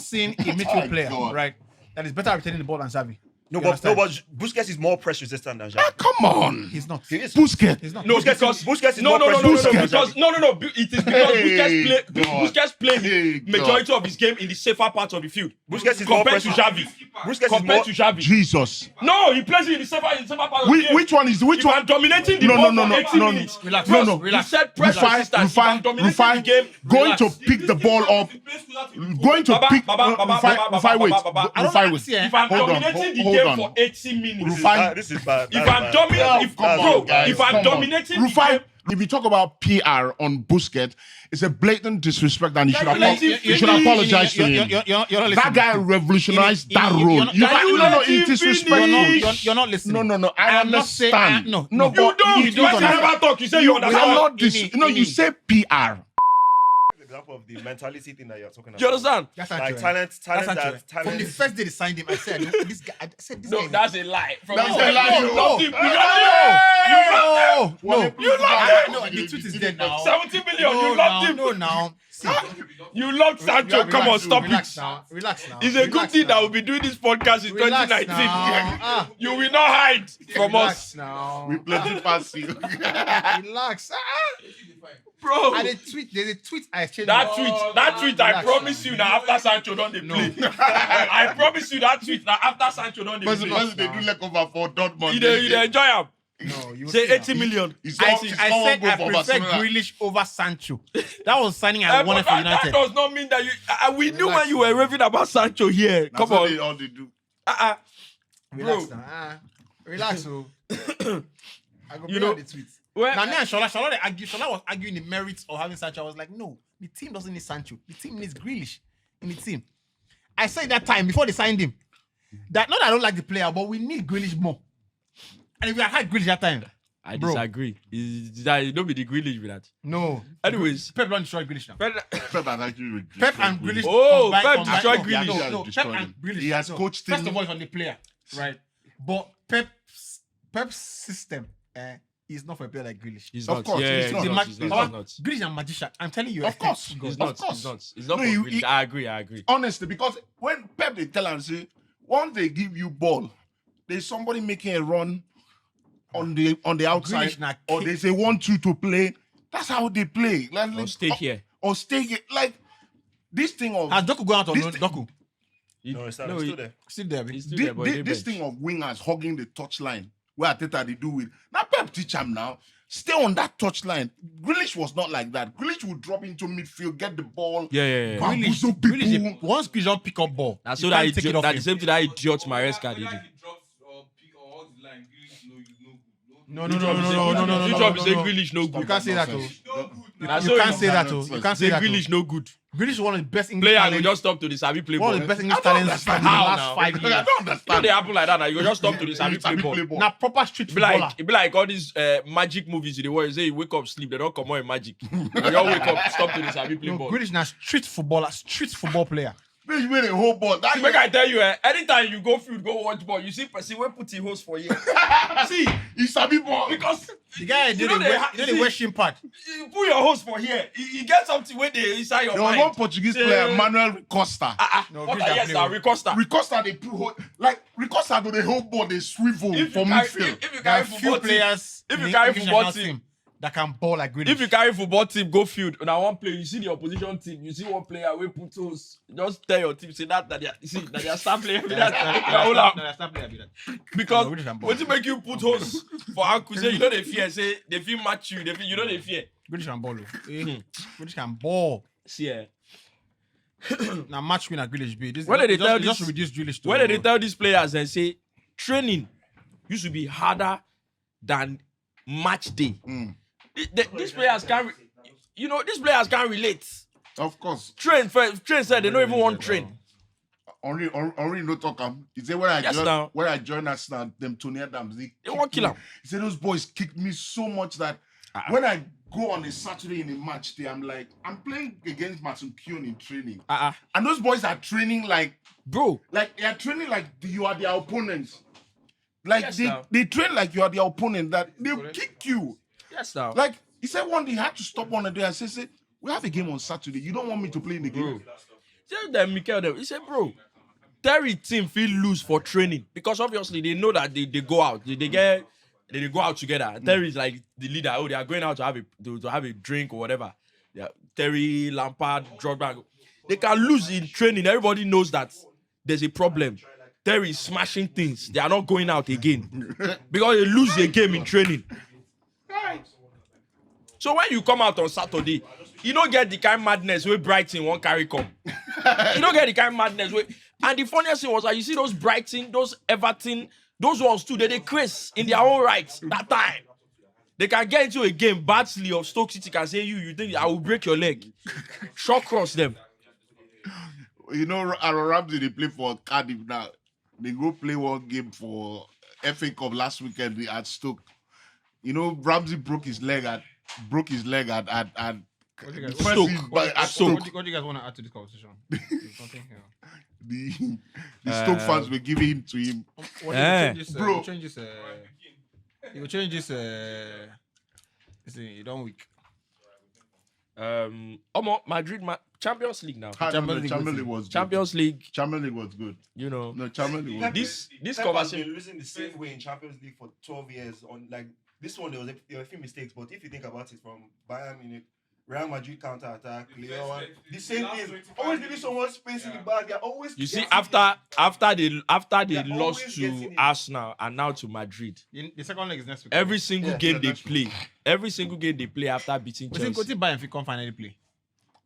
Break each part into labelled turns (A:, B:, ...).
A: seen a midfield player, right, that is better at retaining the ball than Xavi.
B: No, but Busquets is more press resistant than Xavi.
C: Come on.
A: He's not.
C: He is. Busquets.
A: He's not.
B: No, because Busquets is more press resistant than Xavi.
D: It is because Busquets play majority of his game in the safer part of the field.
B: Busquets is more
D: compared
B: press
D: to Xavi.
B: Busquets
D: To Xavi.
C: Jesus.
D: No, he plays in the safer part of the game.
C: Which one is which
D: If
C: one?
D: I'm dominating the ball for 80 minutes.
A: Relax.
D: Bros,
A: Relax.
D: You said press resistance. If I'm dominating the game,
C: going to pick the ball up. Going to pick. Rufai, wait. Rufai, wait.
D: if I'm dominating the game for 80 minutes,
B: this is bad.
D: if I'm dominating, if I'm dominating the game.
C: If you talk about PR on Busquets, it's a blatant disrespect, and you should apologize to him. That guy revolutionized that role.
A: You're not listening.
C: No. I understand.
A: No,
D: you don't. You never talk. You say you understand.
C: You say PR.
B: Example of the mentality thing that you're talking about.
D: Do you understand?
A: That's
B: Like
A: talent.
B: talent.
A: From the first day they signed him, I said, no, this guy. I said, this
D: No,
A: guy.
D: that's a lie.
C: That's a lie.
D: You loved him.
A: No, the truth is dead now.
D: 70 million. You loved him.
A: No, now. See,
D: You loved Sancho. Come on, stop
A: relax
D: it.
A: now. Relax now.
D: It's a good thing that we'll be doing this podcast in 2019. You will not hide from us.
A: Now.
C: We played past you.
A: Relax.
D: Bro.
A: And there's a tweet I exchanged.
D: That tweet, I promise you now after Sancho don't they play. I promise you that tweet now after Sancho don't they
C: Because
D: play.
C: they do like over for Dortmund.
D: You enjoy him.
A: No, you
D: Say 80 million.
A: I said I prefer Grealish over Sancho. That was signing I wanted for United.
D: That does not mean that you. We knew when you were raving about Sancho here. Come on.
C: All they do.
A: Relax now. Relax, so. I go
D: You know,
A: the tweet.
D: Well,
A: Now, me and Shola was arguing the merits of having Sancho. I was like, no, the team doesn't need Sancho. The team needs Grealish in the team. I said that time before they signed him that not that I don't like the player, but we need Grealish more. And if we had Grealish that time,
D: I disagree. Don't be the Grealish with that.
A: no.
D: Anyways,
A: Pep don't destroy Grealish now.
C: Pep
A: and Grealish.
D: Oh, Pep
A: combined-
D: destroyed
A: no,
D: Grealish.
A: No, Pep and Grealish.
C: He has coached him.
A: First of all, it's on the player, right? But Pep's system is not for a player like Grealish.
D: he's
C: Of
D: not.
C: course,
D: Yeah,
C: he's not.
D: he's not.
A: Grealish is a magician. I'm telling you.
C: Of course.
D: He's
C: Of
D: not.
C: course.
D: He's not
C: No,
D: for
C: you-
D: Grealish. I agree.
C: Honestly, because when Pep they tell and say, once they give you ball, there's somebody making a run on the outside,
A: Grealish na
C: or they say 1-2 to play. That's how they play. Like,
D: Or stay here.
C: Or stay here. Like this thing of
A: Has Doku gone out or no? Doku
B: No, it's still there.
A: still there.
D: He's still there, but he
C: this
D: bench.
C: thing of wingers hugging the touchline, where Ateta they do with now Pep teach him now. Stay on that touchline. Grealish was not like that. Grealish would drop into midfield, get the ball.
D: Yeah.
C: Bamboozle people.
A: Grealish, once Grealish don't pick up ball,
D: That's
A: you
D: so that
A: can't take it off
D: the
A: him.
D: same thing that idiot Maresca did.
A: No.
D: You drop say Grealish no
A: You
D: good.
A: can't say that, though.
D: That's
A: You
D: so
A: can't say that, though. You can't say
D: Say
A: that.
D: Grealish no good.
A: Grealish is one of the best English
D: Player will
A: talents.
D: just stop to the Sabi play
A: One
D: ball.
A: of the best English
C: I don't
A: talents in the
C: understand
A: last
D: how
A: 5
C: I
A: years.
C: don't
D: You know
C: understand.
D: they happen like that. Now you go just stop to the Sabi play ball.
A: Now proper street
D: It be
A: footballer.
D: like all these magic movies in the world. You say you wake up, sleep, they don't come out in magic. You just wake up, stop to the Sabi play
A: No,
D: ball.
A: Grealish now street football player.
C: Grealish made a whole ball. That
D: Make I tell you, anytime you go field, go watch ball, you see person wey put him host for here. See,
C: he's Sabi ball.
D: because
A: The guy did the wear shin pad.
D: you put your host for here, you get something where they inside your
C: There was
D: mind.
C: one Portuguese player, Manuel Costa.
A: No,
D: What
A: Grealish
D: are yes,
A: can
D: sir,
A: play.
D: Ricosta.
C: Ricosta they put like Ricosta do the whole ball they swivel
D: If
C: for
D: you carry,
C: midfield.
D: if you
A: There are
D: carry
A: few
D: football team,
A: players
D: if you
A: in
D: carry
A: English
D: football
A: national
D: team,
A: that can ball like Grealish.
D: if you carry football team go field, now one play, you see the opposition team, you see one player wey put host, just tell your team say that they are star player be that. Hold on. Because
A: No, Grealish can ball.
D: what you make you put host for ankle, say you know they fear, say they feel match you, you know they fear.
A: Grealish can ball. Grealish can ball.
D: See,
A: Now match winner Grealish be.
D: When did they tell
A: just
D: this-
A: reduce Grealish to
D: when they tell these players and say training used to be harder than match day. These players can't, these players can't relate.
C: Of course.
D: Train said they don't even want train.
C: Henri no talk am. He said when I
D: Yes,
C: joined
D: now.
C: Arsenal, them Tony Adams,
D: They won't kill him.
C: He said those boys kicked me so much that when I go on a Saturday in a match day, I'm like, I'm playing against Martin Keown in training. And those boys are training like
D: Bro,
C: they are training like you are their opponents. Like
D: Yes,
C: they,
D: now.
C: they train like you are their opponent, that they'll kick you.
D: yes now.
C: Like he said one day he had to stop one day and say, we have a game on Saturday. You don't want me to play in the game.
D: Tell them, Mikel, he said, bro, Terry team feel lose for training because obviously they know that they go out. They go out together. Terry is like the leader. Oh, they are going out to have a drink or whatever. Yeah, Terry, Lampard, Drogba. They can lose in training. Everybody knows that there's a problem. Terry is smashing things. They are not going out again because they lose the game in training. So when you come out on Saturday, you don't get the kind of madness where Brighton won't carry come. You don't get the kind of madness where... And the funniest thing was that you see those Brighton, those Everton, those ones too, they craze in their own rights that time. They can get into a game, Barnsley or Stoke City can say, you think I will break your leg. Short cross them.
C: You know, Aaron Ramsey, they play for Cardiff now. They go play one game for FA Cup last weekend at Stoke. You know, Ramsey broke his leg at
A: Stoke.
B: What do you guys want to add to this conversation?
C: The Stoke fans were giving to him.
B: Bro, you will change this. You don't week.
D: Madrid, Champions League now.
C: Champions League was
D: Champions League.
C: Champions League was good.
D: You know.
C: No, Champions League was good.
D: This
B: Pep
D: conversation.
B: has been losing the same way in Champions League for 12 years. On like this one, there were a few mistakes, but if you think about it, from Bayern Munich, Real Madrid counter attack, Leon, the same thing. Always giving someone space in the back. They're always.
D: You see, after they lost
B: always
D: to
B: getting it.
D: Arsenal and now to Madrid,
A: The second leg is next week.
D: every single game they
C: that's true.
D: play, every single game they play after beating
A: We think
D: Chelsea.
A: Bayern if he can't finally play.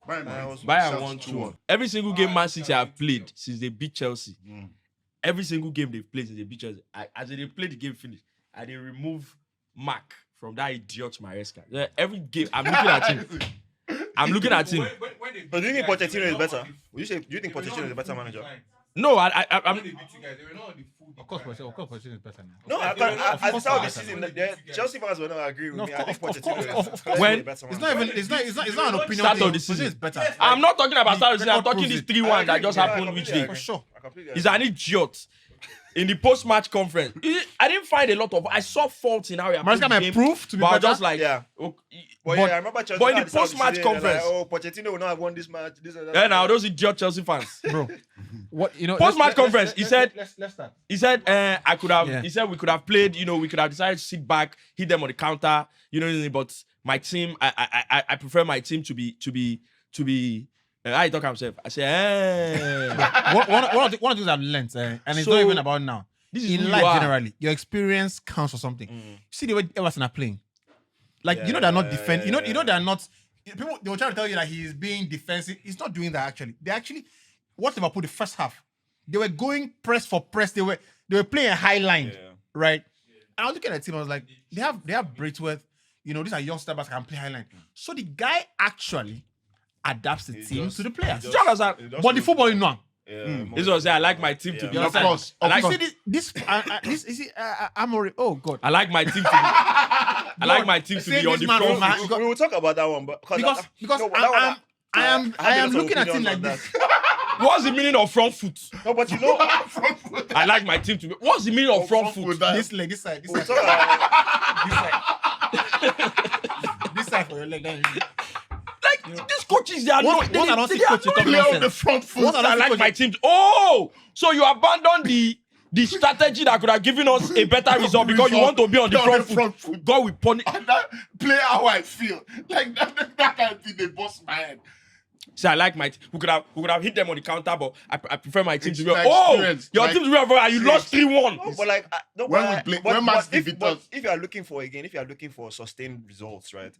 D: Bayern won 2-1. Every single game Man City have played since they beat Chelsea. Every single game they've played since they beat Chelsea. As they play the game finish, and they remove Mark from that idiot Maresca. Yeah, every game I'm looking at him.
B: But do you think Pochettino is better? Do you think Pochettino is a better manager?
D: No, I'm.
A: Of course, Pochettino is better now.
B: No, at the start of the season, Chelsea fans will not agree with
A: No,
B: me.
A: of
B: I think
A: course,
B: Pochettino is
D: When-
B: a better
A: It's
B: manager.
A: not an opinion.
D: Start of
A: thing.
D: the season.
A: Pochettino is better.
D: I'm not talking about start of the season. I'm
A: record
D: talking this
A: proves it.
D: 3-1 that just happened which day.
A: For sure.
B: I completely
D: He's
B: agree.
D: an idiot. In the post-match conference, I didn't find a lot of. I saw faults in how he approached
A: Maresca
D: the
A: might
D: game,
A: prove to be
D: but I was
A: better.
D: just like,
B: Yeah.
D: okay,
B: But yeah, I remember Chelsea.
D: but in
B: at
D: the
B: start of
D: post-match
B: season, they're like,
D: conference-
B: Pochettino will not have won this match. This and that.
D: yeah, now those idiot Chelsea fans.
A: Bro, what you know?
D: Post-match conference, he said.
A: Let's start.
D: He said, I could have.
A: Yeah.
D: He said we could have played. You know, we could have decided to sit back, hit them on the counter. You know, but my team, I prefer my team to be. I talk himself. I say,
A: One of the things I've learned, and it's
D: So,
A: not even about now.
D: this is who
A: In
D: you
A: life
D: are.
A: generally, your experience counts for something. See the way Everton are playing. Like
B: Yeah,
A: you know they're not defend. You know
B: yeah.
A: they're not. People they were trying to tell you that he is being defensive. He's not doing that actually. They actually what Liverpool the first half. They were going press for press. They were playing a high line, right? And I was looking at the team. I was like, they have Braithwaite. You know, these are young steppers that can play high line. So the guy actually adapts the team to the players.
D: Do you understand?
A: But the football, you know.
D: This was I like my team to be.
A: You
C: Of
A: understand?
C: course,
A: I
C: of
A: like
C: course.
A: this is it Amorim. Oh God.
D: I like my team to be. I like my team to
A: Say
D: be on
A: this
D: the
A: man
D: front.
A: from my-
B: We will talk about that one, but
A: Because
B: no, that one,
A: I am
B: have a lot of
A: looking at him
B: opinions
A: like
B: on
A: this.
D: What's the meaning of front foot?
B: No, but you know,
D: I like my team to be. What's the meaning of front foot?
A: This leg, this side,
B: we'll talk about
A: this side for your leg. Then you-
D: Like these coaches, they are
A: Once
D: not.
A: I don't see
D: they are
A: coach, you
D: not
A: talk
C: Play on the
A: nonsense.
C: front foot.
A: Once I
D: I
A: don't see
D: like
A: coach,
D: my team. Oh, so you abandon the strategy that could have given us a better result because you want to be on the front foot. God will punish.
C: And that play how I feel. Like that kind of thing, they bust my head.
D: See, I like my team. We could have hit them on the counter, but I prefer my team
C: It's
D: to be.
C: like
D: Oh,
C: experience,
D: your
C: like-
D: team to be over and you lost 3-1.
B: No, but like, no,
C: When
B: but,
C: we play-
B: but,
C: when
B: but
C: match
B: if,
C: defeat
B: but
C: us-
B: if you are looking for sustained results, right?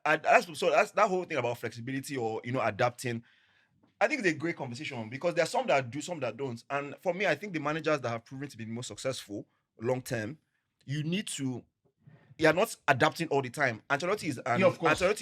B: That's that whole thing about flexibility or adapting. I think it's a great conversation because there are some that do, some that don't. And for me, I think the managers that have proven to be the most successful long term, you are not adapting all the time. Ancelotti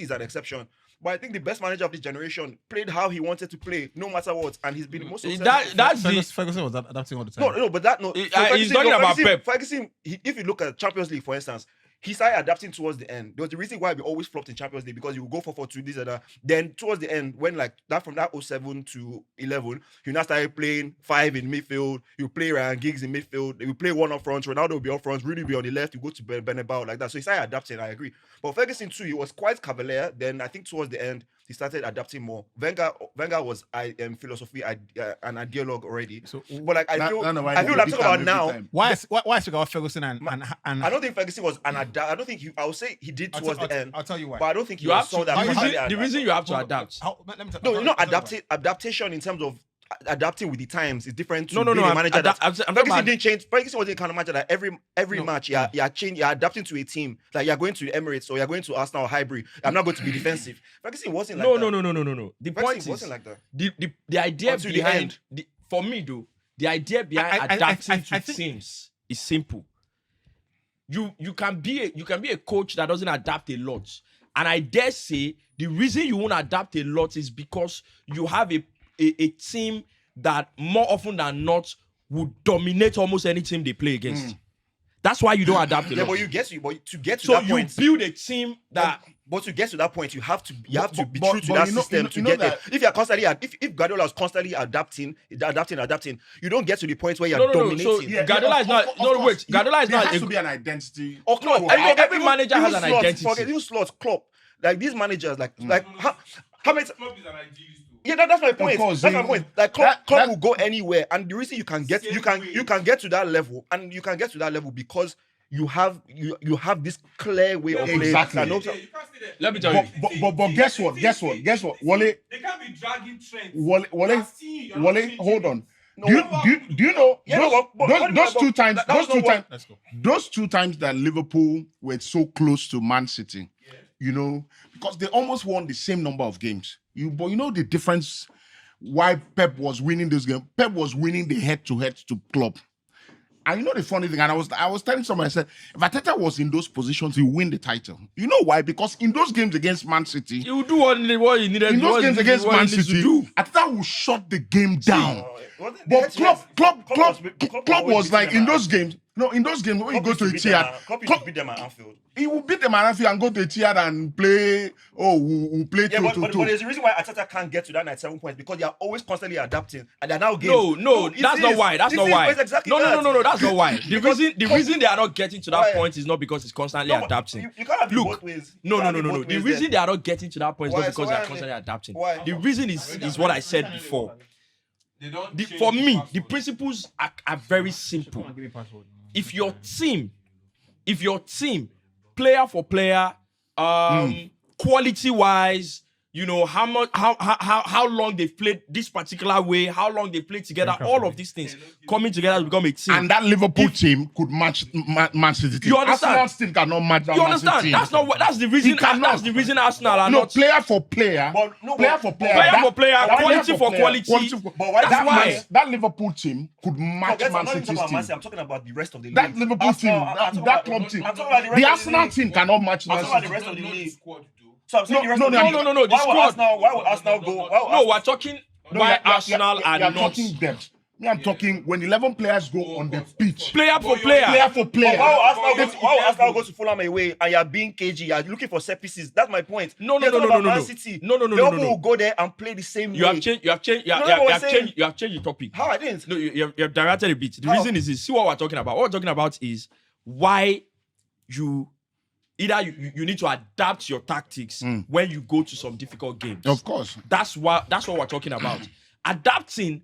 B: is an exception. But I think the best manager of this generation played how he wanted to play, no matter what, and he's been the most successful.
D: That's the.
A: Ferguson was adapting all the time.
B: No, but that no.
D: He's talking about Pep.
B: Ferguson, if you look at Champions League, for instance, he started adapting towards the end. There was the reason why we always flopped in Champions League because you would go 4-4-2, this and that. Then towards the end, when like that from that 07 to 11, you now started playing 5 in midfield. You play Ryan Giggs in midfield. You play 1 up front. Ronaldo will be up front. Rudy will be on the left. You go to Benebao like that. So he started adapting. I agree. But Ferguson too, he was quite cavalier. Then I think towards the end, he started adapting more. Wenger was philosophy an ideologue already.
A: So,
B: But like I feel
C: why
B: I'm
C: they
B: talking
C: beat
B: about
C: them
B: now.
C: every time.
A: why is about Ferguson and
B: I don't think Ferguson was an adapt. I don't think I would say he did towards the end.
A: I'll tell you why.
B: But I don't think he
D: You have
B: saw
D: to.
B: that.
D: The
B: constantly
D: reason, the
B: adapt.
D: reason you have to adapt.
A: Let me
B: No,
A: I'll tell
B: adaptation in terms of adapting with the times is different to
D: No,
B: being a
D: I'm
B: manager.
D: talking
B: Ferguson
D: about-
B: didn't change. Ferguson wasn't the kind of manager that every match you're adapting to a team. Like you're going to Emirates or you're going to Arsenal or Highbury. I'm not going to be defensive. Ferguson wasn't like that.
D: No. The point
B: Ferguson
D: is
B: wasn't like that.
D: the idea
B: Until the
D: behind
B: end.
D: for me though, the idea behind
A: I
D: adapting to
A: think-
D: teams is simple. You can be a coach that doesn't adapt a lot, and I dare say the reason you won't adapt a lot is because you have a team that more often than not would dominate almost any team they play against. That's why you don't adapt a
B: Yeah,
D: lot.
B: but to get to
D: So
B: that
D: you
B: point.
D: build a team that
B: But to get to that point, you have to be true to
C: but
B: that
C: you know-
B: system
C: you know-
B: to
C: you know
B: get there.
C: that-
B: If you're constantly if Guardiola is constantly adapting, you don't get to the point where you're
D: No.
B: dominating.
D: So Guardiola is not. No, wait. Guardiola is
C: there
D: not.
C: has to be an identity.
B: Or Klopp,
D: No, every manager has an
B: Slot,
D: identity.
B: Forget even Slot, Klopp. Like these managers, how many?
E: Klopp is an idealist too.
B: Yeah, that's my point.
C: course,
B: That's my
C: he-
B: point. Like Klopp
C: that-
B: will go anywhere, and the reason you can get
E: Same
B: you can
E: way.
B: you can get to that level, and you can get to that level because you have this clear way of playing.
C: Exactly.
B: And
E: Yeah,
B: also-
E: you can't say that.
D: Let me tell you.
C: But guess what? Wale,
E: They can't be dragging trends.
C: Wale,
E: You're not
C: hold on.
B: No,
C: Do you know
B: Yeah, no, but
C: those two times?
B: that
C: Those
B: was
C: two
B: not what-
C: times.
A: Let's go.
C: Those two times that Liverpool were so close to Man City, because they almost won the same number of games. But you know the difference why Pep was winning those games. Pep was winning the head-to-head to Klopp. And you know the funny thing, and I was telling someone, I said, if Arteta was in those positions, he would win the title. You know why? Because in those games against Man City,
D: You do what you needed.
C: in those games against
D: what
C: Man
D: you need to
C: City,
D: do.
C: Arteta will shut the game down.
B: Wasn't-
C: But Klopp was
B: beat
C: like
B: them
C: in
B: at-
C: those games. No, in those games when you
B: Klopp
C: go
B: used
C: to
B: beat them
C: Etihad,
B: at- Klopp used to beat them at Anfield.
C: he will beat them at Anfield and go to Etihad and play. Oh, we'll play
B: Yeah, but
C: 2-2-2.
B: there's a reason why Arteta can't get to that 97 points because they are always constantly adapting and they're now games.
D: No,
B: it
D: that's not
B: is.
D: why. That's
B: It
D: not
B: is,
D: why.
B: it's exactly
D: No,
B: that.
D: that's not why. The reason they are not getting to that
B: Why?
D: point is not because it's constantly
B: No, but
D: adapting.
B: You can't have it
D: Look,
B: both ways. You
D: No.
B: can't have it both
D: The
B: ways
D: reason
B: there.
D: they are not getting to that point is
B: Why?
D: not because
B: So
D: they
B: why
D: are
B: are
D: constantly
B: they-
D: adapting.
B: why?
D: The reason is what I said before.
E: They don't change
D: For me,
E: password.
D: the principles are very simple.
A: Give me password.
D: If your team, player for player, quality wise, how long they've played this particular way, how long they played together, all of these things coming together to become a team.
C: And that Liverpool team could match Man City team.
D: You understand?
C: Arsenal's team cannot match that
D: You
C: Man City
D: understand?
C: team.
D: That's the reason.
C: He cannot.
D: That's the reason Arsenal are
C: No,
D: not.
C: player for player.
B: But no,
C: player
B: but-
C: for player.
D: Player
C: that-
D: for player,
C: that
D: quality for quality.
B: But why-
D: That's why.
C: That Liverpool team could match
B: Forget, I'm
C: Man
B: not even
C: City's
B: talking about Man City,
C: team.
B: I'm talking about the rest of the league.
C: That Liverpool team,
B: I'm talking
C: that
B: about-
C: club team.
B: I'm talking about the rest
C: The
B: of
C: Arsenal
B: league.
C: team cannot match
B: I'm
C: Man
B: talking about the
C: City.
B: rest of the
E: Not
B: league.
E: squad though.
B: So I'm saying the rest of the
C: no,
B: league.
D: no, the
B: Why would
D: squad.
B: Why would Arsenal go?
D: No, we're talking why Arsenal are
C: you're
D: not
C: talking depth. Me, I'm talking when 11 players go on the pitch.
D: player for player.
C: Player for player.
B: Why would Arsenal go to Fulham away and you're being cagey? You're looking for set pieces. That's my point.
D: No.
B: You're talking about Man
D: No.
B: City.
D: No.
B: Liverpool will go there and play the same
D: You
B: way.
D: have changed. You have changed the topic.
B: How I didn't?
D: No, you have directed a bit. The
B: How?
D: reason is see what we're talking about. What we're talking about is why you need to adapt your tactics when you go to some difficult games.
C: Of course.
D: That's what we're talking about. Adapting,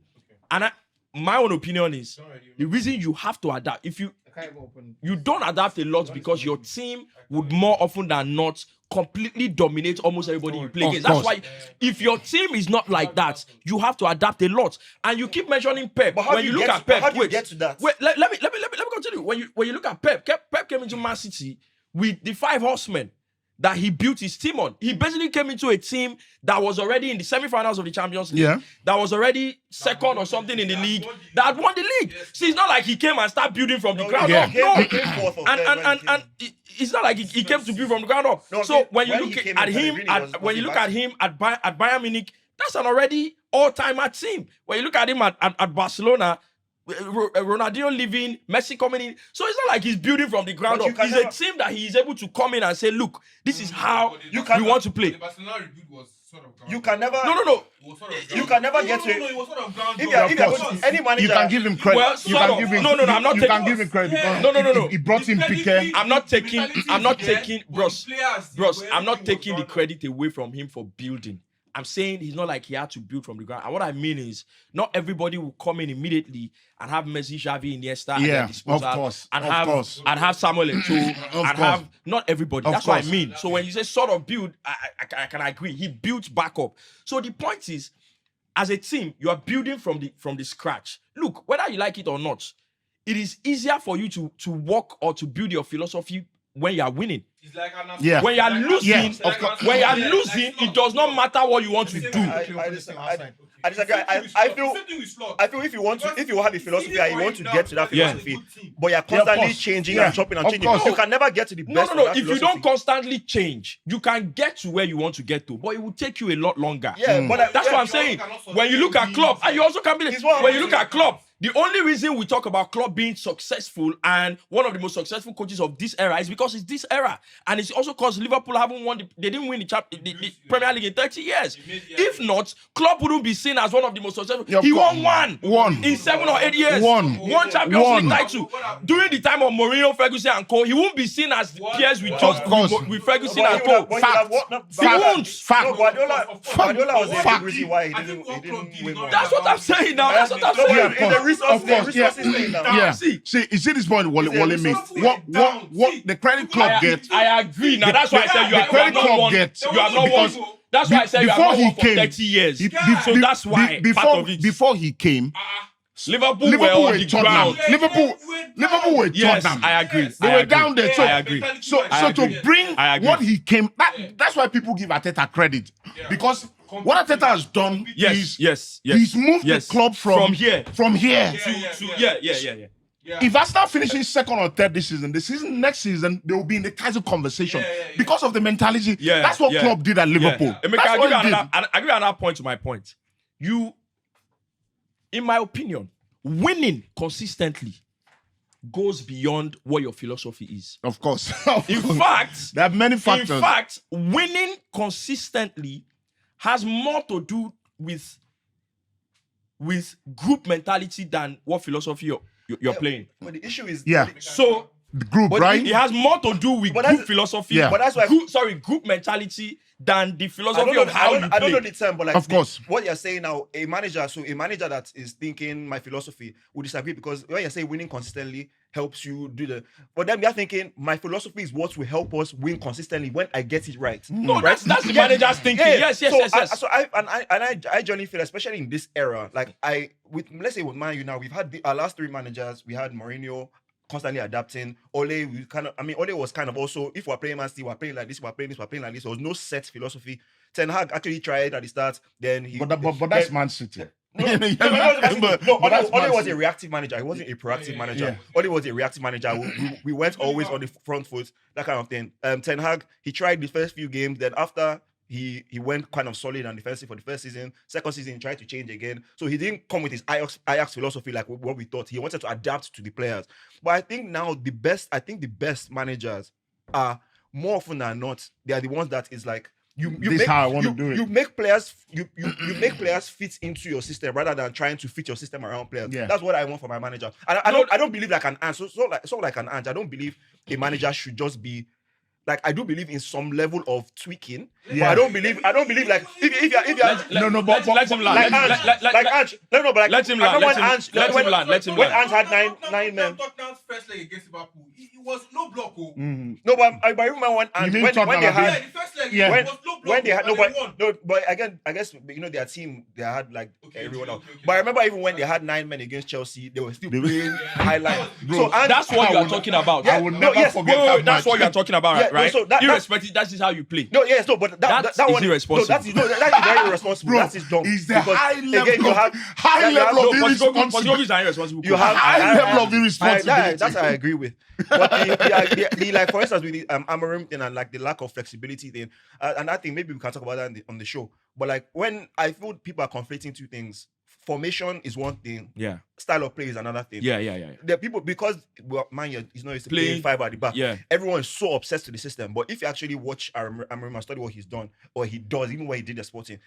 D: and my own opinion is the reason you have to adapt. If you don't adapt a lot because your team would more often than not completely dominate almost everybody you play
C: Of
D: against. That's
C: course.
D: why if your team is not like that, you have to adapt a lot. And you keep mentioning Pep.
B: But how
D: When
B: do
D: you
B: you
D: look
B: get
D: at
B: to-
D: Pep,
B: how do you
D: wait,
B: get to that?
D: Wait, let me continue. When you look at Pep came into Man City with the 5 horsemen that he built his team on. He basically came into a team that was already in the semi-finals of the Champions League.
C: Yeah.
D: That was already second or something in the league. That had won the league. See, it's not like he came and started building from the ground up.
B: He
D: No.
B: came fourth or third when he came.
D: And it's not like he came to build from the ground up.
B: No,
D: So
B: okay,
D: when you
B: when
D: look
B: he came
D: at
B: in,
D: him,
B: Pellegrini was
D: when you
B: the
D: look
B: back.
D: at him at Bayern Munich, that's an already all-timer team. When you look at him at Barcelona, Ronaldinho leaving, Messi coming in. So it's not like he's building from the ground
B: But you
D: up.
B: can
D: It's
B: never-
D: a team that he is able to come in and say, look, this is how
E: You
D: we
E: can-
D: want to play.
E: The Barcelona rebuild was sort of ground.
B: You can never.
D: No.
E: It was sort of
B: You can never get to
E: No,
B: it.
E: it was sort of ground.
B: If
E: zero.
B: you're
C: Of
B: going
C: course.
B: to any manager,
C: You can give him credit.
D: Well,
C: you
D: sort
C: can
D: of.
C: give him.
D: No, I'm not
C: You
D: taking-
C: can give him credit.
E: Yeah.
C: because
D: No.
C: He brought in
E: The
C: Piqué.
E: pedigree-
D: I'm not
E: the
D: taking,
E: mentality
D: I'm not
E: is there,
D: taking,
E: but
D: bros,
E: the players
D: bros,
E: were
D: I'm not
E: everything was
D: taking the
E: ground up.
D: credit away from him for building. I'm saying he's not like he had to build from the ground. And what I mean is, not everybody will come in immediately and have Messi, Xavi, Iniesta at their disposal,
C: of course,
D: and
C: of
D: have Samuel Eto'o, and
C: course.
D: have not everybody.
C: Of
D: That's what I
C: course.
D: mean. So when you say sort of build, I can agree. He built back up. So the point is, as a team, you are building from the scratch. Look, whether you like it or not, it is easier for you to work or to build your philosophy when you are winning.
E: It's like an
C: Yeah.
D: When you are losing,
C: Yes, of course.
D: when you are losing, it does not matter what you want to do.
B: I disagree. I feel if you want to, if you have a philosophy and you want to get to that
D: Yeah.
B: philosophy, but you're constantly
C: course.
B: changing
C: Yeah.
B: and chopping and
C: Of
B: changing,
C: course.
B: you can never get to the best.
D: No.
B: of that
D: If you
B: philosophy.
D: don't constantly change, you can get to where you want to get to, but it will take you a lot longer.
B: Yeah, but
D: That's what I'm saying. When you look at Klopp, and you also can be.
B: It's what
D: When
B: I'm
D: you look
B: saying.
D: at Klopp, the only reason we talk about Klopp being successful and one of the most successful coaches of this era is because it's this era, and it's also because Liverpool haven't won. They didn't win the Premier League in 30 years. If not, Klopp wouldn't be seen as one of the most successful.
C: Yeah, of
D: He
C: course.
D: won
C: One.
D: in 7 or 8 years.
C: One.
D: Champions
C: One.
D: League title during the time of Mourinho, Ferguson, and Co. He won't be seen as peers with just
C: Of course.
D: with Ferguson
B: But
D: and
B: he would have-
D: Co.
B: but he would have won- no,
D: He won't.
C: Fact.
B: No, Guardiola was a
C: Fact.
B: big reason why he
E: I
B: didn't
E: think
B: win more.
D: That's what I'm saying now. That's what I'm
B: No,
D: saying.
C: Yeah,
B: in
C: of
B: the
C: course.
B: resources,
C: Of course, yeah.
B: thing now.
C: Yeah.
D: See.
C: See, you see this point Wale made.
E: Liverpool
C: What the credit club get?
D: I agree. Now that's why I said you have
C: credit
D: not
C: club
D: won.
C: gets-
D: You have not won.
E: because
D: That's why I said you have
C: before
D: not
C: he
D: won for
C: came,
D: 30 years.
C: Be-
D: So that's why part of it.
C: Before he came,
D: Liverpool were
C: Liverpool
D: on
C: were
D: the
C: Tottenham.
D: ground.
C: Liverpool were
D: Yes,
C: Tottenham.
D: I agree.
C: They
D: I
C: were
D: agree.
C: down there. So
D: I agree.
C: So
D: I
C: to
D: agree.
C: bring
D: I agree.
C: what he came, that's why people give Arteta credit. Because what Arteta has done is
D: Yes.
C: he's moved the club from
D: here
C: From here.
D: to
C: If Arsenal finishes second or third this season, next season they will be in the title conversation because of the mentality.
D: Yeah,
C: That's what Klopp did at Liverpool.
D: Yeah.
C: That's
D: I
C: what he did.
D: agree on that point to my point. You, in my opinion, winning consistently goes beyond what your philosophy is.
C: Of course.
D: In fact,
C: there are many factors.
D: In fact, winning consistently has more to do with group mentality than what philosophy you're playing.
B: But the issue is,
D: So
C: the group,
B: But
C: right?
D: it has more to do with
B: But
D: group
B: that's-
D: philosophy.
C: Yeah.
B: But that's why
D: group mentality than the philosophy
B: I
D: of how you
B: don't
D: play.
B: know the term, but like
C: Of course.
B: what you're saying now, a manager that is thinking my philosophy will disagree because when you say winning consistently helps you do the, but then we are thinking my philosophy is what will help us win consistently when I get it right.
D: No,
B: right?
D: that's the manager's thinking. Yes.
B: So I genuinely feel, especially in this era, like let's say with Man U now, we've had our last 3 managers. We had Mourinho constantly adapting. Ole, Ole was kind of also, if we're playing Man City, we're playing like this, we're playing like this. There was no set philosophy. Ten Hag actually tried at the start. Then he,
C: But that's Man City.
B: No,
C: But that's
B: Ole
C: Man
B: was
C: City.
B: a reactive manager. He wasn't a proactive manager.
C: Yeah.
B: Ole was a reactive manager. We went always on the front foot, that kind of thing. Ten Hag, he tried the first few games. Then after he went kind of solid and defensive for the first season. Second season, he tried to change again. So he didn't come with his Ajax philosophy like what we thought. He wanted to adapt to the players. But I think now the best managers are more often than not, they are the ones that is like, you make players fit into your system rather than trying to fit your system around players.
C: Yeah.
B: That's what I want for my manager. I don't believe like an ant. So like an ant. I don't believe a manager should just be like, I do believe in some level of tweaking. But I don't believe like if you're
D: let him land.
B: like Ange.
D: Let him land. Let him
B: when
D: land.
B: Ange had nine men.
E: Tottenham's first leg against Liverpool, it was low block.
B: No, but I remember when Ange when they had.
E: The first leg,
C: Yeah.
E: it was low block.
B: When they had
E: and they won.
B: but again, I guess their team they had like everyone else. But I remember even when they had 9 men against Chelsea, they were still playing highlight.
C: Bro,
B: So Ange,
D: That's what you are talking about.
C: I will never forget that
D: That's
C: match.
D: what you are talking about,
B: Yeah, no,
D: right?
B: so that-
D: Irrespective, that is how you play.
B: but that
D: That
B: one
D: is irresponsible.
B: That's very irresponsible.
C: Bro,
B: That's his dumb.
C: it's the
B: Because,
C: high level
B: again, you
C: of-
B: have
C: high level of irresponsible.
D: Postecoglou is an irresponsible.
B: you have
C: high level of irresponsibility.
B: That's I agree with. But the like, for instance, with the Amorim thing and like the lack of flexibility thing, and I think maybe we can talk about that on the show. But like when I feel people are conflating two things, formation is one thing,
D: Yeah.
B: style of play is another thing.
D: Yeah.
B: The people, because he's not used to playing 5 at the back.
D: Yeah.
B: Everyone is so obsessed with the system. But if you actually watch Amorim and study what he's done, or he does, even what he did at Sporting,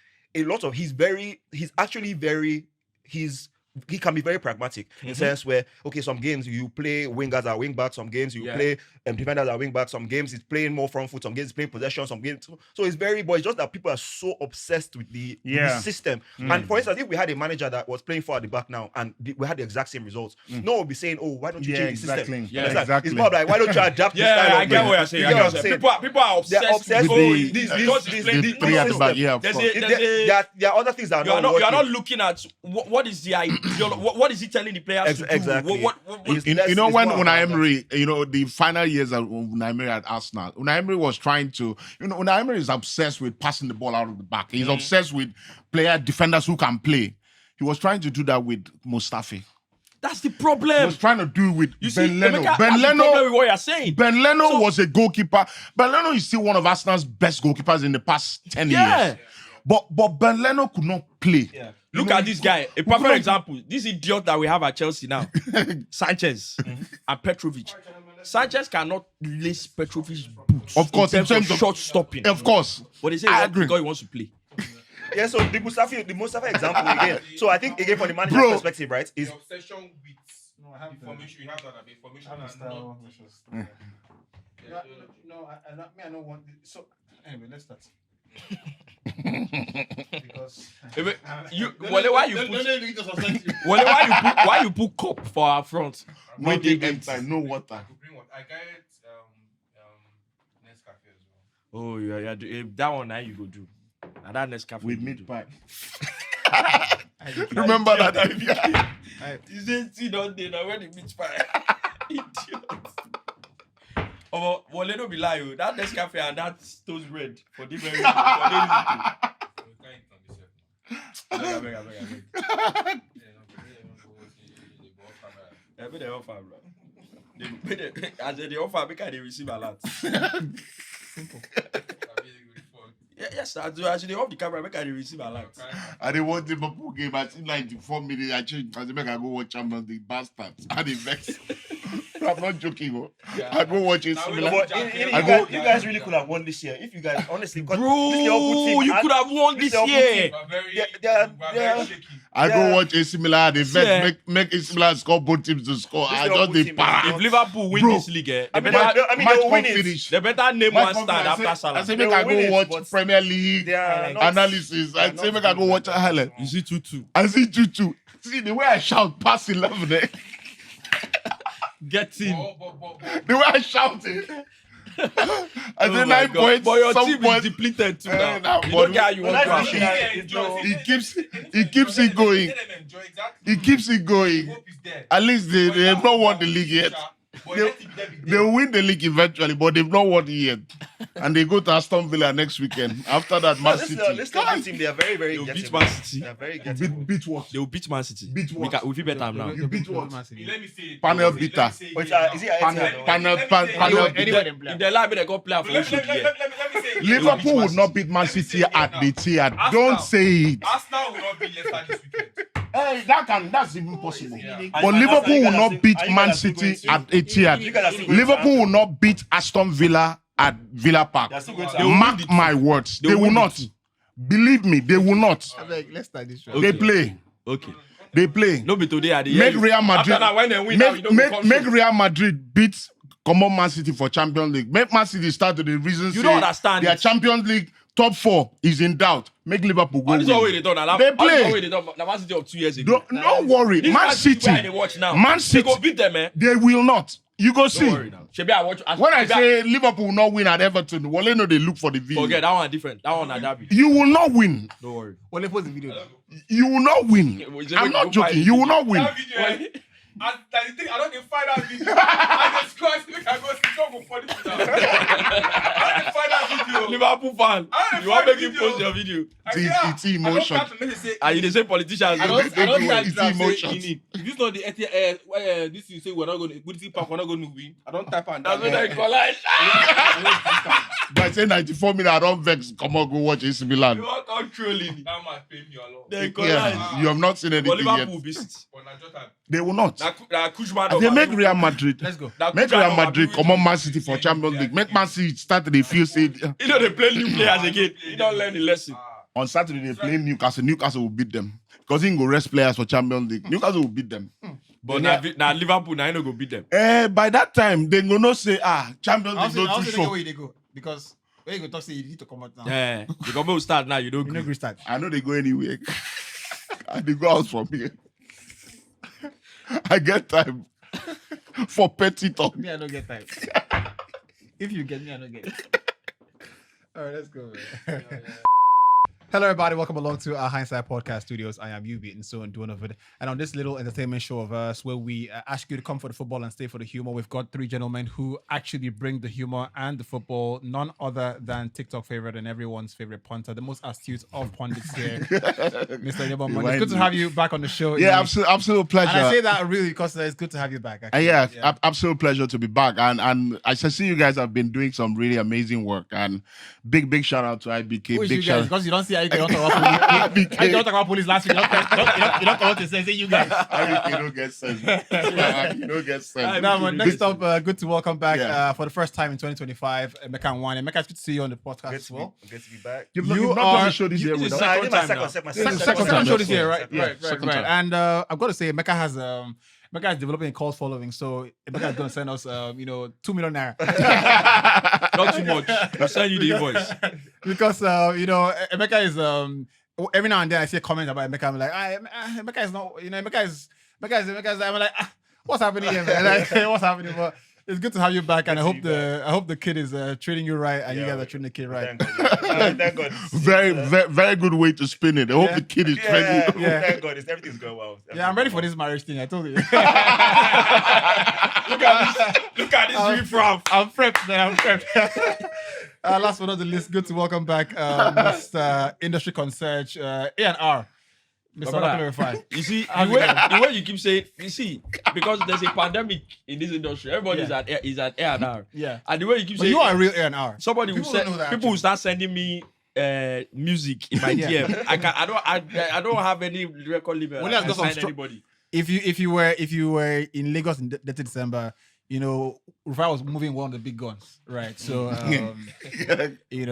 B: he's he can be very pragmatic in sense where some games you play wingers at wing backs, some games you play defenders at wing backs, some games he's playing more front foot, some games he's playing possession, some games. So it's very, but it's just that people are so obsessed with the system. And for instance, if we had a manager that was playing 4 at the back now and we had the exact same results, no one would be saying, "Oh, why don't you change the system?"
C: Exactly.
B: It's more like, why don't you adapt this style?
D: I get what you're saying.
B: You get what I'm saying?
D: People are obsessed.
B: They're obsessed
C: with
B: with
C: the 3 at the back. Yeah, of course.
B: There are other things that
D: you are
B: working.
D: not looking at what is the ideal, what is he telling the players to do?
B: Exactly.
D: What
C: You know, when Unai Emery, the final years of Unai Emery at Arsenal, Unai Emery was trying to, Unai Emery is obsessed with passing the ball out of the back. He's obsessed with defenders who can play. He was trying to do that with Mustafi.
D: That's the
C: He
D: problem.
C: was trying to do with
D: You
C: Ben
D: see,
C: Leno.
D: Emeka,
C: Ben
D: that's the problem
C: Leno,
D: with what you're saying.
C: Ben Leno was a goalkeeper. Ben Leno is still one of Arsenal's best goalkeepers in the past 10 years. But Ben Leno could not play.
B: Yeah.
D: Look at this guy. A perfect example. This idiot that we have at Chelsea now, Sanchez and Petrovic. Sanchez cannot lace Petrovic's boots.
C: Of course,
D: in terms of
C: of
D: short stopping.
C: Of course.
D: But they say
C: I agree.
D: because he wants to play.
B: Yeah, so the Mustafi example again. So I think again from the manager's perspective, right, is
E: The obsession with information. You have that information is not.
A: I don't want. So anyway, let's start. Because
D: Why you put cup for our front?
C: No empty, no water.
E: I get Nescafe as well.
D: Oh yeah. That one now you go do. And that Nescafe
C: With
D: you
C: meat
D: do.
C: pie. Remember that?
D: You say see don't day now when the meat pie. Idiot. Oh, well, let no be lie. That Nescafe and that toast bread for different reasons.
E: We can't eat on this.
D: I bet they offer, bro. As they offer, because they receive a lot. Simple. Yes, as they off the camera, because they receive a lot.
C: I didn't watch Liverpool game. I seen 94 minutes. I changed. I said, I go watch Champions League bastards. And they vex. I'm not joking. I go watch it.
B: You guys really could have won this year. If you guys, honestly,
D: Bro, you could have won this year.
C: I go watch AC Milan. They vex. Make AC Milan score both teams to score. I just the para.
D: If Liverpool win this league, they
B: I mean,
D: better
B: win it.
D: they better name one stand after
C: I
D: Salah.
C: say, make I go watch Premier League
B: not-
C: analysis. I say, make I go watch a highlight.
D: You see 2-2.
C: I see 2-2. See the way I shout past 11 there.
D: Get in.
C: The way I shouted. I say 9 points.
D: But your
C: some
D: team is
C: points.
D: depleted too
C: Nah,
D: now. You
C: but
D: don't get how you want to
B: that's
D: achieve.
C: He keeps it going. He keeps it going. At least they have not won the league yet. They'll win the league eventually, but they've not won it yet. And they go to Aston Villa next weekend. After that, Man City.
B: This team, they are very, very
D: They'll beat
B: gettable.
D: Man City.
B: They are very gettable.
C: Beat what?
D: They will beat Man City.
C: Beat what?
D: We feel better now.
C: You beat what?
E: Let me say.
C: Panel beater.
B: But is it Etihad?
C: Panel beater.
D: If they lie, they go play for
E: Let
D: you.
E: me say.
C: Liverpool would not beat Man City at the Etihad. Don't say it.
E: Arsenal will not beat Leicester this weekend.
C: Hey, that's even possible.
E: Yeah.
C: But Liverpool will not beat Man City at Etihad. Liverpool will not beat Aston Villa at Villa Park.
B: They're still going to
C: Mark my words. They will not. Believe me, they will not.
A: Let's start this.
C: They play.
D: Okay.
C: They play.
D: No be today at the
C: Make Real Madrid.
D: After that, when they win, now you don't
C: Make Real Madrid beat common Man City for Champions League. Make Man City start to the reason
D: You don't understand
C: their
D: it.
C: Champions League top 4 is in doubt. Make Liverpool go.
D: This is what
C: win.
D: they done. Now.
C: They play.
D: This is what they done. Now Man City of 2 years ago.
C: Don't worry.
D: This
C: Man City.
D: where they watch now.
C: Man
D: They
C: City.
D: go beat them, man.
C: They will not. You go see.
D: Don't worry now. Shebi, I watch.
C: When I say Liverpool will not win at Everton, Wale know they look for the video.
D: forget that one different. That one a derby.
C: You will not win.
D: Don't worry.
A: Well, let's post the video.
C: You will not win. I'm not joking. You will not win.
E: That video, and that's the thing, I don't even find that video. I just go and see, I go see, don't go for this now. I don't even find that video.
D: Liverpool fan.
E: I don't
D: You want
E: find
D: make him
E: video.
D: post your video?
C: It's emotion.
E: I don't have to message say,
D: Are you the same politicians?
E: I don't
C: It's
E: type
C: emotions.
E: say, if this not the this you say we're not going to Goodison Park, we're not going to win. I don't type and
D: That's when they collide.
C: By saying 94 minutes, I don't vex. Come on, go watch AC Milan.
D: You are controlling.
E: That man pay me a lot.
D: They collide.
C: Yeah, you have not seen
D: But
C: anything
D: Liverpool
C: yet.
D: beast.
E: But I just have
C: They will not.
D: That Kuzma.
C: They make Real Madrid.
A: Let's go.
C: Make Real Madrid come on Man City for Champions League. Make Man City start the field. Say
D: You know they play new players again. You don't learn the lesson.
C: on Saturday they play Newcastle. Newcastle will beat them. because he can go rest players for Champions League. Newcastle will beat them.
D: But now Liverpool, now I no go beat them.
C: By that time, they go not say, Champions League
A: Also,
C: not too
A: the
C: show.
A: way they go because where you go talk say you need to come out now.
D: Yeah, you come out start now. You don't
A: You
D: agree.
A: know, start.
C: I know they go anywhere. And they go out from here. I get time for petty talk.
A: Me, I don't get time. If you get me, I don't get it. All right, let's go, man. Hello, everybody. Welcome along to our Hindsight Podcast Studios. I am Yubi and so doing over there. And on this little entertainment show of us, where we ask you to come for the football and stay for the humor, we've got three gentlemen who actually bring the humor and the football. None other than TikTok favorite and everyone's favorite punter, the most astute of pundits here, Mr. Yabon. It's good to have you back on the show.
C: Yeah, absolute pleasure.
A: And I say that really because it's good to have you back. Actually.
C: Absolute pleasure to be back. And I see you guys have been doing some really amazing work. And big shout out to IBK.
A: Who is
C: Big
A: you
C: shout
A: guys?
C: out.
A: Because you don't see how you don't talk about police. I don't talk about police last week. You don't come out to say you guys.
C: IBK don't get sense. You don't get sense.
A: Now, man, next up, good to welcome back
C: Yeah.
A: for the first time in 2025, Emeka and Wani. Emeka, it's good to see you on the podcast as well.
B: Good to be back.
C: You've
A: You
C: not done
A: are-
C: the show this year
D: this
C: with
D: is
C: us.
B: I did my
D: time now.
B: second
A: Second
C: time,
A: show this
C: that's
A: year,
C: right.
A: right?
B: Yeah,
A: Right.
C: second time.
A: And I've got to say, Emeka has developing a cult following, so Emeka is going to send us, 2 million naira.
D: Not too much. I'll send you the invoice.
A: Because Emeka is every now and then I see a comment about Emeka. I'm like, Emeka is not, Emeka is. I'm like, what's happening here, man? Like, what's happening? But it's good to have you back, and I hope the kid is treating you right, and you guys are treating the kid right.
B: Thank God.
C: Very good way to spin it. I hope the kid is training.
A: Yeah.
B: Thank God. Everything's going well.
A: Yeah, I'm ready for this marriage thing. I told you.
D: Look at this riffraff.
A: I'm prepped, man. I'm prepped. Last but not the least, good to welcome back Mr. Industry Concierge, A&R. Mr.
D: Brother,
A: Rocket Verify.
D: You see, the way you keep saying, you see, because there's a pandemic in this industry, everybody is at A&R.
A: Yeah.
D: And the way you keep
A: But
D: saying,
A: you are a real A&R.
D: somebody will
A: People
D: say,
A: don't know that,
D: people will start sending me music in my
A: Yeah.
D: DM. I don't have any record label.
A: Well, let's
D: I
A: go
D: can
A: from
D: sign anybody.
A: If you were in Lagos in 30 December, Rufai was moving one of the big guns, right? So you
C: We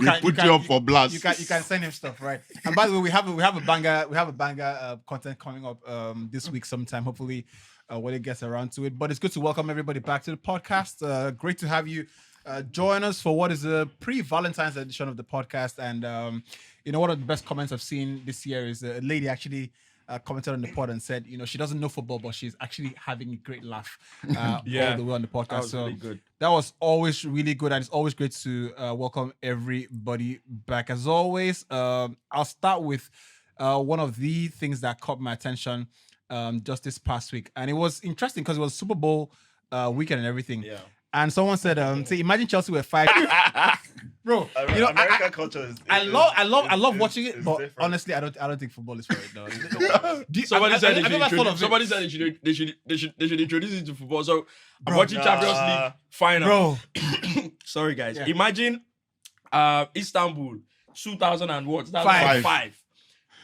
A: can
C: put you up for blast.
A: You can send him stuff, right? And by the way, we have a banger content coming up this week sometime, hopefully when it gets around to it. But it's good to welcome everybody back to the podcast. Great to have you join us for what is a pre-Valentine's edition of the podcast. And one of the best comments I've seen this year is a lady actually commented on the pod and said, she doesn't know football, but she's actually having a great laugh all the way on the podcast.
D: That was
A: So
D: really good.
A: that was always really good, and it's always great to welcome everybody back. As always, I'll start with one of the things that caught my attention just this past week, and it was interesting because it was Super Bowl weekend and everything.
D: Yeah.
A: And someone said, "Say, imagine Chelsea were 5." Bro,
B: American culture is.
A: I love watching it,
B: it's
A: but
B: different.
A: honestly, I don't think football is for it. No.
D: Somebody said
A: I've never thought of it.
D: somebody said they should introduce it to football. So I'm
A: Bro,
D: watching Champions League final.
A: Bro,
D: Sorry guys.
A: Yeah.
D: Imagine Istanbul 2005.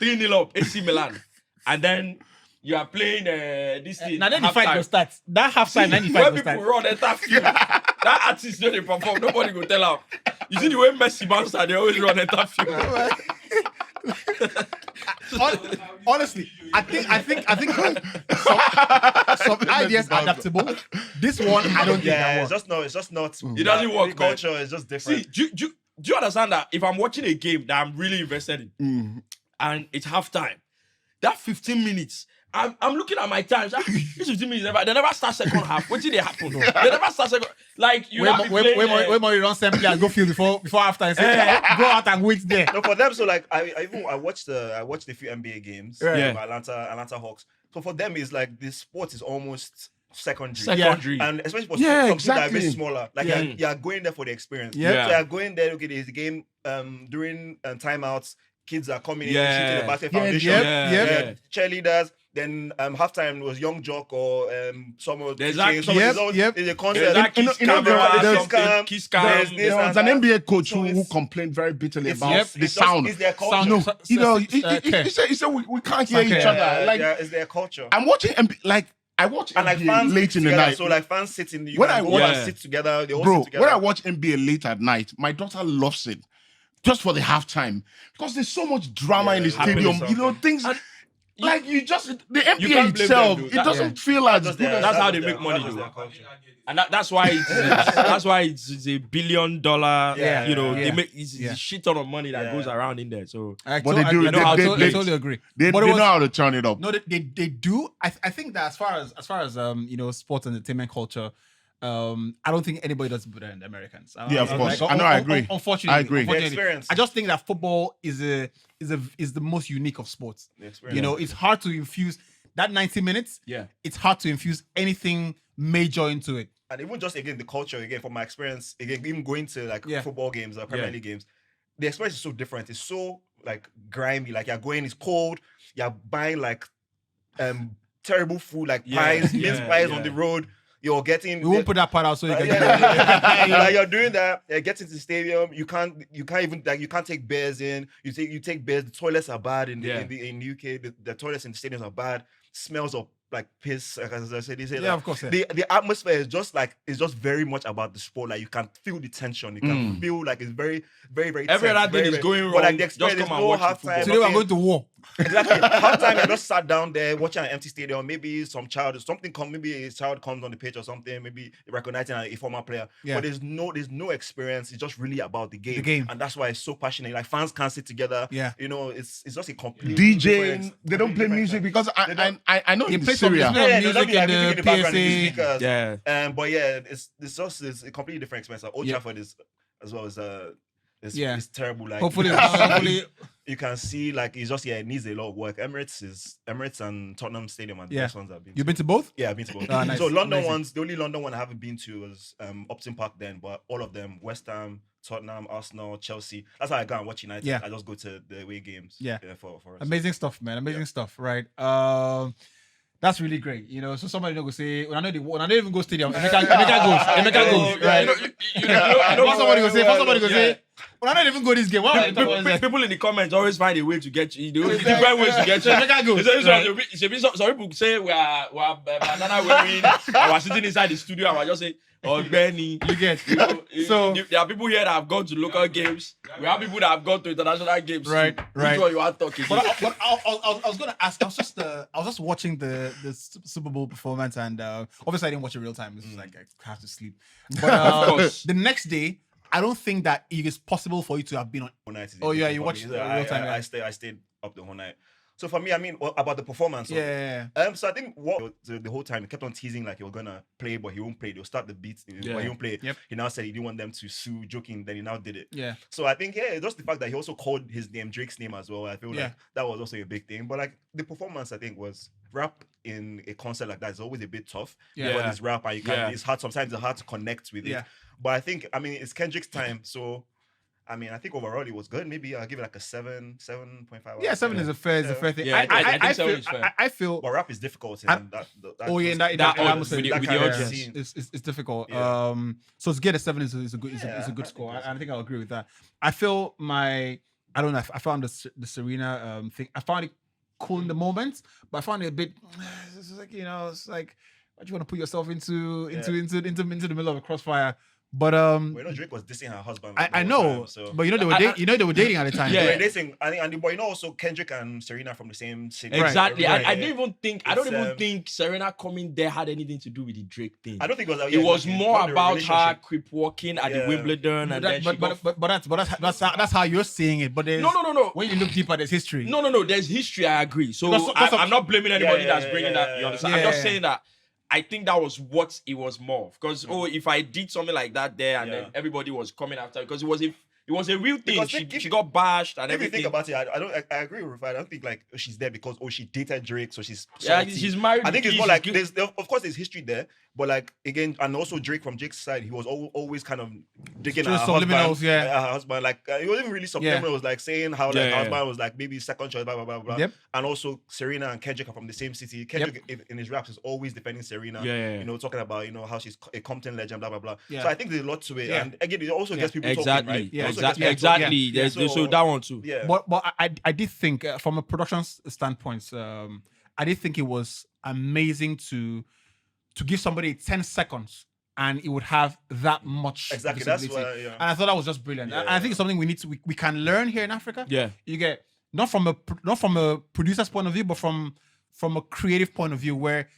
D: 3-0 up AC Milan. And then you are playing this thing.
A: now then the fight
D: halftime.
A: will start. That halftime, then the
D: When
A: fight will
D: people
A: start.
D: run enter field, that artist don't dey perform. Nobody go tell him. You see the way Messi bounce, they always run enter field.
A: Honestly, I think some ideas are adaptable. This one, I don't think that
B: Yeah,
A: works.
B: it's just not.
D: It doesn't work,
B: The culture is just different.
D: See, do you understand that if I'm watching a game that I'm really invested in and it's halftime, that 15 minutes, I'm looking at my times. This 15 minutes, they never start second half. What did they happen? They never start second. Like you have to play.
A: Way more you run simply and go field before after and say, go out and wait there.
B: No, for them, so like I watched a few NBA games.
A: Yeah.
B: Atlanta Hawks. So for them, it's like the sport is almost secondary.
D: Secondary.
B: And especially for
C: Yeah,
B: some people that are a bit
C: exactly.
B: smaller, like
A: Yeah.
B: you're going there for the experience.
A: Yeah.
B: So you're going there. Okay, there's a game during timeouts. Kids are coming in,
D: Yeah.
B: shooting the basket
A: Yeah,
B: foundation.
A: yep.
B: Cheerleaders. Then halftime was Young Jock or some of
D: There's
B: the
D: that-
B: kids.
A: Yep.
B: There's a
D: There's
B: concert.
D: that kiss
C: you know,
D: cam,
C: there's-
D: something,
B: there's-
D: kiss cam.
B: there's this
C: There was
B: and
C: an
B: that.
C: NBA coach
B: So
C: who
B: it's-
C: complained very bitterly
B: It's-
C: about
A: yep,
C: the
B: it's just-
C: sound.
B: It's their culture.
A: Sound.
C: No,
A: So-
C: you know,
A: okay.
C: he said we can't hear
A: Okay.
C: each other. Like
B: It's their culture.
C: I'm watching I watch
B: And like
C: NBA
B: fans
C: late
B: sit
C: in the
B: together,
C: night.
B: so like fans sitting. You
C: When
B: can
C: I
B: go
C: watch-
B: and
D: Yeah.
B: sit together. They all
C: Bro,
B: sit together.
C: when I watch NBA late at night, my daughter loves it. Just for the halftime. Because there's so much drama in the
B: Yeah,
C: stadium.
B: happiness
C: You know,
B: something.
C: things Like you just the
D: can't
C: NBA
D: blame
C: itself,
D: them,
C: it
D: dude.
C: doesn't feel as
B: Just
C: good
B: their-
C: as
D: That's how
B: just
D: they
B: their-
D: make money,
B: just
D: though.
B: their culture.
D: And that's why it's a $1 billion.
B: Yeah,
D: you know,
A: yeah.
D: they make it's a shit ton of money that
B: Yeah.
D: goes around in there. So
A: I
C: But they do-
A: I,
C: they-
A: I,
C: they-
A: totally,
C: they-
A: I totally agree.
C: they
A: But it
C: know
A: was-
C: how to turn it up.
A: No, they do. I think that as far as you know, sports and entertainment culture, I don't think anybody does better than the Americans.
C: Yeah, of course. I know, I agree.
A: Unfortunately,
C: I agree. The
A: unfortunately,
B: experience.
A: I just think that football is the most unique of sports.
B: The experience.
A: You know, it's hard to infuse that 90 minutes.
D: yeah.
A: It's hard to infuse anything major into it.
B: And even just again the culture again from my experience again even going to like
A: Yeah.
B: football games or Premier
D: Yeah.
B: League games, the experience is so different. It's so like grimy. Like you're going, it's cold. You're buying like terrible food like
D: Yeah,
B: pies, mince
D: yeah,
B: pies
D: yeah.
B: on the road. You're getting.
A: We won't put that part out so you can.
B: Like you're doing that. You get into the stadium. You can't even like you can't take beers in. You take beers. The toilets are bad in the
D: Yeah.
B: in the UK. The toilets in the stadiums are bad. Smells of like piss. Like, as I said, they say
A: Yeah,
B: like,
A: of course. Yeah.
B: the atmosphere is just like it's just very much about the sport. Like you can feel the tension. You can feel like it's very, very, very.
D: Every
B: tense,
D: other thing
B: very,
D: is
B: very-
D: going
B: But like
D: wrong.
B: the experience,
D: Just
B: there's
D: come and
B: no
D: watch the
B: halftime.
D: football.
A: Today we're
B: nothing.
A: going to war.
B: Exactly. Halftime, I just sat down there watching an empty stadium. Maybe maybe a child comes on the pitch or something. Maybe recognizing a former player.
A: Yeah.
B: But there's no experience. It's just really about the game.
A: The game.
B: And that's why it's so passionate. Like fans can't sit together.
A: Yeah.
B: You know, it's just a complete
C: DJing, they don't play music because
B: They don't-
C: I know
A: They
C: in
A: play some
C: Syria.
A: music.
B: yeah,
A: music
B: there'll
A: and
B: be, like,
A: the
B: music in the background,
A: PSA.
B: the speakers.
D: Yeah.
B: But yeah, it's a completely different experience. Like Old
A: Yeah.
B: Trafford is as well as
A: Yeah.
B: it's terrible. Like
A: Hopefully,
B: you can see like it's just it needs a lot of work. Emirates and Tottenham Stadium are the
A: Yeah.
B: best ones I've been.
A: you've been to both.
B: Yeah, I've been to both.
A: Ah, nice.
B: So London
A: Amazing.
B: ones, the only London one I haven't been to was Upton Park then, but all of them, West Ham, Tottenham, Arsenal, Chelsea. That's how I go and watch United.
A: Yeah.
B: I just go to the away games.
A: Yeah.
B: For us.
A: Amazing stuff, man. Amazing stuff, right? That's really great. You know, so somebody don't go say, when I don't even go stadium, Emeka goes, right? For somebody go say, when I don't even go this game, what are you talking about this?
D: People in the comments always find a way to get you. Different ways to get you.
A: Emeka goes,
D: Some people say we are banana wearing. I was sitting inside the studio. I was just saying, "Oh, Benny."
A: You get,
D: You know,
A: so
D: there are people here that have gone to local games. We have people that have gone to international games.
A: Right,
D: too.
A: right.
D: Which one you are talking?
A: But I was gonna ask. I was just watching the Super Bowl performance, and obviously I didn't watch it real time. This is like I have to sleep. But
D: Of course.
A: the next day, I don't think that it is possible for you to have been on.
B: Whole night is
A: Oh, yeah,
B: different
A: you
B: for
A: watched
B: me.
A: it real time, yeah.
B: I stayed up the whole night. So for me, I mean, about the performance.
A: Yeah.
B: So I think the whole time he kept on teasing like he was gonna play, but he won't play. They'll start the beats,
D: Yeah.
B: but he won't play.
A: Yep.
B: He now said he didn't want them to sue, joking. Then he now did it.
A: Yeah.
B: So I think just the fact that he also called his name, Drake's name as well. I feel
A: Yeah.
B: like that was also a big thing. But like the performance, I think was rap in a concert like that is always a bit tough.
A: Yeah.
B: Because it's rap and you can
D: Yeah.
B: it's hard. Sometimes it's hard to connect with
A: Yeah.
B: it. But I think it's Kendrick's time, so. I mean, I think overall it was good. Maybe I'll give it like a 7.5.
A: Yeah, 7 is a fair thing.
D: Yeah, I think 7 is fair.
A: I feel.
B: But rap is difficult.
A: I-
B: In that
A: Oh yeah, in
D: that
A: that
D: audience,
A: atmosphere,
D: with the
B: that kind of
D: audience.
B: scene.
A: it's difficult.
B: Yeah.
A: So to get a 7 is a good
B: Yeah,
A: is a good
B: I
A: score.
B: think
A: I think I'll agree with that. I feel I don't know. I found the Serena thing. I found it cool in the moment, but I found it a bit. It's like it's like why do you want to put yourself into the middle of a crossfire? But
B: Well, Drake was dissing her husband.
A: I
B: the whole
A: know,
B: time, so.
A: but they were they were dating at the time.
B: They
D: Yeah.
B: were dating. I think, but also Kendrick and Serena from the same city.
D: Exactly.
A: Right.
D: I didn't even think. I don't
B: It's,
D: even think Serena coming there had anything to do with the Drake thing.
B: I don't think it was.
D: It was
B: yeah,
D: more
B: the
D: about her
B: relationship.
D: creep walking at the
B: Yeah.
D: Wimbledon, and then she got.
A: That's how you're seeing it. But
D: No.
A: when you look deeper, there's history.
D: No. There's history. I agree. So
A: Because
D: I'm not blaming anybody
B: Yeah,
D: that's
B: yeah,
D: bringing
B: yeah,
D: that.
B: yeah,
D: You understand?
A: yeah.
D: I'm just
A: Yeah.
D: saying that I think that was what it was more. Because if I did something like that there, and then
B: Yeah.
D: everybody was coming after, because it was a real thing.
B: Because
D: She,
B: if-
D: she got bashed and
B: If you
D: everything.
B: think about it, I agree with Rufai. I don't think like she's there because she dated Drake, so she's
D: Yeah,
B: salty.
D: she's married.
B: I think
D: with
B: it's more
D: kids,
B: like
D: she's
B: of course there's history there, but like again, and also Drake from Jake's side, he was always kind of digging at
A: Just
B: her
A: subliminals,
B: husband.
A: yeah.
B: Her husband, like it wasn't really subliminal. It was like saying how like
D: Yeah,
B: her
D: yeah.
B: husband was like maybe second choice, blah blah blah blah.
A: Yep.
B: And also Serena and Kendrick are from the same city. Kendrick in his raps is always defending Serena.
D: Yeah.
B: You know, talking about how she's a Compton legend, blah blah blah.
A: Yeah.
B: So I think there's a lot to it,
A: Yeah.
B: and again, it also gets people talking,
D: Exactly.
B: right?
A: Yeah,
B: It also gets
D: Exactly.
B: people talking.
D: Exactly.
A: Yeah.
D: There's-
B: So-
D: so that one too.
B: Yeah.
A: But I did think from a production standpoint, I did think it was amazing to give somebody 10 seconds and it would have that much
B: Exactly. That's
A: visibility.
B: why. Yeah.
A: And I thought that was just brilliant.
B: Yeah.
A: And I think it's something we can learn here in Africa.
D: Yeah.
A: You get not from a producer's point of view, but from a creative point of view, where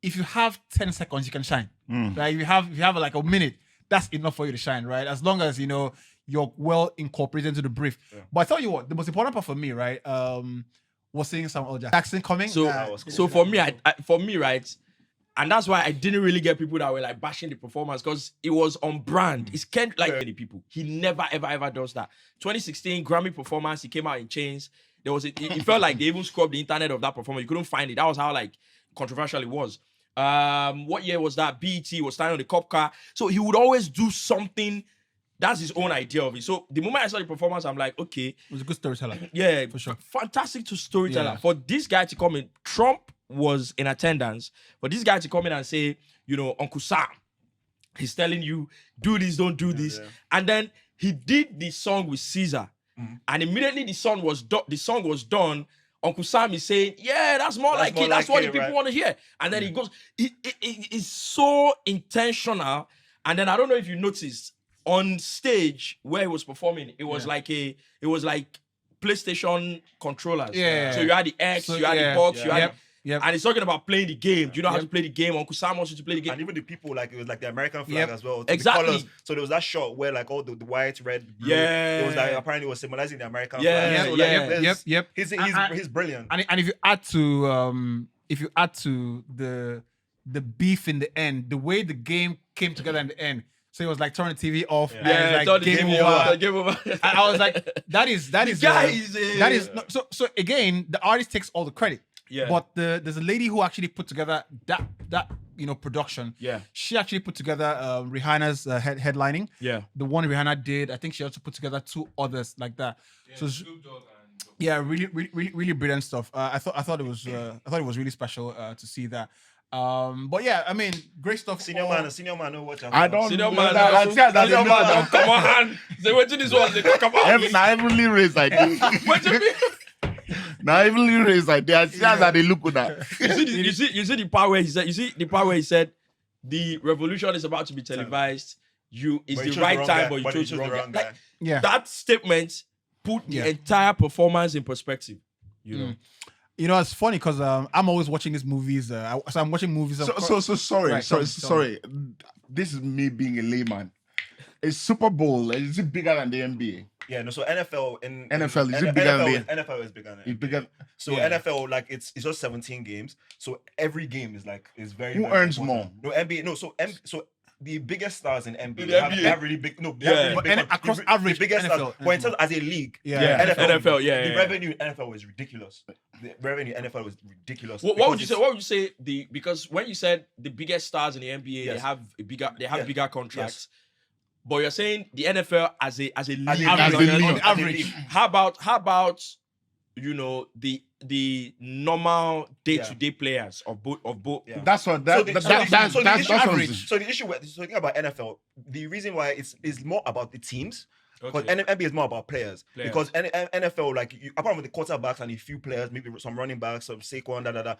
A: if you have 10 seconds, you can shine. Like if you have like a minute, that's enough for you to shine, right? As long as you're well incorporated into the brief. Yeah. But I tell you what, the most important part for me, right, was seeing Samuel Jackson coming.
D: So for me, right, and that's why I didn't really get people that were like bashing the performance, because it was on brand. It's can't like many people. He never ever does that. 2016 Grammy performance, he came out in chains. There was it felt like they even scrubbed the internet of that performance. You couldn't find it. That was how like controversial it was. What year was that? BET was standing on the cop car. So he would always do something. That's his own idea of it. So the moment I saw the performance, I'm like, okay.
A: It was a good storyteller.
D: Yeah,
A: for sure.
D: Fantastic to storyteller.
A: Yeah.
D: For this guy to come in, Trump was in attendance. For this guy to come in and say, Uncle Sam, he's telling you, do this, don't do this. Yeah. And then he did the song with Caesar. And immediately the song was done. Uncle Sam is saying, yeah, that's more like it. That's what the people want to hear. And then he goes, it's so intentional. And then I don't know if you noticed, on stage where he was performing, it was like PlayStation controllers.
A: Yeah.
D: So you had the X, you had the box, you had and he's talking about playing the game. Do you know how to play the game? Uncle Sam wants you to play the game.
B: And even the people, like, it was like the American flag as well.
D: Exactly.
B: The colors. So there was that shot where like all the white, red, blue. It was like apparently it was symbolizing the American flag. So,
A: yep.
B: He's brilliant.
A: And if you add to the beef in the end, the way the game came together in the end. So it was like turn the TV off.
D: Yeah,
A: like,
D: game over.
A: I was like, that is so again, the artist takes all the credit.
D: Yeah.
A: But there's a lady who actually put together that production.
D: Yeah.
A: She actually put together Rihanna's headlining.
D: Yeah.
A: The one Rihanna did. I think she also put together 2 others like that.
E: Yeah,
A: So
E: Snoop Dogg and
A: yeah, really brilliant stuff. I thought it was really special to see that. But yeah, I mean, great stuff.
B: Senior man, know what
C: I don't
D: Senior
C: know
D: man,
C: that.
D: senior man, come on. Say what this was. They talk about.
C: Now heavenly race I do.
D: What you mean?
C: Now heavenly race I do. I see how they look at that.
D: You see the part where he said. You see the part where he said, the revolution is about to be televised. It's the right time, but you chose the wrong guy.
A: Yeah.
D: That statement put the entire performance in perspective. You know.
A: It's funny because I'm always watching these movies. So I'm watching movies.
C: Sorry.
A: Right,
C: sorry. This is me being a layman. Is Super Bowl, is it bigger than the NBA?
B: Yeah, no. So NFL
C: is it bigger than the
B: NFL is bigger than
C: it's bigger.
B: So NFL, like it's just 17 games. So every game is very.
C: Who
B: very
C: earns
B: important.
C: more?
B: No NBA. No. So the biggest stars in NBA
D: The
B: have,
D: NBA.
B: they have really big. No, they
D: Yeah.
B: have really
A: But
B: big
A: across
B: the
A: average
B: biggest
A: NFL,
B: stars. But in terms as a league,
A: Yeah.
D: NFL,
B: the revenue in NFL is ridiculous. The revenue in NFL is ridiculous.
D: What would you say? What would you say? Because when you said the biggest stars in the NBA,
B: Yes.
D: they have bigger contracts.
B: Yes.
D: But you're saying the NFL as a league.
C: As a league.
A: On average.
B: As
D: How about the normal day-to-day players of both?
B: Yeah.
C: That's what
B: So
C: that's
B: the issue
C: average.
B: So the issue with so think about NFL, the reason why it's more about the teams. Because
D: Okay.
B: NBA is more about players. Because NFL, like apart from the quarterbacks and a few players, maybe some running backs, some Saquon,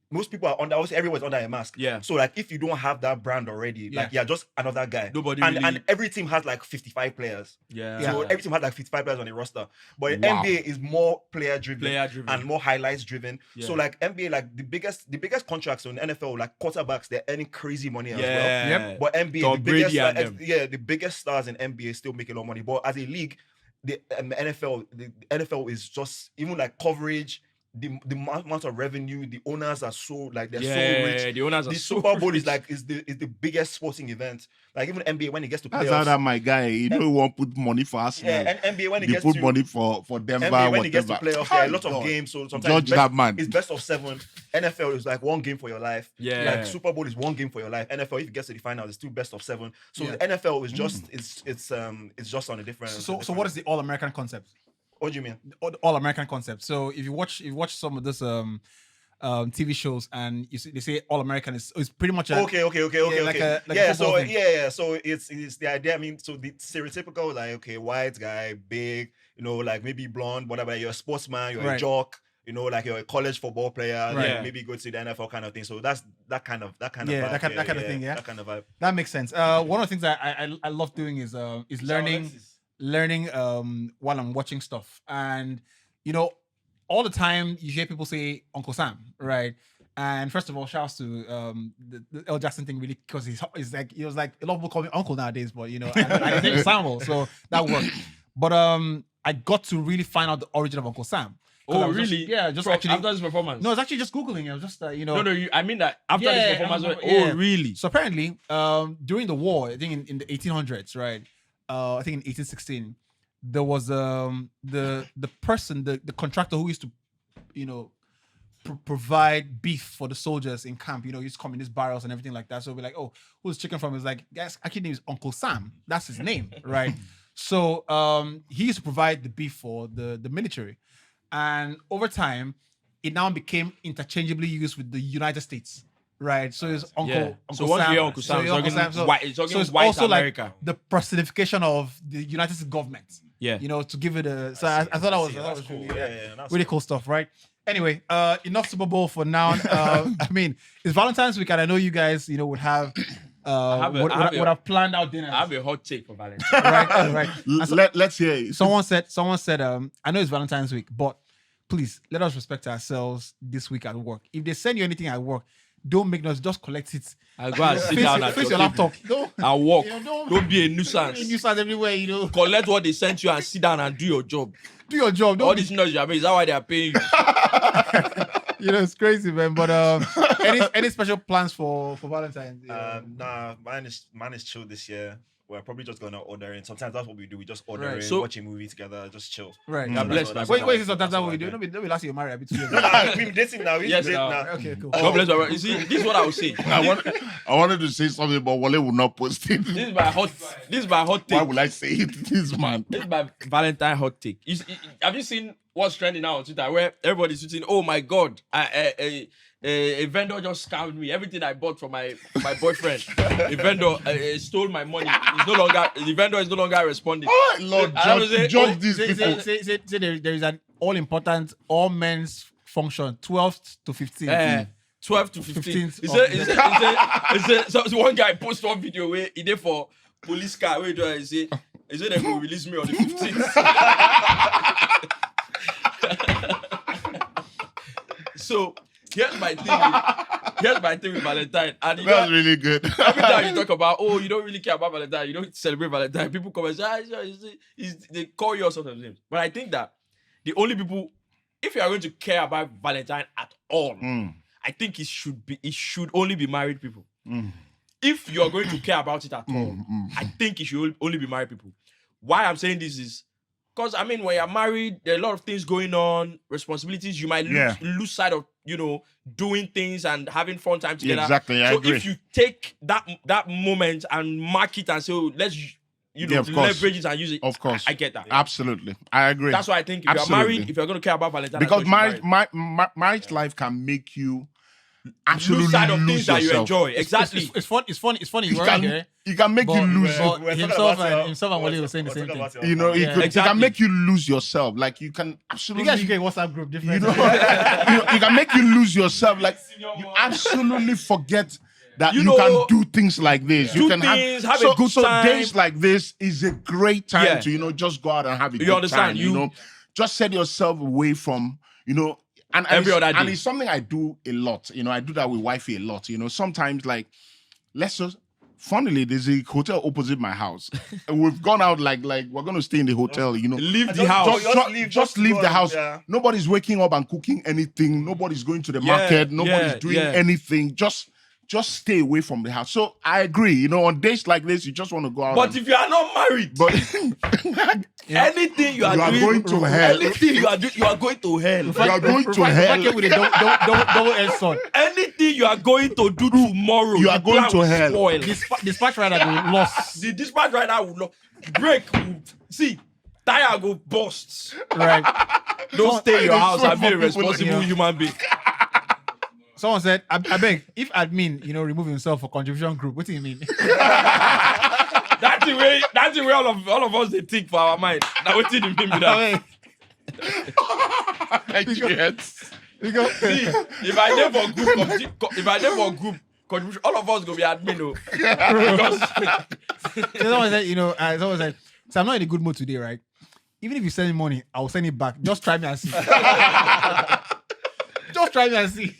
B: most people are under. Everyone's under a mask.
D: Yeah.
B: So like, if you don't have that brand already, like you're just another guy.
D: Nobody
B: and
D: really-
B: and every team has like 55 players.
D: Yeah.
B: So every team has like 55 players on the roster. But
C: Wow.
B: NBA is more player driven and more highlights driven.
D: Yeah.
B: So like NBA, like the biggest contracts on NFL, like quarterbacks, they're earning crazy money as well.
D: Yeah.
B: But NBA,
D: Tom
B: the biggest,
D: Brady and them.
B: the biggest stars in NBA still making a lot of money. But as a league, the NFL is just even like coverage. The amount of revenue, the owners are so like they're so rich.
D: The owners are
B: The
D: so
B: Super Bowl
D: rich.
B: is like is the biggest sporting event. Like even NBA when it gets to
C: That's
B: playoffs.
C: how that my guy. You know, won't put money for Arsenal.
B: Yeah, and NBA when it
C: They
B: gets
C: put
B: to
C: money for Denver,
B: NBA when it gets to
C: whatever.
B: playoffs, there are a lot
C: God.
B: of games. So sometimes
C: Judge that man.
B: it's best of 7. NFL is like one game for your life.
D: Yeah.
B: Like Super Bowl is one game for your life. NFL, if it gets to the final, it's still best of 7. So the NFL is just it's just on a different.
A: So what is the All-American concept?
B: What do you mean?
A: All-American concept. So if you watch some of this TV shows and you see they say All-American is pretty much
B: Okay.
A: like a
B: yeah,
A: football
B: so
A: thing.
B: so it's the idea. I mean, so the stereotypical like white guy, big, like maybe blonde, whatever. You're a sportsman, you're a
A: Right.
B: jock, like you're a college football player,
A: Right.
B: like maybe go to the NFL kind of thing. So that's that kind of
A: Yeah,
B: vibe.
A: that kind of thing, yeah.
B: That kind of vibe.
A: That makes sense. One of the things that I love doing is learning while I'm watching stuff. And all the time you hear people say Uncle Sam, right? And first of all, shouts to the L Jackson thing, really, because he's like, he was like, a lot of people call me Uncle nowadays, but you know, and his name is Samuel, so that worked. But I got to really find out the origin of Uncle Sam. 'Cause I
D: Oh,
A: was
D: really?
A: just
D: From-
A: actually
D: after this performance.
A: no, it's actually just googling. I was just you know.
D: No, I mean that after
A: Yeah,
D: this performance.
A: yeah.
D: Oh, really?
A: So apparently, during the war, I think in the 1800s, right? I think in 1816, there was the person, the contractor who used to, you know, provide beef for the soldiers in camp. You know, he used to come in his barrels and everything like that. So we're like, oh, who's chicken from? He's like, guys, actually name is Uncle Sam. That's his name, right? So he used to provide the beef for the military, and over time, it now became interchangeably used with the United States. Right, so it's Uncle.
D: Yeah.
A: Uncle
D: So once
A: Sam.
D: we hear Uncle Sam,
A: So
D: it's
A: Uncle
D: talking
A: Sam.
D: white- it's talking
A: so it's
D: white
A: also
D: America.
A: like the personification of the United States government.
D: Yeah.
A: You know, to give it a. So I thought that was,
B: That's cool.
A: really,
B: Yeah, that's
A: really cool stuff, right? Anyway, enough Super Bowl for now. I mean, it's Valentine's week, and I know you guys, you know, would have would have planned out dinner.
D: I have a hot take for Valentine's.
A: right. And so-
C: Let's hear it.
A: someone said, I know it's Valentine's week, but please let us respect ourselves this week at work. If they send you anything at work, don't make noise, just collect it.
D: I go and sit down at
A: Face
D: your
A: your
D: table
A: laptop. Don't
D: and walk.
A: you know,
D: Don't be a nuisance.
A: you start everywhere, you know.
D: Collect what they sent you and sit down and do your job.
A: Do your job.
D: All
A: Don't
D: this noise you are making, is that why they are paying you?
A: you know, it's crazy, man. But any special plans for Valentine's?
B: Nah, mine is chill this year. We're probably just gonna order in. Sometimes that's what we do. We just order
A: Right.
B: in,
D: So-
B: watch a movie together, just chill.
A: Right.
D: God bless,
B: that's
A: Wait,
B: what
A: is
B: I-
A: that's what we
B: I
A: do?
B: do.
A: No, be last year married. I'll be 2 years.
B: No, nah, we've been dating now. We've
D: Yes,
B: been dating
D: now.
B: now.
A: Okay, cool.
D: God bless you. You see, this is what I would say.
C: I wanted to say something, but Wale will not post it.
D: This is my hot
C: Why
D: take.
C: will I say it? This man.
D: This is my Valentine hot take. Have you seen what's trending now on Twitter where everybody's tweeting, oh my God, a vendor just scammed me. Everything I bought from my boyfriend, a vendor stole my money. The vendor is no longer responding.
C: Oh, Lord,
D: I was saying,
C: judge these
A: Say,
C: people.
A: say there is an all-important all-men's function, 12th to 15th.
D: 12 to 15.
A: 15th
D: He said, so one guy posted one video where he did for police car. Where he said they will release me on the 15th. So here's my thing with Valentine. And you
C: That's
D: know,
C: really good.
D: every time you talk about, oh, you don't really care about Valentine, you don't celebrate Valentine, people come and say, they call you all sorts of names. But I think that the only people, if you are going to care about Valentine at all, I think it should only be married people. If you are going to care about it at all, I think it should only be married people. Why I'm saying this is because I mean, when you're married, there are a lot of things going on, responsibilities. You might lose sight of, you know, doing things and having fun time together.
C: Exactly, I
D: so
C: agree.
D: if you take that moment and mark it and say, oh, let's
C: of course.
D: leverage it and use it.
C: Of course.
D: I get that.
C: Absolutely. I agree.
D: That's why I think if you're
C: Absolutely.
D: married, if you're going to care about Valentine,
C: Because
D: I thought you should marry.
C: marriage life can make you absolutely
D: lose sight of
C: lose
D: things that you
C: yourself.
D: enjoy. Exactly.
A: It's funny. You
C: It
A: weren't here.
C: can, it can make you lose.
A: but
B: We're talking
A: himself
B: about your-
A: and Wale were saying the same thing.
C: You know,
A: Yeah.
C: it
D: Exactly.
C: can make you lose yourself. Like you can
A: You
C: absolutely.
A: guys should get a WhatsApp group.
C: you
A: Different.
C: know, it can make you lose yourself. Like you absolutely forget that
D: You
C: you,
D: know,
C: can do things like this.
D: do
C: You can
D: things, have
C: so,
D: a good
C: so
D: time.
C: days like this is a great time
D: Yeah.
C: to, you know, just go out and have a
D: You
C: good
D: understand?
C: time. You
D: You-
C: know, just set yourself away from, you know, and
D: Every
C: it's,
D: other day.
C: and it's something I do a lot. You know, I do that with wifey a lot. You know, sometimes like let's just. Funnily, there's a hotel opposite my house, and we've gone out like we're gonna stay in the hotel. You know,
D: Leave the house.
C: just leave the house.
B: Yeah.
C: Nobody's waking up and cooking anything. Nobody's going to the
D: Yeah,
C: market. Nobody's
D: yeah,
C: doing
D: yeah.
C: anything. Just stay away from the house. So I agree. You know, on days like this, you just want to go out.
D: But
C: and-
D: if you are not married,
C: but
D: anything you are
C: You are
D: doing,
C: going to hell.
D: Anything you are doing, you are going to hell.
C: you are going to hell.
A: With a double-edged sword.
D: Anything you are going to do tomorrow,
C: You are
D: the
C: going
D: plan
C: to
D: will
C: hell.
D: spoil.
A: Dispatch rider will lost.
D: The dispatch rider will not break. See, tire go bust.
A: Right.
D: Don't stay in your
C: I
D: house
C: swear
D: and be a
C: for people,
D: responsible
A: you know.
D: human being.
A: Someone said, I beg, if admin, you know, remove himself for contribution group, what do you mean?
D: That's the way all of us they think for our mind. Now what did you mean with that?
C: Yes.
A: Because
D: See, if I name for group contribution, all of us go be admin. Oh. Because
A: someone said, you know, someone said, so I'm not in a good mood today, right? Even if you send me money, I'll send it back. Just try me and see. Just try me and see.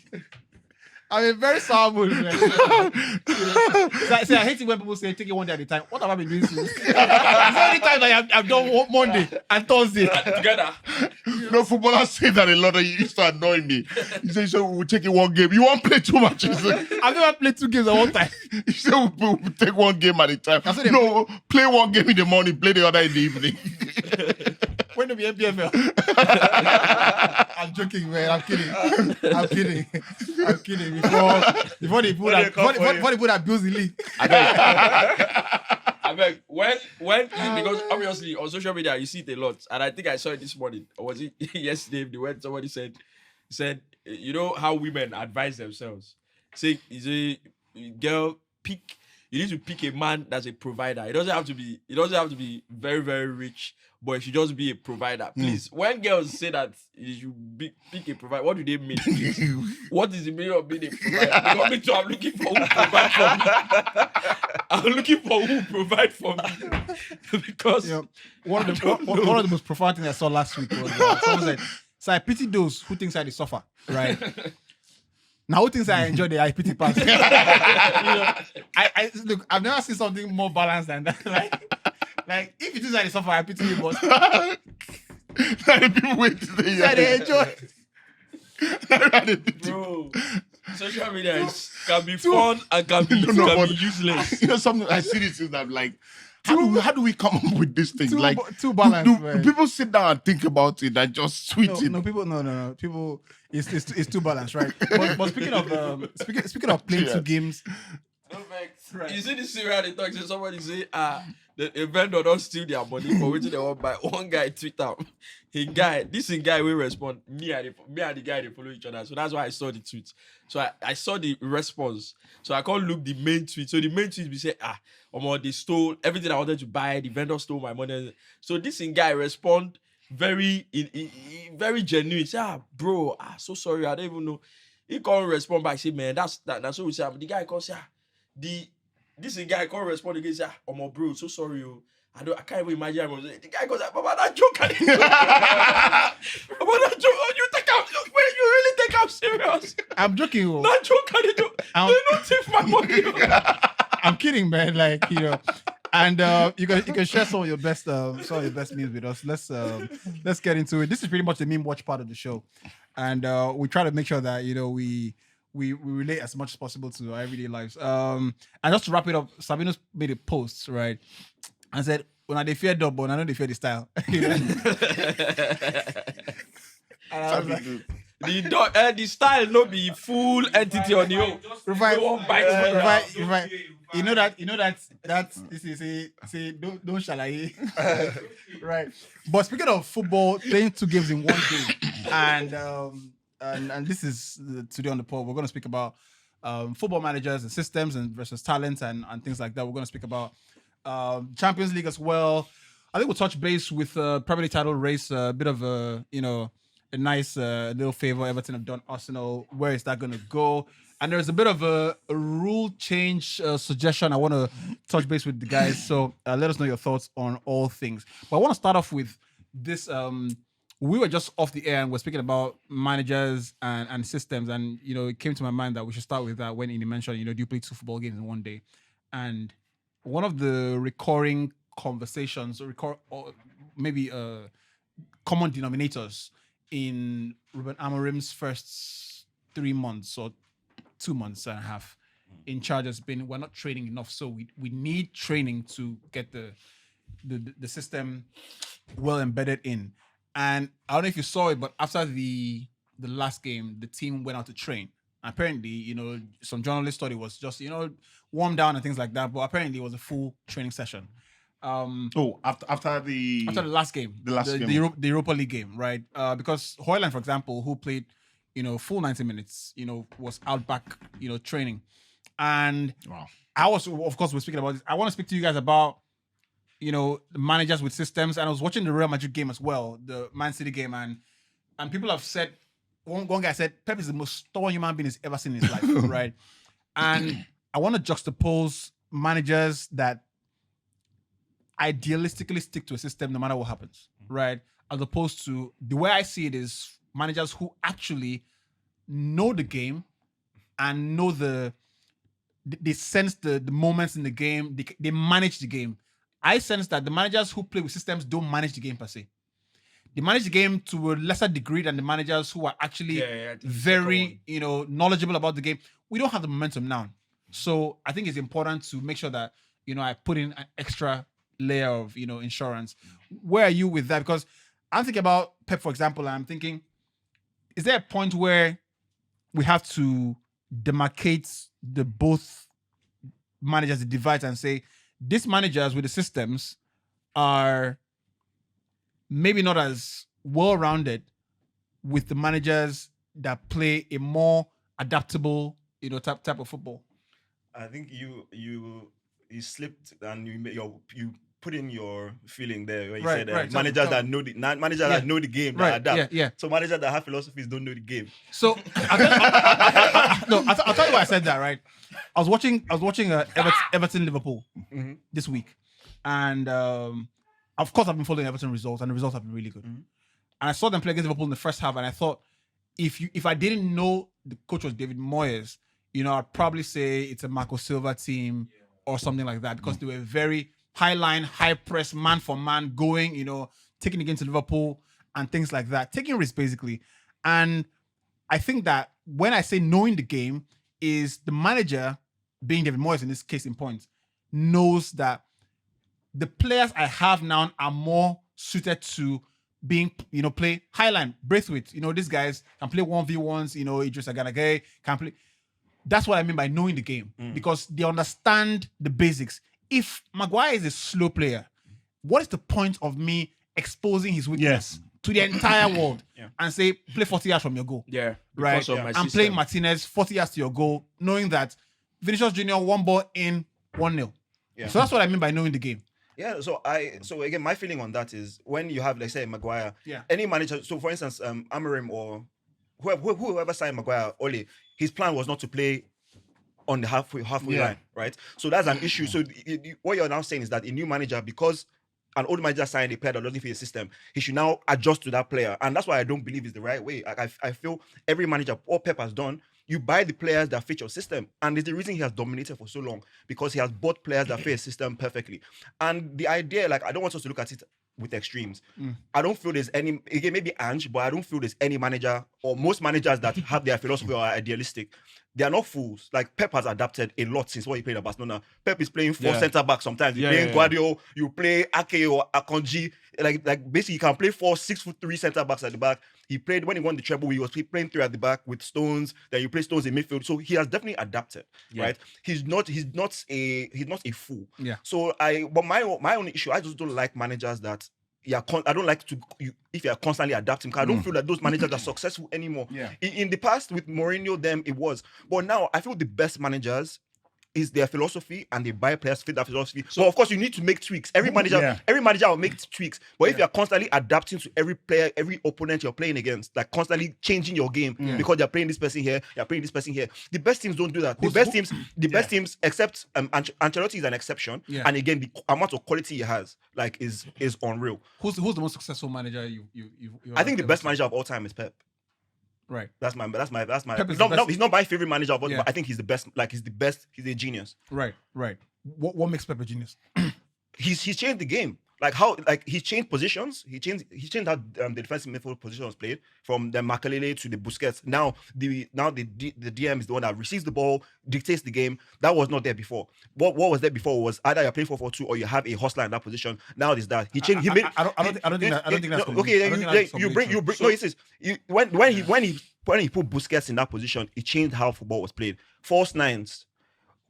A: I'm a very sour mood, man. See, I hate it when people say take it one day at a time. What have I been doing since? It's only time that I've done Monday and Thursday.
D: Together.
C: No, footballers say that a lot of you used to annoy me. You say, so we'll take it one game. You won't play 2 matches.
A: I've never played 2 games at one time.
C: You say we'll take one game at a time.
A: That's what they
C: No, play one game in the morning, play the other in the evening.
A: When do we MPFL? I'm joking, man. I'm kidding. I'm kidding. I'm kidding. Before they put that bills in league.
D: I beg, when because obviously on social media you see it a lot, and I think I saw it this morning, or was it yesterday? When somebody said, you know how women advise themselves, say, is a girl pick. You need to pick a man that's a provider. It doesn't have to be very, very rich, but it should just be a provider. Please, when girls say that you should pick a provider, what do they mean? What is the meaning of being a provider? Because me too, I'm looking for who provide for me. I'm looking for who provide for me. Because
A: one of the most profound things I saw last week was someone said, so I pity those who think I suffer, right? Now, who thinks I enjoy the IPT pass? Look, I've never seen something more balanced than that. Like if you think I suffer, I pity you, but
C: People wait to say
A: they enjoy.
D: bro, social media can be fun and can be useless.
C: You know, something I see this is that like, how do we come up with this thing? Like,
A: too balanced, man.
C: people sit down and think about it and just tweet it?
A: No, people, it's too balanced, right? But speaking of playing 2 games,
D: Right. You see this serial they talk, so somebody say, the vendor don't steal their money for which they want buy. One guy tweet out, this guy will respond, me and the guy they follow each other. So that's why I saw the tweet. So I saw the response. So I can't look the main tweet. So the main tweet we say, they stole everything I wanted to buy, the vendor stole my money. So this guy respond very very genuine. He say, bro, so sorry, I don't even know. He can't respond back, say, man, that's what we say. The guy can't say, this guy can't respond again, say, bro, so sorry, I can't even imagine. The guy goes, Baba, that joke. Baba, that joke. You really think I'm serious?
A: I'm joking.
D: That joke, they don't take my money.
A: I'm kidding, man. Like, and you can share some of your best memes with us. Let's get into it. This is pretty much the meme watch part of the show, and we try to make sure that we relate as much as possible to our everyday lives. And just to wrap it up, Sabino's made a post, right, and said, "When they fear double, I know they fear the style." And I was like,
D: the style no be full entity on you.
A: You know that this is say don't shalaye. Right. But speaking of football, playing 2 games in one day, and this is today on the pod, we're going to speak about football managers and systems and versus talent and things like that. We're going to speak about Champions League as well. I think we'll touch base with Premier League title race, a bit of a nice little favor Everton have done Arsenal. Where is that going to go? And there's a bit of a rule change suggestion I want to touch base with the guys. So let us know your thoughts on all things. But I want to start off with this. We were just off the air and we're speaking about managers and systems. And, it came to my mind that we should start with that when he mentioned, do you play 2 football games in one day? And one of the recurring conversations or maybe common denominators in Ruben Amorim's first 3 months or 2 months and a half in charge has been, we're not training enough, so we need training to get the system well embedded in. And I don't know if you saw it, but after the last game, the team went out to train. Apparently, some journalists thought it was just warm down and things like that, but apparently it was a full training session.
C: After the
A: last game, the Europa League game, right? Because Højlund, for example, who played full 90 minutes, was out back, training. And I was, of course, we're speaking about this. I want to speak to you guys about, the managers with systems. And I was watching the Real Madrid game as well, the Man City game. And people have said, one guy said, Pep is the most stubborn human being he's ever seen in his life, right? And I want to juxtapose managers that idealistically stick to a system no matter what happens, right? As opposed to, the way I see it is, managers who actually know the game and know they sense the moments in the game. They manage the game. I sense that the managers who play with systems don't manage the game per se. They manage the game to a lesser degree than the managers who are actually
D: I think
A: very, knowledgeable about the game. We don't have the momentum now. So I think it's important to make sure that, I put in an extra layer of, insurance. Where are you with that? Because I'm thinking about Pep, for example, and I'm thinking, is there a point where we have to demarcate the both managers, the divides, and say, these managers with the systems are maybe not as well-rounded with the managers that play a more adaptable, type of football?
B: I think you slipped and you put in your feeling there when you
A: Right,
B: said
A: right.
B: managers
A: Tell
B: that know that know the game, that
A: Right,
B: adapt.
A: yeah.
B: So managers that have philosophies don't know the game.
A: So I'll tell you why I said that, right? I was watching Everton Liverpool this week, and of course I've been following Everton results, and the results have been really good. And I saw them play against Liverpool in the first half, and I thought, if I didn't know the coach was David Moyes, I'd probably say it's a Marco Silva team or something like that, because they were very high line, high press, man for man, going, taking against Liverpool and things like that, taking risks basically. And I think that when I say knowing the game, is the manager, being David Moyes in this case in point, knows that the players I have now are more suited to being, play highline, Braithwaite. These guys can play 1v1s, Idris Aganagay can play. That's what I mean by knowing the game, because they understand the basics. If Maguire is a slow player, what is the point of me exposing his weakness to the entire world and say, play 40 yards from your goal?
D: Yeah.
A: Right.
D: Because of my
A: I'm
D: system.
A: playing Martinez 40 yards to your goal, knowing that Vinicius Junior, one ball in, 1-0.
B: Yeah.
A: So that's what I mean by knowing the game.
B: Yeah, so again, my feeling on that is when you have, like, say, Maguire,
A: Yeah.
B: any manager. So for instance, Amorim or whoever signed Maguire, Ole, his plan was not to play on the halfway line, right? So that's an issue. So what you're now saying is that a new manager, because an old manager signed a player that doesn't fit his system, he should now adjust to that player, and that's why I don't believe it's the right way. Like, I feel every manager, all Pep has done, you buy the players that fit your system, and it's the reason he has dominated for so long, because he has bought players that fit his system perfectly. And the idea, like, I don't want us to look at it with extremes. I don't feel there's any, again, maybe Ange, but I don't feel there's any manager or most managers that have their philosophy or are idealistic. They are not fools. Like, Pep has adapted a lot since what he played at Barcelona. Pep is playing four centre backs sometimes. You're playing Guardiola, you play Ake or Akonji. Like basically, you can play 4 6'3" centre backs at the back. He played when he won the treble. He was playing 3 at the back with Stones. Then you play Stones in midfield. So he has definitely adapted, right? He's not a fool.
A: Yeah.
B: So but my only issue, I just don't like managers that. I don't like if you're constantly adapting, because I don't feel that those managers are successful anymore.
C: Yeah.
B: In the past with Mourinho, them it was, but now I feel the best managers is their philosophy, and they buy players fit that philosophy. So of course you need to make tweaks. Every manager will make tweaks. But if you're constantly adapting to every player, every opponent you're playing against, like constantly changing your game because you're playing this person here, you're playing this person here. The best teams don't do that. The best teams, except Ancelotti is an exception.
A: Yeah.
B: And again, the amount of quality he has, like, is unreal.
A: Who's the most successful manager you
B: I think the
A: ever
B: best
A: seen?
B: manager of all time is Pep.
A: Right.
B: That's my.
A: Pep is the best.
B: He's not my favorite manager of all,
A: Yeah.
B: but I think he's the best. Like, he's the best. He's a genius.
A: Right. What makes Pep a genius?
B: He's changed the game. Like how, like, he changed positions. He changed how the defensive midfield position was played, from the Makelele to the Busquets. Now the DM is the one that receives the ball, dictates the game. That was not there before. What was there before was either you're playing 4-4-2 or you have a hustler in that position. Now there's that. He changed.
A: I don't think that's
B: okay. You bring. No, it is. When he put Busquets in that position, it changed how football was played. False nines,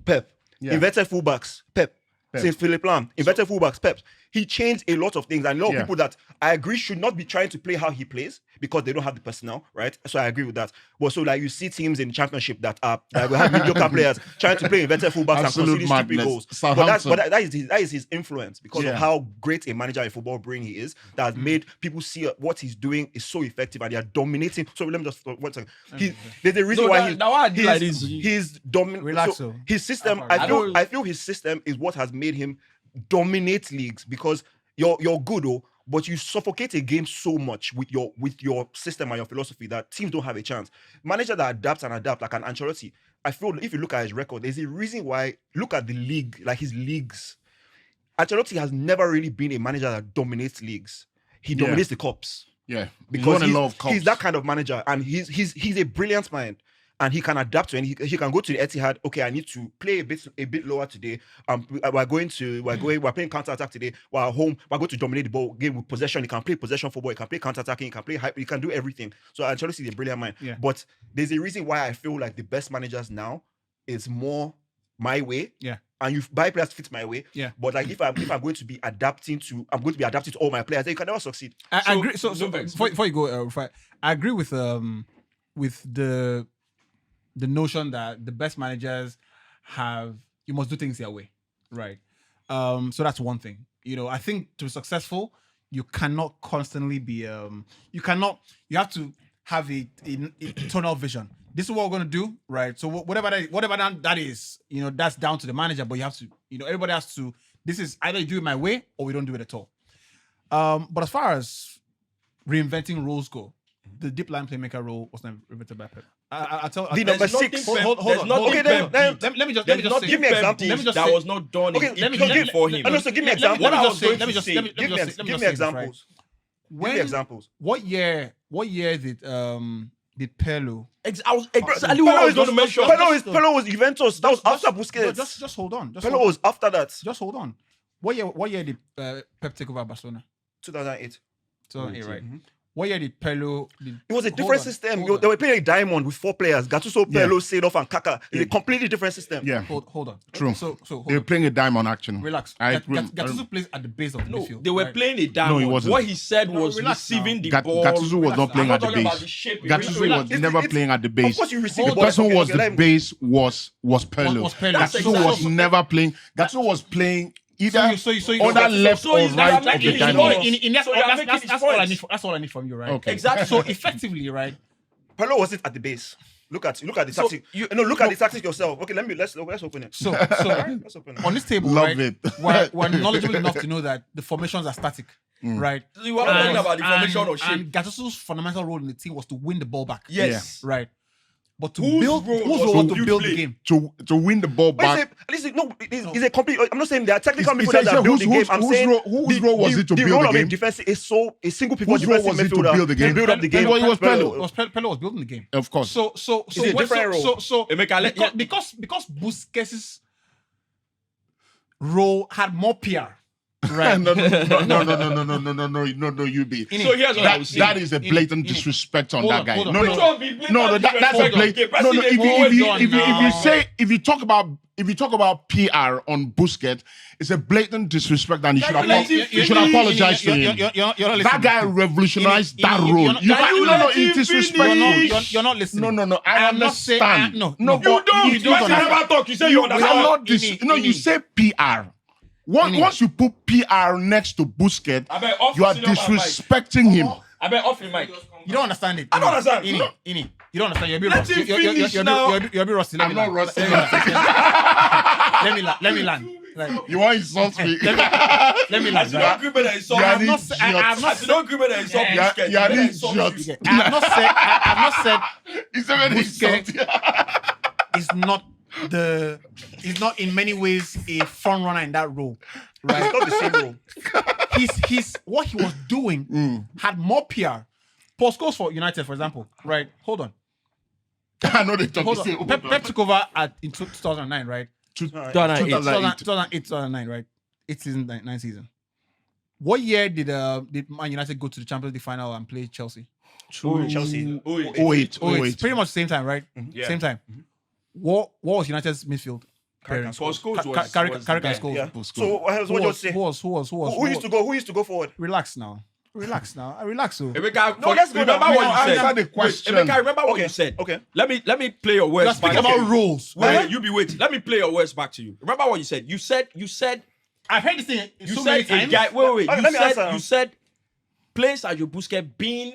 B: Pep. Inverted fullbacks, Pep. Since Philippe Lam, inverted fullbacks, Pep. He changed a lot of things, and a lot of people that I agree should not be trying to play how he plays because they don't have the personnel, right? So I agree with that. But so, like, you see teams in the championship that will have mediocre players trying to play inverted fullbacks and conceding stupid goals. But that is his influence because of how great a manager in football brain he is, that has made people see what he's doing is so effective, and they are dominating. So let me just 1 second. There's a reason why he's dominating.
A: Relax,
B: so his system, I feel his system is what has made him dominate leagues, because you're good, but you suffocate a game so much with your system and your philosophy that teams don't have a chance. Manager that adapts like an Ancelotti, I feel if you look at his record, there's a reason why. Look at the league, like his leagues. Ancelotti has never really been a manager that dominates leagues. He dominates the cups.
C: Yeah,
B: Because
C: a lot of cups.
B: he's that kind of manager, and he's a brilliant mind, and he can adapt to, and he can go to the Etihad. Okay, I need to play a bit lower today. We're playing counter attack today. We're at home. We're going to dominate the ball game with possession. He can play possession football. He can play counter attacking. He can play he can do everything. So Ancelotti is a brilliant mind.
A: Yeah.
B: But there's a reason why I feel like the best managers now is more my way.
A: Yeah.
B: And you buy players fit my way.
A: Yeah.
B: But like if I'm going to be adapting to all my players, then you can never succeed.
A: I agree. So before you go, Rufai, I agree with the notion that the best managers you must do things their way, right? So that's one thing. I think to be successful, you cannot constantly be you have to have a tunnel vision. This is what we're gonna do, right? So whatever that is, that's down to the manager. But you have to, everybody has to. This is either you do it my way or we don't do it at all. But as far as reinventing roles go, the deep line playmaker role was never invented by Pep. I'll tell
B: The number 6.
A: Hold on.
B: Okay, then
A: Let me just say.
B: give me examples.
A: Let me just
D: that
A: say-
D: was not done
B: Okay,
D: in
B: let me
D: Italy
B: give-
D: for him.
B: So give me examples.
A: Let me
B: What I
A: just
B: was
A: say.
B: going
A: Let me
B: to
A: just
B: say.
A: let me
B: Give
A: just
B: me
A: say this, right?
B: examples. Give
A: When
B: me examples.
A: what year did Pirlo?
D: I was exactly what I was going to mention.
B: Pirlo was Juventus. That was after Busquets.
A: Just hold on.
B: Pirlo was after that.
A: Just hold on. What year did Pep take over Barcelona?
B: 2008.
A: 2008, right?
B: Mm-hmm.
A: What year did Pirlo?
B: It was a different system.
A: Hold
B: They
A: on.
B: were playing a diamond with 4 players. Gattuso, Pirlo, Seedorf, and Kaka. It's a completely different system.
C: Yeah,
A: Hold on.
C: True.
A: So hold
C: they were
A: on.
C: playing a diamond action.
A: Relax.
C: I
A: Gattuso plays at the base of the
D: No,
A: midfield.
D: they were
A: right?
D: playing a diamond.
C: No, he wasn't.
D: What he said was
A: relax
D: receiving
A: now.
D: the ball.
C: Gattuso was not
A: I'm
C: playing
D: I'm
C: at
D: not
C: the
D: talking about
C: base.
D: the shape.
C: Gattuso was
B: It's-
C: never
B: it's-
C: playing at the
B: Of
C: base.
B: course, you receive
C: The
B: the ball.
C: person who was
B: Okay,
C: the
B: let me-
C: base was Pirlo.
A: Was Pirlo.
D: That's
C: Gattuso was
D: exactly-
C: never playing. Gattuso was playing either
A: So you
C: on that left
D: so
C: or
D: he's
C: right
D: not
C: of the
D: making his
C: diamond.
D: point. So you're making his
A: That's all I
D: point.
A: need. That's all I need from you, right?
C: Okay.
D: Exactly.
A: So effectively, right?
B: Pirlo wasn't at the base. Look at the
D: So
B: tactic. Look at the tactic yourself. Okay, let's open it.
A: So
B: Let's open it.
A: on this table,
C: Love
A: right,
C: it.
A: we're knowledgeable enough to know that the formations are static, right?
D: You were not talking about the formation or shape.
A: And Gattuso's fundamental role in the team was to win the ball back.
D: Yes.
A: Right. But to
D: Whose
A: build,
D: role
A: whose
D: was
A: role
D: to
A: was to build the
D: play?
A: game?
C: To win the ball back.
B: It's a complete. I'm not saying there are technical
C: It's-
B: midfielders
C: it's-
B: that build the game.
C: whose-
B: I'm
C: whose
B: saying
C: role- whose role was it to
B: the
C: build
B: role
C: the
B: of a
C: game?
B: defensive is a single pivot
C: Whose role
B: defensive
C: was it to
B: midfielder
C: build the game?
B: build up the game.
C: It was Pirlo.
A: Pirlo was building the game.
C: Of course.
A: So
B: It's a different role.
D: Emeka,
A: because Busquets' role had more PR. Right.
C: no, you be.
D: So here's what I would say.
C: That is a blatant disrespect on
A: Hold
C: that
A: on,
C: guy.
A: hold on.
C: No,
A: Which
C: no,
D: one be blatant
C: no, that's a
D: disrespect?
C: blatant.
D: Okay,
C: No, no.
D: President,
C: If you talk about PR on Busquets, it's a blatant disrespect, and you should apologize to him.
A: You're not
C: That
A: listening.
C: guy revolutionized that
A: you're
C: role.
A: not-
C: You
A: can
C: can't-
A: you
C: no,
D: let him
C: it is
D: finish?
C: disrespectful.
A: You're not listening.
C: No. I
A: am not saying-
C: understand.
A: no,
C: no,
A: you
C: but
D: don't.
C: you
D: You don't never talk. You say you
C: You
D: understand.
C: cannot
A: Ini.
C: you say PR. Once you put PR next to Busquets,
D: I bet off
C: you are
D: senior man,
C: disrespecting him.
D: I bet off your mic.
A: You don't understand it.
D: I don't understand.
A: Ini.
D: No.
A: You don't understand. You're a bit
D: Let
A: rusty.
D: him finish
A: You're
D: now.
A: a bit rusty. Let
C: I'm
A: me
C: not
A: land.
C: rusty.
A: Let me land. Like,
C: You want to insult me?
A: let me
D: I
A: land.
D: should not agree with that insult.
C: You are
A: I have not
C: an
A: said. I have
D: I
A: not
D: should not agree with that insult.
A: Yeah,
D: Busquets.
C: you are an
D: That insult
C: idiot.
D: you.
A: I have not said. I have not said.
C: It's a very
A: Busquets
C: insult.
A: is not in many ways a front runner in that role,
B: It's
A: right?
B: not the same role.
A: His what he was doing had more PR. Paul Scholes for United, for example, right? Hold on.
C: I know they talk the
A: Hold
C: same.
A: on. Pep took over in 2009, right?
D: 2008.
A: 2008, right? 8 season. What year did Man United go to the Champions League final and play Chelsea?
B: Chelsea.
C: 08.
A: It's pretty much the same time, right?
D: Yeah.
A: Same time. What was United's midfield?
D: Paul Scholes was
A: Carrick
D: the
A: and
D: guy.
A: Scholes.
B: Yeah.
C: Busquets.
B: So what you say?
A: Who was?
B: Who used to go forward?
A: Relax now. Relax. So.
D: Emeka,
B: No, let's go
D: remember
B: down.
D: what you
C: Answer
D: said.
C: the question.
D: Emeka, remember what
B: Okay,
D: you said.
B: okay.
D: Let me play your
A: You're
D: words back.
A: speaking about roles.
D: Wait, you be waiting. Let me play your words back to you. Remember what you said. You said
A: I've heard this thing
D: you
A: so
D: said
A: many
D: a
A: times.
D: guy. Wait.
B: Let me answer.
D: You said players like your Busquets being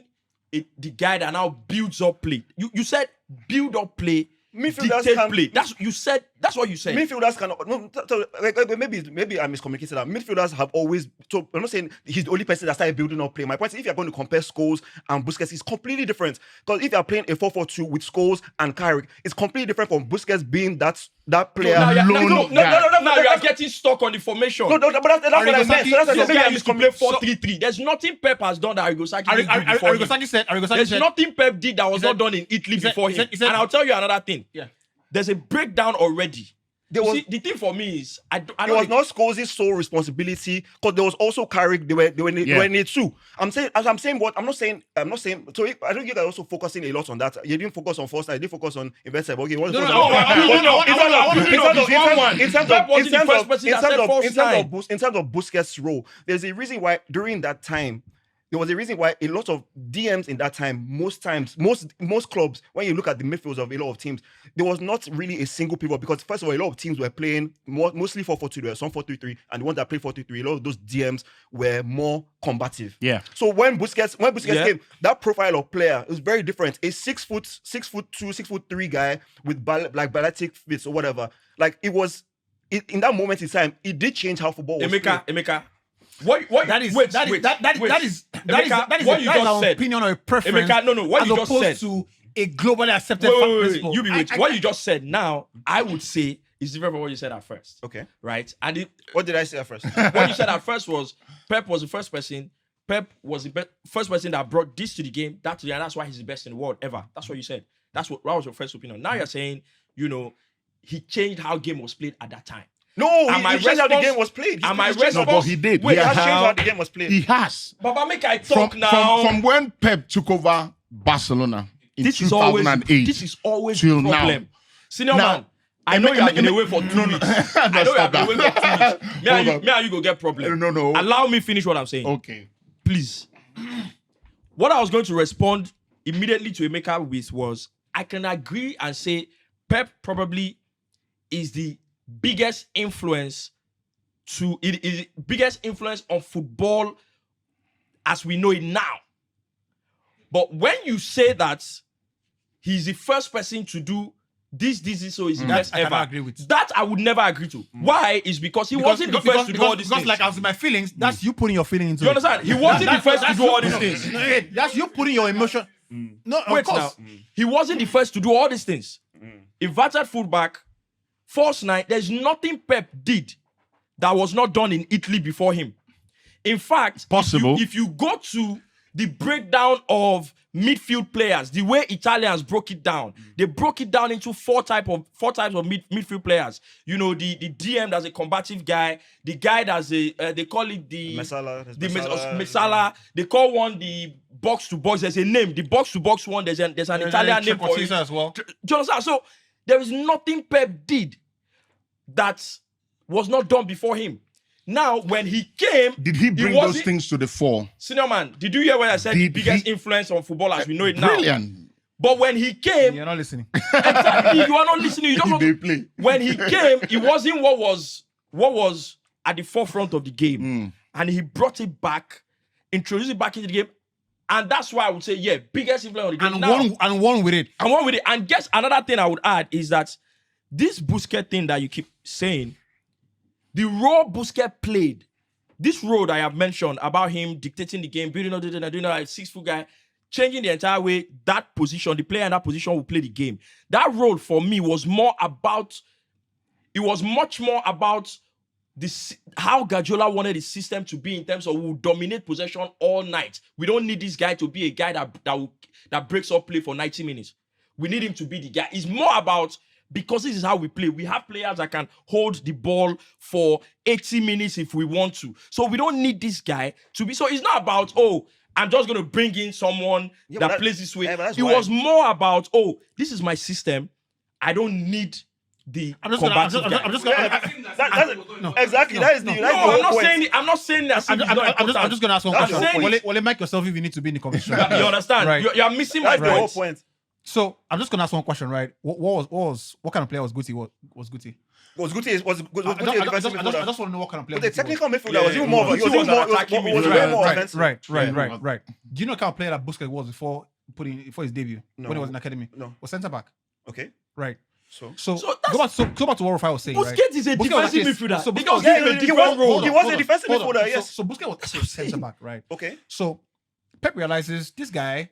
D: the guy that now builds up play. You said build up play,
B: Midfielders
D: dictate
B: can-
D: play. That's you said That's what you said.
B: Midfielders cannot. No, maybe I miscommunicated that. Midfielders have always. So I'm not saying he's the only person that started building up play. My point is, if you're going to compare Scholes and Busquets, it's completely different. Because if you're playing a 4-4-2 with Scholes and Carrick, it's completely different from Busquets being that player.
D: Now
C: Lone guy.
D: now you are getting stuck on the formation.
B: No, but that's what I meant. So that's
D: This
B: maybe
D: guy
B: I
D: used to play
B: miscommunicated.
D: 4-3-3. There's nothing Pep has done that Arigosaki didn't do before him.
A: Arigosaki
D: There's
A: said,
D: nothing Pep did that was
A: said-
D: not done in Italy
A: said-
D: before
A: he
D: him.
A: said-
D: And I'll tell you another thing.
A: Yeah.
D: There's a breakdown already.
B: There was
D: See, the thing for me is I
B: it was not Scholes' sole responsibility because there was also Carrick. They were in it too. I'm not saying. So I don't get that also focusing a lot on that. You didn't focus on Foster. You didn't focus on Invincible. Okay,
A: No, I
B: in terms
D: Pep wasn't the first person that said false nine.
B: in terms of Busquets' role, there's a reason why during that time. There was a reason why a lot of DMs in that time, most clubs, when you look at the midfields of a lot of teams, there was not really a single pivot because first of all, a lot of teams were playing mostly 4-4-2, there were some 4-3-3, and the ones that played 4-3-3, a lot of those DMs were more combative.
C: Yeah.
B: So when Busquets came, that profile of player was very different. A 6'2", 6'3" guy with balletic fits or whatever. Like in that moment in time, it did change how football was played.
D: Emeka. What
A: that is
D: wait,
A: that
D: wait,
A: is
D: Emeka, what you just
A: our
D: said.
A: opinion or a preference.
D: Emeka, no, what
A: as
D: you just
A: opposed
D: said.
A: to a globally accepted
D: Wait,
A: principle.
D: you be wait. What you just said now, I would say is different from what you said at first.
B: Okay.
D: Right? And
B: What did I say at first?
D: what you said at first was Pep was the first person. Pep was the first person that brought this to the game. And that's why he's the best in the world ever. That's what you said. That was your first opinion. Now you're saying, he changed how game was played at that time.
B: No,
D: And my
B: he changed how the
D: response-
B: game was played.
D: and my
B: He changed
C: No,
D: response-
C: but he did.
D: Wait,
B: He has
C: Yeah.
B: changed how the game was played.
C: He has.
D: Baba, make I talk
C: From,
D: now.
C: from when Pep took over Barcelona in
D: this is always
C: 2008.
D: the
C: till
D: problem.
C: now.
D: Senior
C: Now,
D: man, I know you have been away for 2
C: No, no.
D: weeks. I know you have
C: Stop
D: been away for 2
C: that.
D: weeks.
C: Hold
D: Me
C: on.
D: and you go get problem.
C: No.
D: Allow me finish what I'm saying.
C: Okay.
D: Please. What I was going to respond immediately to Emeka with was, I can agree and say Pep probably is the biggest influence on football as we know it now. But when you say that he's the first person to do this, so he's the best
A: I
D: ever.
A: cannot agree with.
D: That I would never agree to. Why? Is because he wasn't the first to do all these
A: because
D: things.
A: like I was in my feelings, that's you putting your feeling into
D: You
A: it.
D: understand? He wasn't the first to do all these things.
A: No, wait, that's you putting your emotion. No, of
D: Wait
A: course.
D: now. He wasn't the first to do all these things. Inverted fullback, false nine. There's nothing Pep did that was not done in Italy before him. In fact,
C: Possible.
D: if you go to the breakdown of midfield players, the way Italians broke it down, they broke it down into four types of midfield players. The DM that's a combative guy, the guy that's they call it the Mesala. They call one the box to box. There's a name. The box to box one. There's an Italian name for it.
A: as well.
D: Do you understand? So there is nothing Pep did that was not done before him. Now, when he came,
C: Did he bring those
D: wasn't-
C: things to the fore?
D: Senior man, did you hear what I said? The
C: Did
D: biggest
C: he-
D: influence on football as we know it now.
C: Brilliant.
D: But when he came,
A: You're not listening.
D: exactly, you are not listening. You just
C: They play.
D: when he came, it wasn't what was at the forefront of the game, and he brought it back, introduced it back into the game, and that's why I would say, yeah, biggest influence on the game.
A: And one with it.
D: And one with it. And guess another thing I would add is that this Busquets thing that you keep saying, the role Busquets played, this role that I have mentioned about him dictating the game, doing a 6-foot guy, changing the entire way that position, the player in that position will play the game. That role for me was much more about how Guardiola wanted the system to be in terms of we'll dominate possession all night. We don't need this guy to be a guy that breaks up play for 90 minutes. We need him to be the guy. It's more about, because this is how we play. We have players that can hold the ball for 80 minutes if we want to. So we don't need this guy to be. So it's not about, I'm just going to bring in someone that plays this way.
B: Yeah,
D: it was more about, this is my system. I don't need the combative guy.
B: Exactly. That is the whole point.
D: I'm not saying that.
A: I'm just gonna ask one
B: That's
A: question.
B: the point.
A: Wale, make yourself if you need to be in the conversation.
D: You understand?
A: Right.
D: You're missing my
B: That's the whole
D: point.
B: point.
A: So I'm just gonna ask one question, right? What kind of player was Guti? Was Guti?
B: Was Guti a
A: I
B: defensive midfielder?
A: just want to know what kind of player.
B: But the
A: Guti was.
B: technical midfielder was even more. He was
D: was
B: even
D: an attacking
B: more
D: midfielder.
B: offensive.
A: Right. Do you know what kind of player that Busquets was before his debut?
B: No.
A: When he was in academy?
B: No.
A: Was centre back.
B: Okay.
A: Right. So
D: that's-
A: go back to what Rufai was saying.
D: Busquets
A: right?
D: is a
A: Busquets was
D: defensive
A: actually-
D: midfielder.
A: So
D: He
A: Busquets
D: does
A: was-
D: play a
B: he
D: different
B: was-
D: role.
B: he was a defensive
A: hold on.
B: midfielder, yes.
A: So Busquets was actually centre back, right?
B: Okay.
A: So Pep realizes this guy,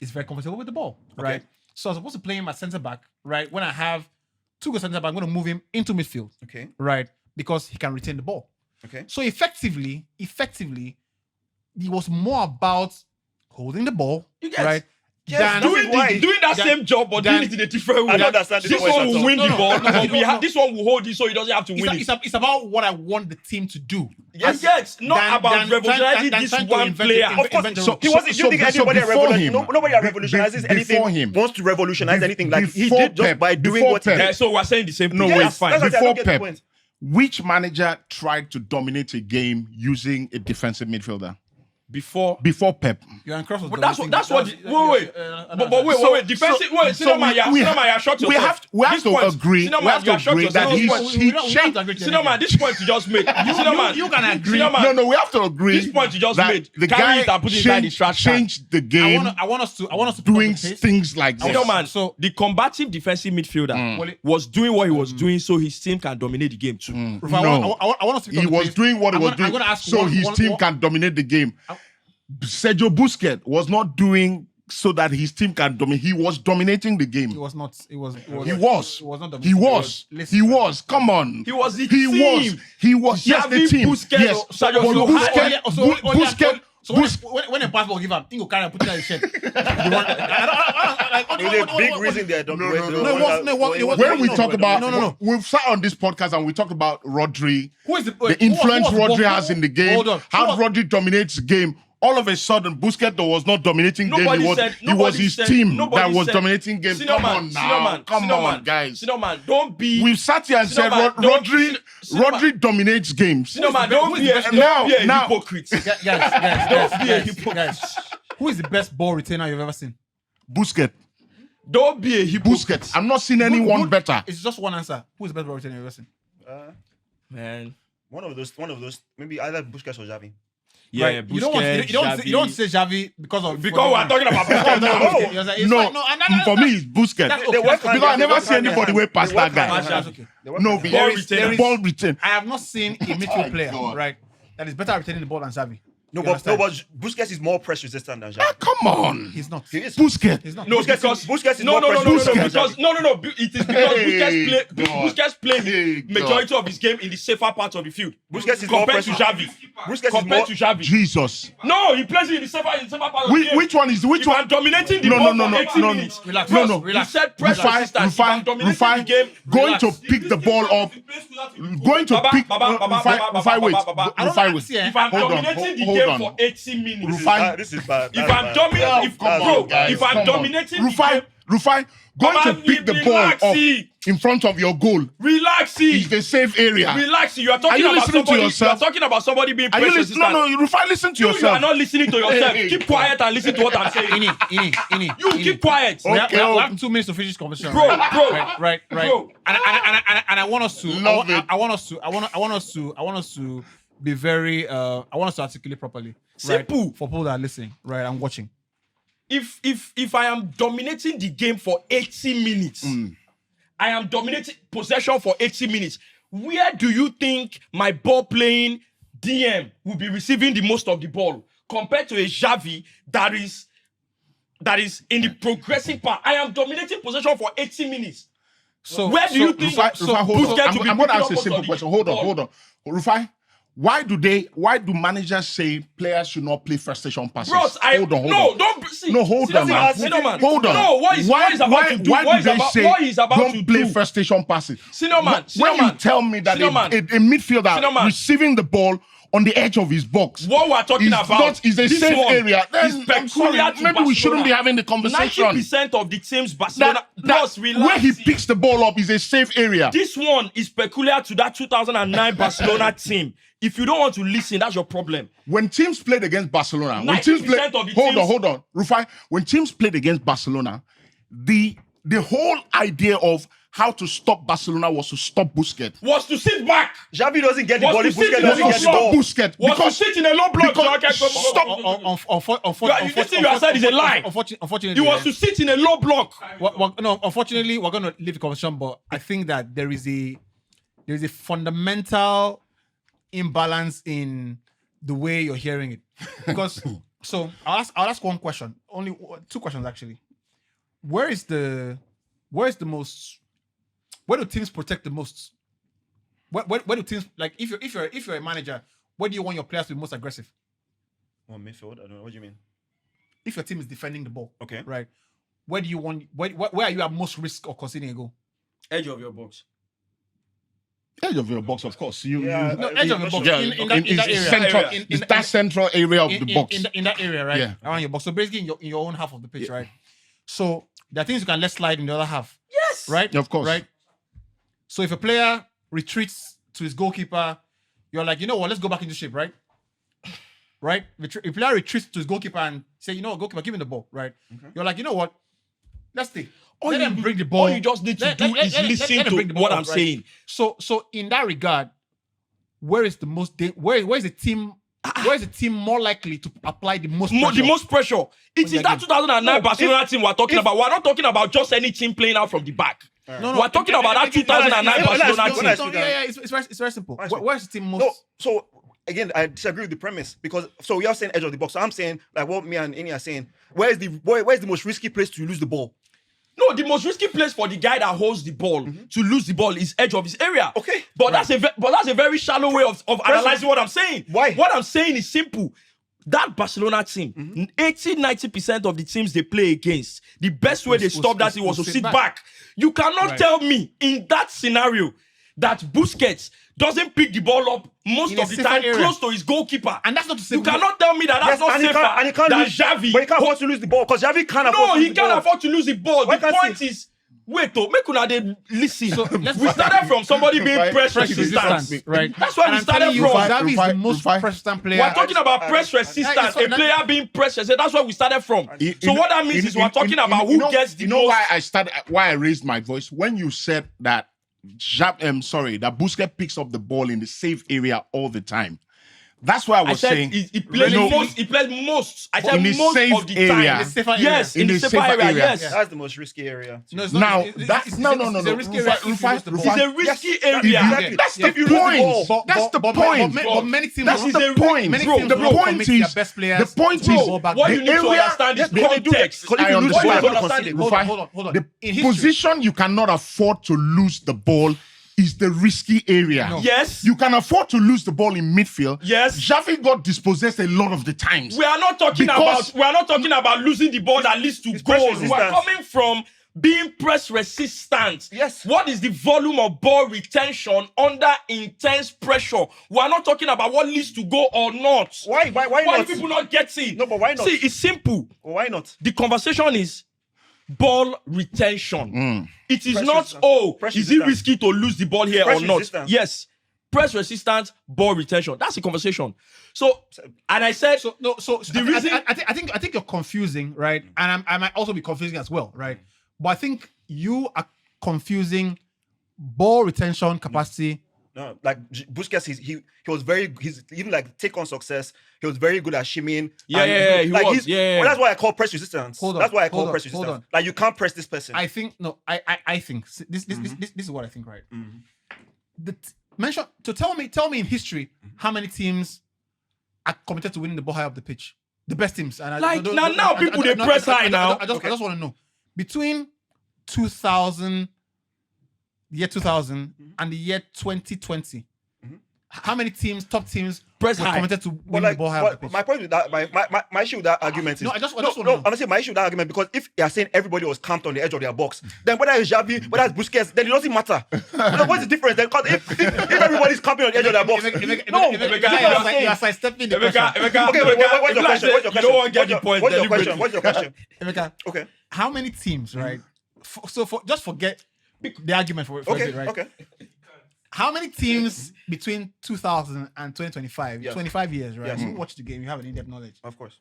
A: is very comfortable with the ball, right? So I'm supposed to play him at centre back, right? When I have two good centre back, I'm going to move him into midfield,
B: Okay.
A: right? Because he can retain the ball.
B: Okay.
A: So effectively, it was more about holding the ball,
D: You guys-
A: right?
B: Yes,
A: than
B: doing
D: Doing that
A: That-
D: same job, but
A: that-
D: doing it in a different way.
B: I don't understand
D: This
B: point
D: one
B: at
D: will
B: all.
D: win the
A: No,
D: ball,
A: no,
D: but
A: no.
D: this one will hold it so he doesn't have to win it.
A: it's about what I want the team to do.
D: Yes, not about revolutionizing
A: than
D: this
A: trying to
D: one
A: invent-
D: player.
A: invent-
B: Of course,
A: invent a
B: so
A: rule.
B: he wasn't. You think anybody
C: before him,
B: nobody that
C: be-
B: revolutionizes
C: be-
B: anything
C: before him,
B: wants to revolutionize anything like he
C: before
B: did just
C: Pep,
B: by doing
C: before
B: what he
C: Pep.
B: did.
D: Yeah, so we're saying the same thing.
C: No,
B: Yes,
C: wait.
D: That's fine.
B: that's what I
C: Before
B: don't get the
C: Pep,
B: point.
C: which manager tried to dominate a game using a defensive midfielder?
D: Before.
C: Before Pep.
A: Johan Cruyff was
D: But that's
A: dominating-
D: what. Wait. Defensive. Wait,
C: so we
D: shut
C: we
D: yourself.
C: have to
D: This point-
C: agree.
D: Sinoma,
C: We have
D: you
C: to
D: are shut
C: agree
D: yourself.
C: that
D: This
C: he
D: point-
A: we don't have
C: changed.
A: to agree to
D: Sinoma, this point you just made. Sinoma,
A: you can agree.
D: Sinoma,
C: No, we have to agree.
D: This point you just
C: that
D: made.
C: The
D: Carry
C: guy
D: it and put it inside the trash can.
C: changed the game,
A: I want us to pick up
C: doing
A: the pace.
C: things like this.
D: Sinoma,
A: So-
D: the combative defensive midfielder
A: Well, it-
D: was doing what he was doing so his team can dominate the game too.
A: Rufai,
C: No.
A: I want us to pick
C: He
A: up the
C: was
A: pace.
C: doing what he was
A: I'm
C: doing,
A: gonna ask
C: so
A: one-
C: his
A: one-
C: team
A: one-
C: can dominate the game. Sergio Busquets was not doing so that his team can dominate. He was dominating the
A: It
C: game.
A: was not. It was.
C: He was.
A: It was not
C: He
A: dominating.
C: was.
A: Listen,
C: He was. Come on.
D: He was the
C: He
D: team.
C: was. He was. Yes, the
D: Xavi,
C: team.
D: Busquets,
C: Yes.
D: Sergio
C: But
D: Busquets.
C: Busquets.
A: So when a passport give him, he go carry and put it in his shirt.
B: There's a big reason they don't.
C: No,
A: No,
C: When we talk about,
A: no.
C: we've sat on this podcast and we talk about Rodri,
A: Who is the
C: influence
A: who was
C: Rodri
A: the-
C: has in the game,
A: Hold on.
C: how
A: Who was-
C: Rodri dominates the game. All of a sudden, Busquets was not dominating game.
D: Nobody
C: It was
D: said-
C: his
D: said-
C: team
D: nobody
C: that was
D: said-
C: dominating game. Come on now. Come on, guys.
D: Sinoma, don't be.
C: We've sat here and said
D: Sinoma, don't-
C: Rodri
D: Sinoma-
C: Rodri dominates games.
D: Sinoma, don't be a
C: Now-
D: hypocrite.
A: Guys, who is the best ball retainer you've ever seen?
C: Busquets.
D: Don't be a hypocrite.
C: Busquets. I'm not seeing anyone
A: Good-
C: better.
A: It's just one answer. Who is the best ball retainer you've ever seen?
D: Man.
B: One of those. Maybe either Busquets or Xavi.
D: Yeah,
A: Right? You don't want to say Xavi because
D: we're talking about Busquets now.
C: No, for me, it's Busquets.
A: That's okay.
B: They work
C: Because I never see anybody way past that guy.
A: That's okay.
C: No,
D: Ball retainer.
C: ball return.
A: I have not seen a midfield player,
C: God.
A: right, that is better retaining the ball than Xavi.
B: No,
A: You
B: but Busquets is more press resistant than Xavi.
C: Come on.
A: He's not.
B: He is.
C: Busquets.
A: He's not.
D: No,
B: Busquets
D: because
B: is- Busquets is
D: no,
B: more
D: no, no, no, no,
B: pressure
D: no,
B: than
D: because
B: Xavi.
D: no. It is because
C: Hey, God.
D: Busquets play
C: Hey, God.
D: majority of his game in the safer part of the field.
B: Busquets is more
D: compared to
B: pressure.
D: Xavi.
B: Busquets is
D: Compared
B: more.
D: to Xavi.
C: Jesus.
D: No, he plays in the safer part of the game.
C: Which one is which
D: If I'm
C: one?
D: dominating the
C: No,
D: ball
C: no,
D: for
C: no,
D: 80
C: no,
D: minutes.
A: Relax,
C: No,
A: Ross,
C: no.
A: relax.
D: You said press resistance. If I'm dominating the game,
C: going
A: relax.
C: to pick the ball up, going to pick. Rufai, wait. Rufai, wait.
A: see, eh?
D: If I'm
C: Hold on,
D: dominating the
C: hold
D: game
C: on.
D: for 80 minutes,
C: Rufai,
B: This is bad.
D: if I'm dominating, if I'm dominating the game,
C: Rufai, going to
D: Baba,
C: pick the ball
D: relax,
C: up
D: see.
C: in front of your goal
D: relax,
C: is the safe area.
D: relax. You are
C: Are
D: talking
C: you
D: about
C: listening to
D: somebody. You are
C: yourself?
D: talking about somebody being
C: Are you
D: press
C: listening? No,
D: resistant.
C: Rufai, listen to
D: You are
C: yourself.
D: not listening to yourself.
C: Hey.
D: Keep quiet and listen to what I'm saying.
A: Ini.
D: You keep quiet.
A: We have,
C: Okay,
A: we have
C: okay.
A: 2 minutes to finish this conversation.
D: Bro,
A: right?
D: bro.
A: Right.
D: Bro.
A: And I want us to.
C: Love it.
A: I want us to be very. I want us to articulate properly. Right?
D: Simple.
A: For people that are listening, right, and watching.
D: If I am dominating the game for 80 minutes, I am dominating possession for 80 minutes. Where do you think my ball playing DM will be receiving the most of the ball compared to a Xavi that is in the progressing part? I am dominating possession for 80 minutes.
A: So
D: Where do you think
C: Rufai, hold on.
D: Busquets will be
C: I'm going to
D: picking
C: ask a
D: up
C: simple
D: most of
C: question.
D: the
C: Hold on. Rufai, why do managers say players should not play first station passes?
D: Bros,
C: hold on.
D: don't see.
C: No, hold
D: see,
C: on, man.
D: Sinoman.
C: Hold on.
D: No, what he's about to do?
C: Why
D: What
C: do they say
D: what he's about to
C: don't play
D: do?
C: first station passes?
D: Sinoman.
C: When you tell me that
D: Sinoman.
C: a midfielder
D: Sinoman.
C: receiving the ball on the edge of his box
D: What we're talking about
C: is a
D: this
C: safe
D: one
C: area, then
D: is
C: I'm
D: peculiar
C: sorry,
D: to
C: maybe we shouldn't be
D: Barcelona.
C: having the conversation.
D: 90% of the teams Barcelona
C: That
D: relax.
C: where he picks the ball up is a safe area.
D: This one is peculiar to that 2009 Barcelona team. If you don't want to listen, that's your problem.
C: When teams played against Barcelona,
D: 90% of the teams-
C: hold on, Rufai. When teams played against Barcelona, the whole idea of how to stop Barcelona was to stop Busquets.
D: Was to sit back.
B: Xavi doesn't get the
D: Was
B: ball.
D: to
B: If
D: sit
B: Busquets
D: in the
B: doesn't
D: low
B: get the
C: Stop
B: ball.
C: Busquets
D: Was to
C: because
D: sit in a low block.
C: because-
D: So I can
C: stop-
D: this thing you have said is a lie.
A: Unfortunately,
D: He was to sit in a low block.
A: no, unfortunately, we're gonna leave the conversation, but I think that there is a fundamental imbalance in the way you're hearing it. Because so I'll ask one question, only two questions actually. Where do teams protect the most? Where do teams, like, if you're a manager, where do you want your players to be most aggressive?
B: Oh, midfield? I don't know. What do you mean?
A: If your team is defending the ball,
B: Okay.
A: right? Where do you want? Where are you at most risk of conceding a goal?
D: Edge of your box.
C: Edge of your box, of course.
B: Yeah,
A: No, edge of your box.
C: Yeah,
A: In that area.
C: central,
A: In
C: that central area of the box.
A: In that area, right?
C: Yeah.
A: Around your box. So basically in your own half of the pitch, right? So there are things you can let slide in the other half.
D: Yes.
A: Right?
C: Of course.
A: Right? So if a player retreats to his goalkeeper, you're like, you know what, let's go back into shape, right? Right? If a player retreats to his goalkeeper and say, you know what, goalkeeper, give me the ball, right? You're like, you know what? Let's stay. Let them bring the ball.
D: All you just need to do is listen
A: let them bring
D: to
A: the
D: what
A: ball
D: I'm
A: up, right?
D: saying.
A: So in that regard, where is the most where is the team more likely to apply the most pressure?
D: The most pressure. It is
A: you're
D: that
A: getting-
D: 2009 Barcelona team we're talking about. We're not talking about just any team playing out from the back. We're talking about that 2009 Barcelona team.
A: It's very simple.
B: Nice.
A: Where's the team most?
B: No, so again, I disagree with the premise because so you're saying edge of the box. So I'm saying like what me and Eni are saying. Where's the most risky place to lose the ball?
D: No, the most risky place for the guy that holds the ball to lose the ball is edge of his area.
B: Okay.
D: But that's a very shallow way of analyzing what I'm saying.
B: Why?
D: What I'm saying is simple. That Barcelona team, 80-90% of the teams they play against, the best way they stop that was to sit back. You cannot tell me in that scenario that Busquets doesn't pick the ball up most
A: In a
D: of the
A: safer
D: time
A: area.
D: close to his goalkeeper.
A: And that's not to say
D: You cannot tell me that that's not
B: and he
D: safer
B: can't
D: than
B: lose,
D: Xavi.
B: but he can't afford to lose the ball because Xavi can't afford
D: No,
B: to lose
D: he
B: the
D: can't
B: ball.
D: afford to lose the ball.
B: Why
D: The
B: can't
D: point
B: he?
D: is, wait, make una dey listen.
A: let's
D: We started from somebody being
C: Right.
D: press
A: Press
D: resistant.
A: resistance, right?
D: That's why
A: And
D: we
A: I'm
D: started
A: telling you,
D: from.
A: Xavi is the
C: Rufai,
A: most
C: Rufai.
A: persistent player.
D: We're talking about press resistance.
A: so
D: A
A: that-
D: player being press resistant. That's where we started from. So what that means is we're talking about
C: you
D: who
C: know-
D: gets the
C: You know
D: most.
C: why I raised my voice when you said that that Busquets picks up the ball in the safe area all the time. That's why I
D: I
C: was
D: said
C: saying
D: he plays
C: No,
D: most. He plays most. I said
C: in the
D: most
C: safe
D: of the
C: area.
D: time.
C: In
A: the safer area.
D: Yes, in
C: In
D: the
C: the
D: safer
C: safer
D: area.
C: area.
D: Yes.
A: Yeah.
B: That's the most risky area.
A: No, it's
C: Now,
A: not. It's a risky area if you
C: Rufai,
A: lose the ball.
C: Rufai.
D: It's a risky
B: Yes,
D: area.
B: exactly.
C: That's
B: If
C: the
B: you lose the
C: point.
B: ball,
C: That's the point.
A: But many teams,
C: That's the point.
A: Many
C: Bro,
A: teams
C: the
A: will
C: point
A: commit
C: is-
A: their best players.
C: the point
A: to
C: is-
A: the ball back
D: What
A: there.
D: you need to
C: area-
D: understand is
B: Yes, they do that.
D: context.
B: Because if
C: I
B: you lose the ball,
C: understand.
B: you're not
D: Hold on,
B: conceding.
A: Hold on.
C: The
A: In history,
C: position you cannot afford to lose the ball is the risky area.
A: No.
D: Yes.
C: You can afford to lose the ball in midfield.
D: Yes.
C: Xavi got dispossessed a lot of the times.
D: We are not talking
C: Because-
D: about losing the ball that leads to
B: It's press
D: goals. We are
B: resistance.
D: coming from being press resistant.
B: Yes.
D: What is the volume of ball retention under intense pressure? We are not talking about what leads to goal or not.
B: Why
D: Why
B: not?
D: do people not get it?
B: No, but why not?
D: See, it's simple.
B: Why not?
D: The conversation is ball retention. It is
B: Press
D: not,
B: resistance. Press
D: is it
B: resistance.
D: risky to lose the ball here
B: Press
D: or not?
B: resistance.
D: Yes. Press resistance, ball retention. That's the conversation. So, and I said,
A: So
D: The reason-
A: I think you're confusing, right? And I might also be confusing as well, right? But I think you are confusing ball retention capacity.
B: No, like Busquets, he was he's even like take on success. He was very good at shimmying.
D: Yeah,
B: and
D: yeah, he
B: like
D: was,
B: he's-
D: yeah.
B: Well, that's why I call press resistance.
A: Hold on,
B: That's why I call
A: hold on,
B: press
A: hold
B: resistance.
A: on.
B: Like you can't press this person.
A: I think I think this is what I think, right? Tell me in history how many teams are committed to winning the ball high up the pitch. The best teams. And
D: Like, now people, they press high now.
A: I just want to know between 2000, the year 2000 and the year 2020, how many top teams
D: Press
A: were
D: high.
A: committed to
B: But
A: winning
B: like,
A: the ball high up the
B: but
A: pitch?
B: my point with that, my issue with that argument is
A: No, I just
B: no,
A: wanna know.
B: I'm saying my issue with that argument because if you are saying everybody was camped on the edge of their box, then whether it's Xavi, whether it's Busquets, then it doesn't matter. So what's the difference? Then because if everybody's camping on the edge of their box, no,
A: You are sidestepping the question.
B: Okay, what's your question? What's your question?
D: You don't want to get the point.
B: What's your question?
D: deliberately.
B: What's your question?
A: Emeka,
B: Okay.
A: how many teams, right? Just forget the argument for a
B: Okay.
A: bit, right?
B: Okay.
A: How many teams between 2000 and 2025,
B: Yes.
A: 25 years, right?
B: Yes.
A: You watch the game, you have an in-depth knowledge.
B: Of course.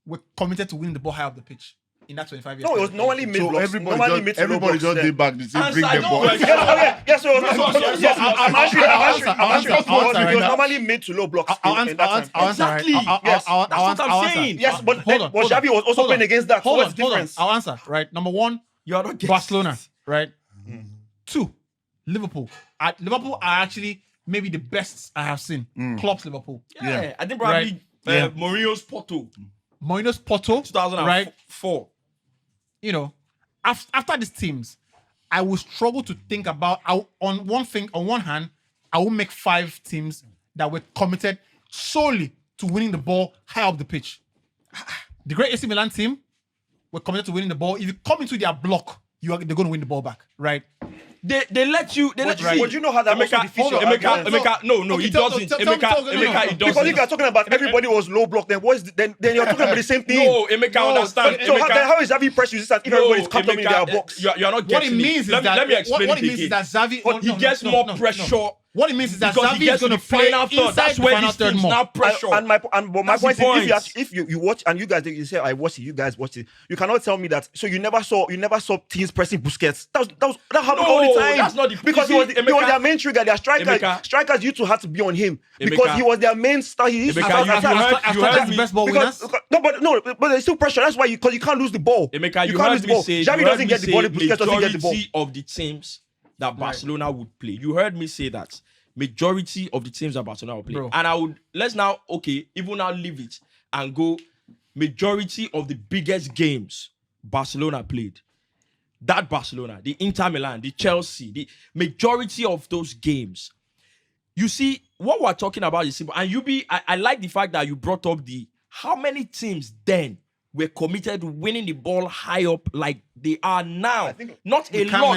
A: We're committed to winning the ball high up the pitch. in that 25 years.
B: No, it was normally mid
C: So
B: blocks.
C: everybody
B: Normally
C: just,
B: mid to low
C: everybody
B: blocks
C: just
B: then.
C: did back. They say
D: Answer
C: bring the
D: no
C: ball.
D: question.
B: Yes, so it was
A: Yes,
B: I'm answering.
A: I'll
B: It was
A: answer.
B: normally mid to low blocks
A: I'll
B: in that time.
A: answer.
D: Exactly.
B: Yes,
D: that's what I'm saying.
B: Yes, but
A: Hold on, hold on.
B: Xavi was also
A: Hold
B: playing
A: on.
B: against that. So
A: Hold
B: what's
A: on,
B: the
A: hold on.
B: difference?
A: I'll answer. Right, number one,
D: You are not getting
A: Barcelona.
D: it.
A: Right, 2, Liverpool. Liverpool are actually maybe the best I have seen. Klopp's Liverpool.
D: Yeah, I think probably
C: Yeah.
D: Mourinho's Porto,
A: Mourinho's Porto.
D: 2004.
A: Right. You know, after these teams, I will struggle to think about. On one hand, I will make 5 teams that were committed solely to winning the ball high up the pitch. The great AC Milan team were committed to winning the ball. If you come into their block, they're going to win the ball back, right?
D: They let you. They let you.
B: But you know how that also defeats your argument.
D: Emeka, no,
A: Okay,
D: he
A: tell-
D: doesn't.
A: tell-
D: Emeka,
A: tell- no,
D: Emeka,
A: no,
D: he
A: no.
D: doesn't.
B: Because if you're talking about everybody was low block, then then you're talking about the same thing.
D: No, Emeka, understand.
B: So
D: Emeka,
B: how is Xavi press resistant if everybody's camped up in their box?
D: You're not
A: What
D: getting
A: it means is
D: let
A: that
D: me explain
A: what
D: it
A: it means is
D: again.
A: that Xavi
D: He gets more pressure.
A: What it means is that
D: Because he
A: Xavi is
D: gets
A: going to
D: the
A: play
D: final third.
A: inside
D: That's
A: the
D: where
A: final
D: these
A: third
D: teams
A: more.
D: now pressure.
B: And my
D: That's
B: point
D: the
B: is, if you watch and you guys you say I watched it, you guys watched it, you cannot tell me that. So you never saw teams pressing Busquets. That happened all the time.
D: that's not the-
B: because
D: you
B: he was
D: see,
B: he was
D: Emeka-
B: their main trigger. Their
D: Emeka-
B: strikers used to have to be on him because
D: Emeka-
B: he was their main star. He used to
D: Emeka,
B: start
D: you
B: attack.
D: heard
A: the
D: me-
A: best ball
B: Because
A: winners.
B: but there's still pressure. That's why because you can't lose the ball.
D: Emeka, you
B: can't lose
D: heard
B: the
D: me
B: ball.
D: say
B: Xavi doesn't get the ball. Busquets doesn't get the ball.
D: majority of the teams that Barcelona would play. You heard me say that. Majority of the teams that Barcelona will play.
A: Bro.
D: And I would, let's now, even now leave it and go, majority of the biggest games Barcelona played. That Barcelona, the Inter Milan, the Chelsea, the majority of those games. You see, what we're talking about is simple. And I like the fact that you brought up how many teams then were committed to winning the ball high up like they are now.
B: I think
D: Not a
A: We can't
D: lot.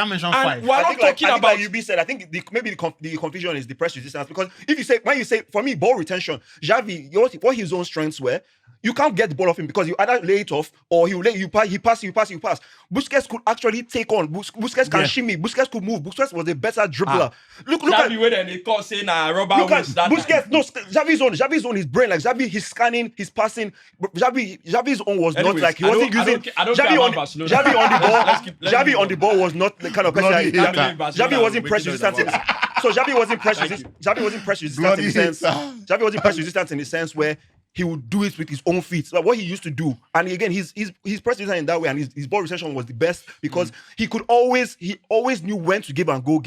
A: mention
D: And
A: 5.
D: we're
B: I
D: not
B: think
D: talking
B: like
D: about
B: UB said, I think maybe the confusion is the press resistance because when you say for me ball retention, Xavi, what his own strengths were, you can't get the ball off him because you either lay it off or he pass. Busquets could actually take on. Busquets can shimmy. Busquets could move. Busquets was a better dribbler. Look at
D: Xavi when they call saying Robert
B: Look at
D: Wins that
B: Busquets.
D: time.
B: No, Xavi's on his brain. Like Xavi, he's scanning, he's passing. But Xavi's own was not
D: Anyways,
B: like he
D: I
B: wasn't
D: don't-
B: using.
D: I don't care
B: Xavi
D: about
B: on
D: Barcelona.
B: Xavi on the ball.
D: Let's keep
B: Xavi on the ball was not the kind of person.
C: Bloody
B: that-
C: hater.
B: Xavi wasn't press
D: Wicked
B: resistant.
D: as
B: So Xavi wasn't press
D: Thank
B: resistant. Xavi wasn't press resistant
C: Bloody
B: in the sense.
C: hater.
B: Xavi wasn't press resistant in the sense where he would do it with his own feet. Like what he used to do. And again, he's press resistant in that way, and his ball retention was the best because he always knew when to give and go.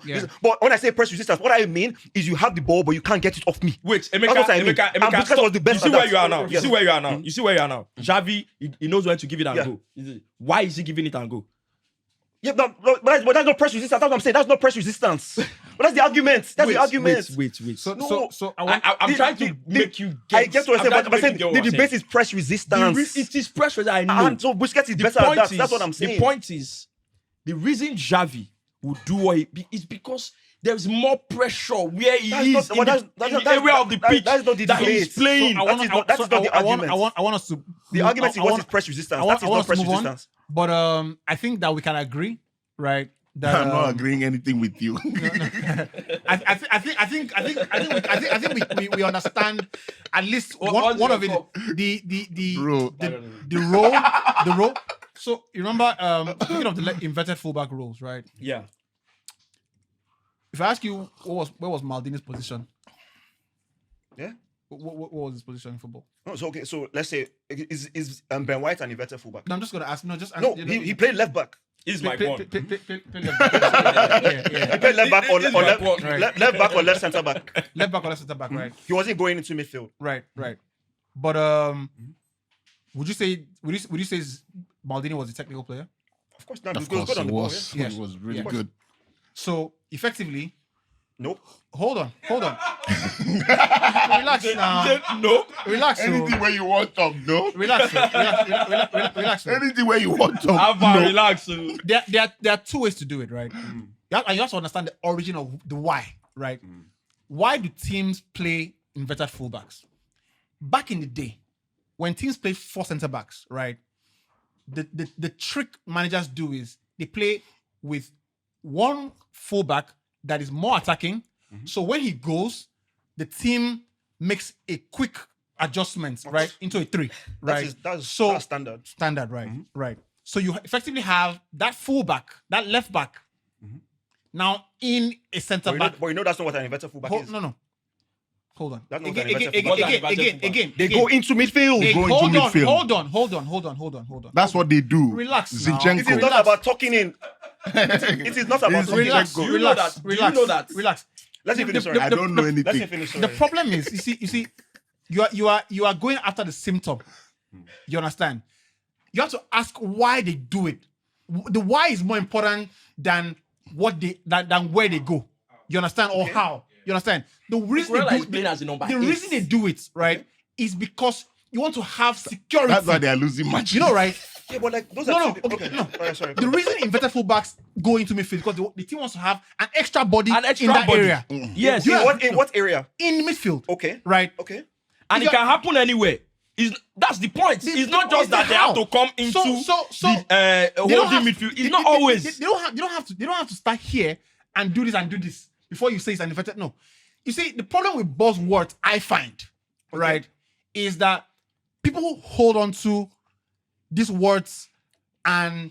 A: Yeah.
B: But when I say press resistance, what I mean is you have the ball, but you can't get it off me.
D: Wait,
B: That's what I mean.
D: Emeka,
B: And Busquets
D: stop.
B: was the best
D: You see
B: at
D: where
B: that.
D: you are now.
B: Yes.
D: You see where you are now. You see where you are now. Xavi, he knows when to give it and
B: Yeah.
D: go. Why is he giving it and go?
B: Yeah, but that's not press resistance. That's what I'm saying. That's not press resistance. But that's the argument. That's the argument.
D: Wait.
A: So I want.
D: I'm trying to make you get.
B: I get what I'm saying, but I'm saying the debate is press resistance.
D: It is pressure that I know.
B: And so Busquets is
D: The
B: better at
D: point
B: that.
D: is-
B: That's what I'm saying.
D: The point is, the reason Xavi would do what is because there's more pressure where he
B: That's
D: is
B: not- but
D: in the area of the pitch
B: that's not the
D: that he's
B: debate.
D: playing.
B: That is not the argument.
A: I want us to.
B: The argument is what is press resistance. That is not press resistance.
A: But I think that we can agree, right? That
C: I'm not agreeing anything with you.
A: I think we understand at least
D: What's
A: one
D: your
A: of it.
D: call?
C: Bro.
A: The role. So you remember speaking of the inverted fullback roles, right?
D: Yeah.
A: If I ask you where was Maldini's position?
B: Yeah.
A: What was his position in football?
B: No, so okay, so let's say is Ben White an inverted fullback?
A: No, I'm just gonna ask. No, just
B: No, he played left back.
D: This is my point.
B: He played left back or
D: This is my
B: left
D: point.
A: Right.
B: left back or left centre back.
A: Left back or left centre back, right?
B: He wasn't going into midfield.
A: Right. But would you say Maldini was a technical player?
B: Of course not.
C: Of
B: He was
C: course,
B: good on
C: it
B: the ball.
C: was.
B: Yeah.
A: Yes.
C: It was really
A: Yes.
C: good.
A: So effectively,
B: Nope.
A: hold on. Relax now.
D: No.
A: Relax.
C: Anything where you want them, no?
A: Relax. Relax.
C: Anything where you want them,
D: Alva,
C: no.
D: relax.
A: There are two ways to do it, right? And you have to understand the origin of the why, right? Why do teams play inverted fullbacks? Back in the day, when teams play 4 centre backs, right? The trick managers do is they play with one fullback that is more attacking. So when he goes, the team makes a quick adjustments, right, into a 3, right?
B: That's standard.
A: Standard, right, right. So you effectively have that fullback, that left back, now in a centre back.
B: But you know that's not what an inverted fullback is.
A: No. Hold on.
B: That's not
A: Again.
B: They go into midfield.
C: They go into midfield.
A: Hold on.
C: That's what they do.
A: Relax now.
C: Zinchenko.
B: It is not about talking in. It is not about talking.
A: Relax.
D: Do you know that? Do you know that?
A: Relax.
B: Let's see finish. Sorry.
C: I don't know
B: Let's see
C: anything.
B: finish.
A: The
B: Sorry.
A: problem is, you see, you are going after the symptom. You understand? You have to ask why they do it. The why is more important than than where they go. You understand? Or how? You understand? The reason reason they do it, right, is because you want to have security.
C: That's why they are losing matches.
A: You know, right?
B: Yeah, but like those
A: No,
B: are
A: no,
B: two-
A: okay, no.
B: Sorry.
A: The reason inverted fullbacks go into midfield because the team wants to have an extra body
D: An extra
A: in that
D: body.
A: area.
D: Yes.
B: In what area?
A: In midfield.
B: Okay.
A: Right?
B: Okay.
D: And it can happen anywhere. That's the point. It's not just that they have to come into the holding midfield. It's not always.
A: They don't have to start here and do this before you say it's an inverted. No. You see, the problem with buzzwords I find, right, is that people hold on to these words and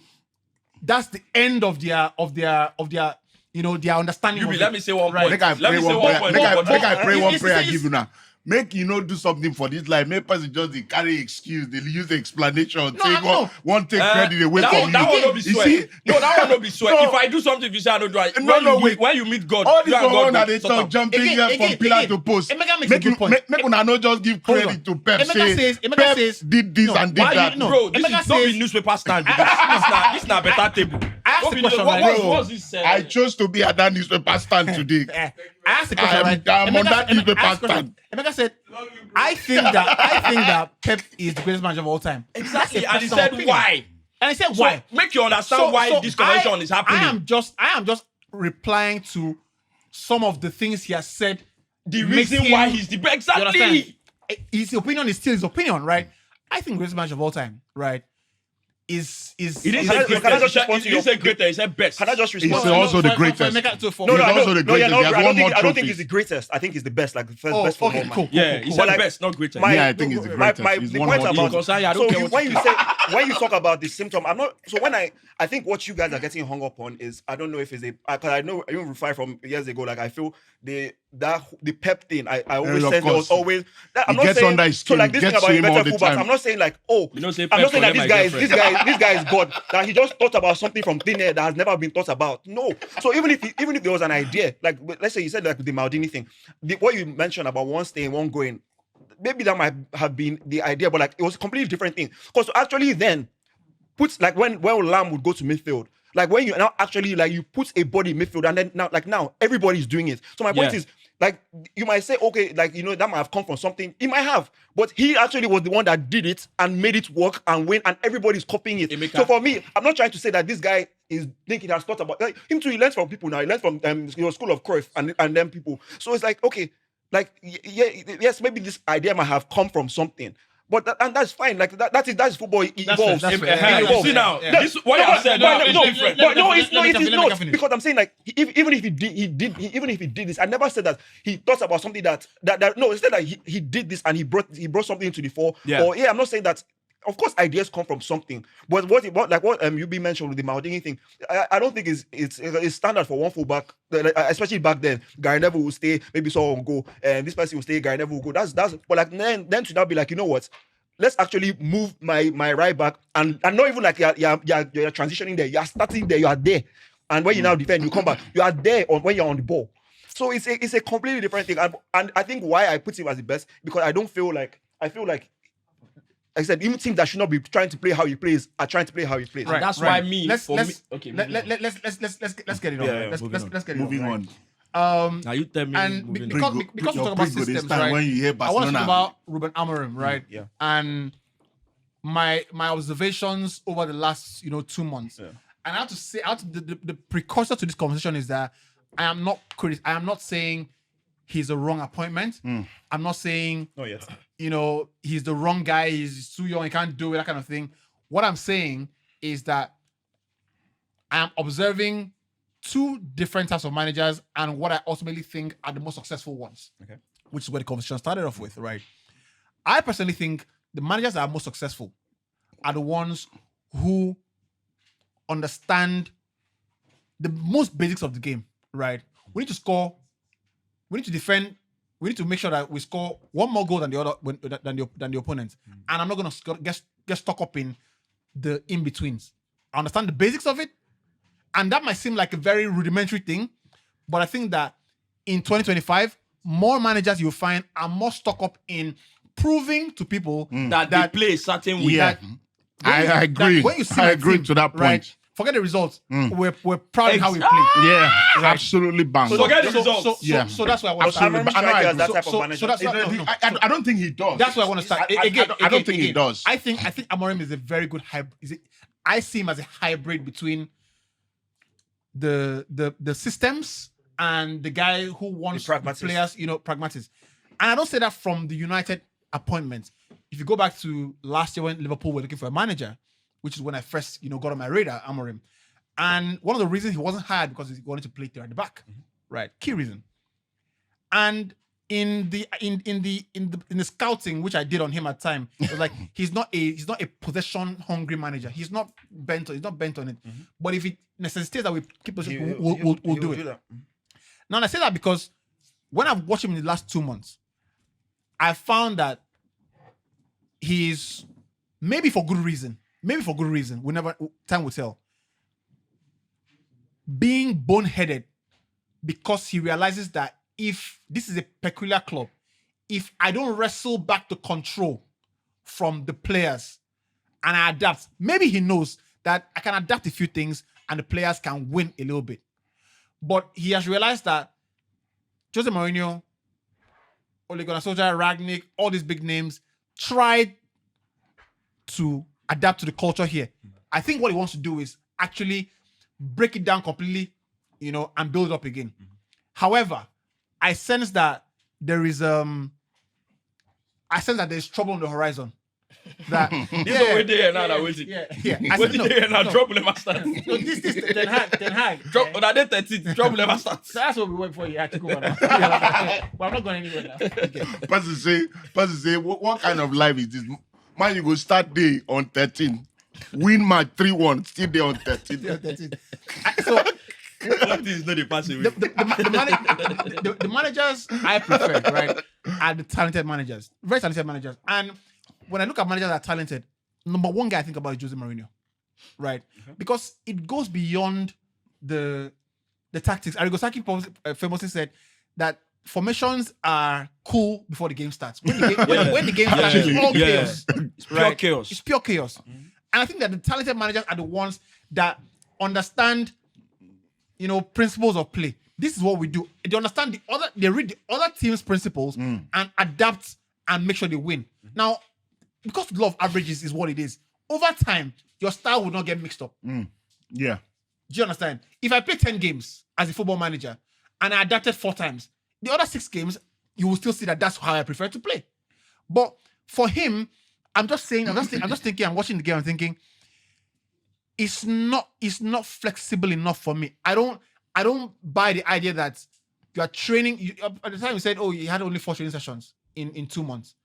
A: that's the end of their their understanding.
D: Let me say one
A: Right.
D: point.
C: Make I pray one prayer. Make I pray one prayer.
A: it's-
C: Give you now. Make do something for this life. Make person just they carry excuse. They use the explanation. One take credit away from
D: That
C: you.
D: one not be
C: You
D: swear.
C: see?
D: No, that one not be swear.
C: No.
D: If I do something, if you say I don't do it,
C: Wait.
D: when you meet God,
C: All
D: you
C: this
D: and God
C: one that
D: go
C: they
D: sort
C: talk
D: out.
C: jumping here from pillar to post.
A: Emeka makes a good point.
C: Make una not just give
A: Hold
C: credit
A: on.
C: to Pep.
A: Emeka
C: Pep
A: says
C: did this
A: no,
C: and did
A: why
C: that.
A: you- no.
D: Bro, this
A: Emeka
D: is not
A: says-
D: be newspaper stand. This is not better table.
A: I asked the question, right?
D: What's this?
C: I chose to be at that newspaper stand today.
A: I asked the question, right?
C: I'm on that newspaper
A: asked the question.
C: stand.
A: Emeka said, I think that Pep is the greatest manager of all time.
D: Exactly.
A: That's a
D: And he
A: personal
D: said
A: opinion.
D: why.
A: And I said
D: So
A: why.
D: make you understand why this conversation is happening.
A: I am just replying to some of the things he has said.
D: The
A: makes
D: reason
A: him-
D: why he's the best.
A: You understand?
D: Exactly.
A: His opinion is still his opinion, right? I think greatest manager of all time, right?
D: He didn't
B: Can I
D: say
B: just
D: greatest.
B: respond to
D: He didn't say greater. He said best.
B: Can I just
C: He's
B: respond?
C: also the
A: for
C: greatest.
A: Emeka, so for
C: No,
A: me-
C: no, also the greatest. He has won more
B: I don't think
C: trophies.
B: he's the greatest. I think he's the best, like the first
A: Oh,
B: best for
A: okay,
B: all, man.
A: cool.
D: Yeah, he
B: But
D: said
B: like,
D: best, not greater.
C: Yeah, I think he's the greatest. He's
B: the
C: won
B: point
C: more
B: about
C: trophies.
D: I don't care what
B: when you talk about the symptom, I'm not. So when I think what you guys are getting hung up on is I don't know if it's because I know even refer from years ago. Like I feel the Pep thing. I always
C: of
B: said there was
C: course.
B: always.
C: It
B: I'm not
C: gets
B: saying
C: under his
B: so
C: skin,
B: like this
C: gets
B: thing about
C: to him all
B: inverted
C: the
B: fullbacks.
C: time.
B: I'm not saying like
D: You know, say
B: I'm
D: Pep
B: not saying that
D: forget my
B: this guy is God. That he just thought about something from thin air that has never been thought about. No. So even if there was an idea, like let's say you said like the Maldini thing, what you mentioned about one staying, one going, maybe that might have been the idea, but like it was a completely different thing. Because actually then put like when Lam would go to midfield, like when you now actually like you put a body in midfield and then now everybody's doing it. So my point is like you might say okay, like you know that might have come from something. It might have, but he actually was the one that did it and made it work and win, and everybody's copying it. So for me, I'm not trying to say that this guy is thinking has thought about like him too. He learns from people now. He learns from your school of Cruyff and then people. So it's like okay, like yes, maybe this idea might have come from something. But that's fine. Like that's football. It evolves.
A: That's fair.
B: It
D: You
B: evolves.
D: see now,
A: Yeah.
D: this what you have said now is different.
A: Let me
B: Not
A: finish.
B: because I'm saying like even if he did this, I never said that he thought about something that no, instead that he did this and he brought something into the fore.
D: Yeah.
B: Or I'm not saying that. Of course, ideas come from something, but what you be mentioned with the Maldini thing, I don't think it's standard for one fullback, especially back then. Gary Neville will stay, maybe someone will go, and this person will stay, Gary Neville will go. That's but like then to now be like, you know what? Let's actually move my right back and not even like you're transitioning there. You are starting there. You are there, and when you now defend, you come back. You are there when you're on the ball. So it's a completely different thing, and I think why I put him as the best because I feel like. Like I said, even teams that should not be trying to play how he plays are trying to play how he plays.
D: Right. That's why
A: Let's get it on.
D: Yeah,
A: Let's get it
C: Moving
A: on.
C: on.
D: Now you tell me.
A: And
D: moving
A: because
D: on.
A: we talk
C: your
A: about
C: prick go dey
A: systems,
C: stand
A: right?
C: when you hear
A: I want to talk
C: Barcelona.
A: about Ruben Amorim, right?
B: Yeah.
A: And my observations over the last 2 months, and I have to say, the precursor to this conversation is that I am not saying he's a wrong appointment. I'm not saying
B: Not yet.
A: He's the wrong guy. He's too young. He can't do it. That kind of thing. What I'm saying is that I am observing two different types of managers and what I ultimately think are the most successful ones.
B: Okay.
A: Which is where the conversation started off with, right? I personally think the managers that are most successful are the ones who understand the most basics of the game, right? We need to score, we need to defend, we need to make sure that we score one more goal than the other than the opponent. And I'm not gonna get stuck up in the in-betweens. I understand the basics of it, and that might seem like a very rudimentary thing, but I think that in 2025, more managers you'll find are more stuck up in proving to people
D: that they play a certain way.
C: Yeah. I agree.
A: When you see
C: I
A: my
C: agree
A: team,
C: to that point.
A: right, forget the results. We're proud of how we play.
C: Yeah, absolutely bang.
D: So forget the results.
A: So that's why I want to start.
B: Amorim
C: I know I
B: strike as
C: agree.
B: that type
A: So
B: of manager.
A: that's no.
C: I don't think he does.
A: That's why I want to start.
C: I don't think he does.
A: I think Amorim is a very good hybrid. I see him as a hybrid between the systems and the guy who wants
B: pragmatist.
A: players, pragmatists. And I don't say that from the United appointment. If you go back to last year when Liverpool were looking for a manager, which is when I first, got on my radar, Amorim. And one of the reasons he wasn't hired because he wanted to play there at the back, right? Key reason. And in the scouting which I did on him at the time, it was like he's not a possession hungry manager. He's not bent on it. But if it necessitates that we keep possession, we'll do it.
B: that.
A: Now I say that because when I've watched him in the last 2 months, I found that he's maybe for good reason. Time will tell. Being boneheaded because he realizes that if this is a peculiar club, if I don't wrestle back the control from the players and I adapt, maybe he knows that I can adapt a few things and the players can win a little bit. But he has realized that Jose Mourinho, Ole Gunnar Solskjaer, Ragnick, all these big names tried to adapt to the culture here. I think what he wants to do is actually break it down completely, and build it up again. However, I sense that there's trouble on the horizon. That
D: This is what they now that waiting.
A: yeah.
D: What did they now? Trouble never start.
A: No, this Ten Hag.
D: Drop on that 13. Trouble never starts.
A: That's what we went for. Yeah, to go on. But I'm not going anywhere now. Okay.
C: Person say, what kind of life is this? Man, you go start day on 13. Win match 3-1, still there on 13.
A: Yeah, that's it. So
D: What is not the passing away?
A: the managers I prefer, right, are the talented managers, very talented managers. And when I look at managers that are talented, number one guy I think about is Jose Mourinho, right? Because it goes beyond the tactics. Arrigo Sacchi famously said that formations are cool before the game starts. When the game starts, it's all chaos.
D: It's pure chaos.
A: It's pure chaos. And I think that the talented managers are the ones that understand, principles of play. This is what we do. They understand they read the other team's principles and adapt and make sure they win. Now, because the law of averages is what it is, over time, your style will not get mixed up.
C: Yeah.
A: Do you understand? If I play 10 games as a football manager and I adapted 4 times, the other 6 games, you will still see that that's how I prefer to play. But for him, I'm just thinking, I'm watching the game, I'm thinking, it's not flexible enough for me. I don't buy the idea that you are training. At the time you said, you had only 4 training sessions in 2 months.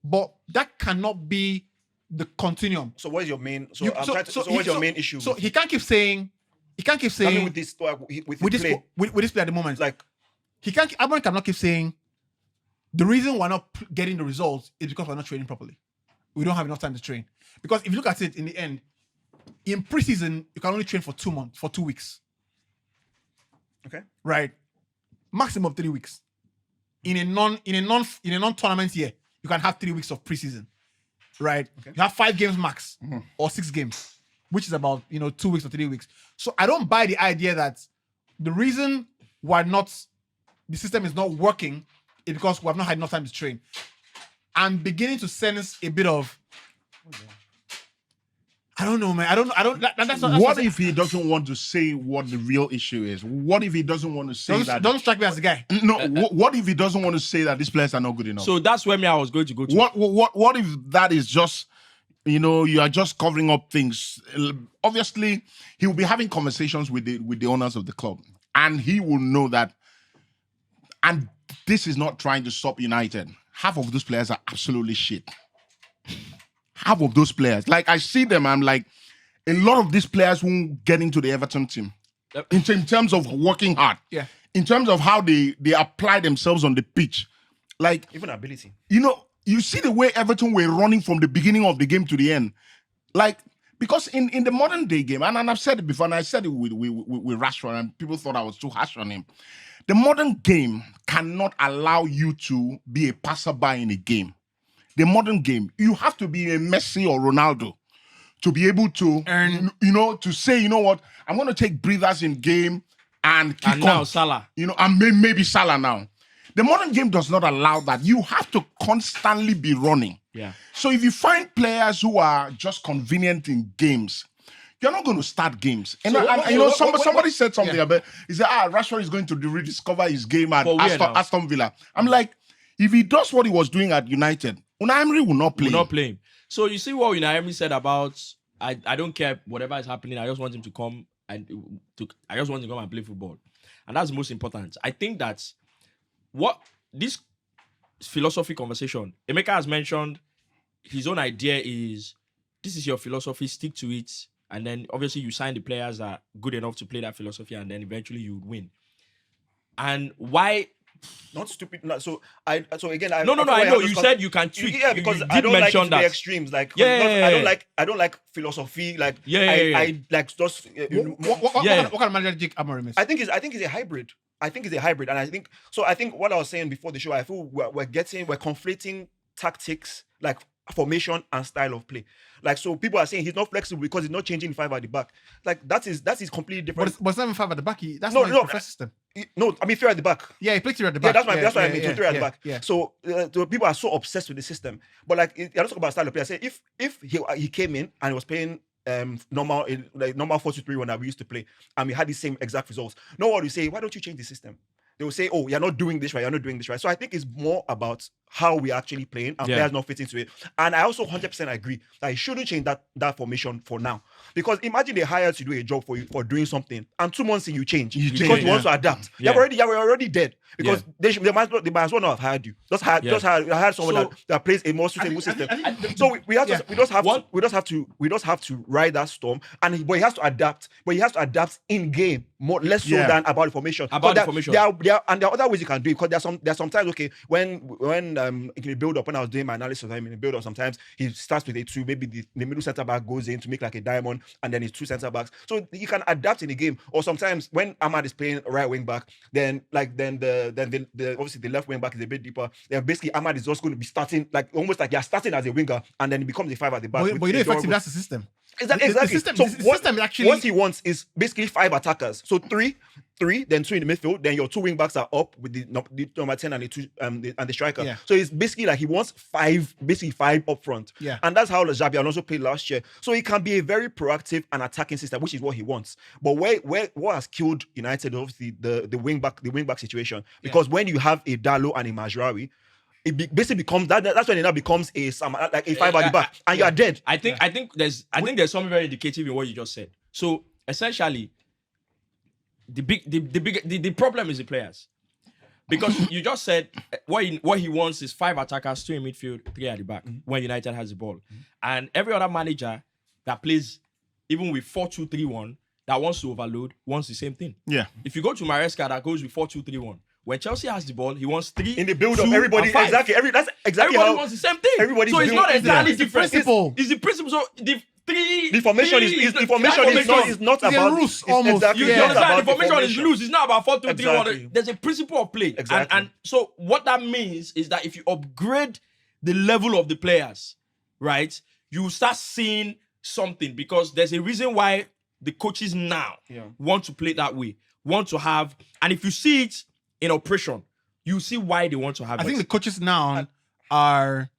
A: But that cannot be the continuum.
B: So what is your main? What's your main issue?
A: So he can't keep saying.
B: I mean, with this play,
A: with this play at the moment.
B: like
A: Amorim cannot keep saying the reason we're not getting the results is because we're not training properly. We don't have enough time to train. Because if you look at it in the end, in preseason you can only train for 2 months, for 2 weeks.
B: okay,
A: Right? Maximum of 3 weeks. In a non-tournament year, you can have 3 weeks of preseason. Right?
B: Okay.
A: You have 5 games max or 6 games, which is about 2 weeks or 3 weeks. So I don't buy the idea that the reason the system is not working is because we have not had enough time to train. I'm beginning to sense a bit of, I don't know, man.
C: What if he doesn't want to say what the real issue is? What if he doesn't want to say that?
A: Don't strike me as a guy.
C: No. What if he doesn't want to say that these players are not good enough?
D: So that's where I was going to go to.
C: What if that is just, you are just covering up things? Obviously, he will be having conversations with the owners of the club, and he will know that. And this is not trying to stop United. half of those players are absolutely shit. Half of those players. Like, I see them, I'm like, a lot of these players won't get into the Everton team. In terms of working hard.
A: Yeah.
C: In terms of how they apply themselves on the pitch. Like,
B: Even ability.
C: you know, you see the way Everton were running from the beginning of the game to the end. Like, because in the modern day game, and I've said it before, and I said it with Rashford, and people thought I was too harsh on him. The modern game cannot allow you to be a passerby in a game. The modern game, you have to be a Messi or Ronaldo to be able to
A: Earn.
C: to say, you know what, I'm going to take breathers in game and kick
D: And now
C: on.
D: Salah.
C: You know, and maybe Salah now. The modern game does not allow that. You have to constantly be running.
D: Yeah.
C: So if you find players who are just convenient in games, you're not going to start games. And, somebody said something about, he said, Rashford is going to rediscover his game at Aston Villa. I'm like, if he does what he was doing at United, Unai Emery will not play.
D: Will not play him. So you see what Unai Emery said about, I don't care whatever is happening, I just want him to come and play football. And that's the most important. I think that what this philosophy conversation, Emeka has mentioned his own idea is, this is your philosophy, stick to it, and then obviously you sign the players that are good enough to play that philosophy, and then eventually you would win. And why?
B: Not stupid. So again,
D: I know you said you can tweak.
B: Yeah, because
D: you
B: I don't like
D: mention
B: the extremes. Like, I don't like philosophy. Like, I like just.
A: What kind of manager do you think Amorim is?
B: I think it's a hybrid. And I think what I was saying before the show, I feel we're conflating tactics, like formation and style of play. Like, so people are saying he's not flexible because he's not changing 5 at the back. Like, that is completely different.
A: But it's not even 5 at the back. That's not his preferred system.
B: No, I mean 3 at the back.
A: Yeah, he played 3 at the back.
B: Yeah, that's what I mean. 3 at the back.
A: Yeah.
B: So people are so obsessed with the system. But like, I don't talk about style of play. I say if he came in and he was playing normal 4-2-3-1 that we used to play, and we had the same exact results, no one will say, why don't you change the system? They will say, oh, you're not doing this right, you're not doing this right. So I think it's more about how we're actually playing and players not fit into it. And I also 100% agree that he shouldn't change that formation for now. Because imagine they hired to do a job for you for doing something, and 2 months in you change because you want to adapt. You're already dead. Because they might as well not have hired you. Just hire someone that plays a more suitable system. So we just have to ride that storm. But he has to adapt. But he has to adapt in game less so than about the formation. There are other ways you can do it, because there's sometimes, okay, when in the build up, when I was doing my analysis of him in the build up, sometimes he starts with a 2, maybe the middle centre back goes in to make like a diamond, and then it's 2 centre backs. So you can adapt in the game. Or sometimes when Ahmad is playing right wing back, then obviously the left wing back is a bit deeper. Then basically Ahmad is just going to be starting like almost like you're starting as a winger, and then he becomes a 5 at the back.
A: But you know, effectively that's the system.
B: Exactly.
A: The system is actually
B: what he wants is basically 5 attackers. So 3, then 2 in the midfield. Then your 2 wing backs are up with the number 10 and the 2 and the striker.
A: Yeah.
B: So it's basically like he wants 5 up front.
A: Yeah.
B: And that's how Xabi Alonso played last year. So it can be a very proactive and attacking system, which is what he wants. But what has killed United, obviously the wing back situation, because when you have a Dalo and a Majraoui, it basically becomes that's when it now becomes a 5 at the back, and you are dead.
D: I think there's something very indicative in what you just said. So essentially, the problem is the players, because you just said what he wants is 5 attackers, 2 in midfield, 3 at the back when United has the ball, and every other manager that plays even with 4-2-3-1 that wants to overload wants the same thing.
C: Yeah.
D: If you go to Maresca that goes with 4-2-3-1. When Chelsea has the ball, he wants 3
B: in the build-up.
D: 2,
B: Everybody
D: and 5.
B: That's exactly
D: everybody
B: how
D: wants the same thing.
B: Everybody's
D: so it's not entirely different. It's the principle. So the
B: formation is not about
A: rules almost.
B: Exactly.
D: You understand?
B: About
D: the formation is loose. It's not about 4-2-3-1.
B: Exactly.
D: There's a principle of play.
B: Exactly.
D: And so what that means is that if you upgrade the level of the players, right, you start seeing something, because there's a reason why the coaches now want to play that way, want to have, and if you see it in operation, you see why they want to have it.
A: I think the coaches now are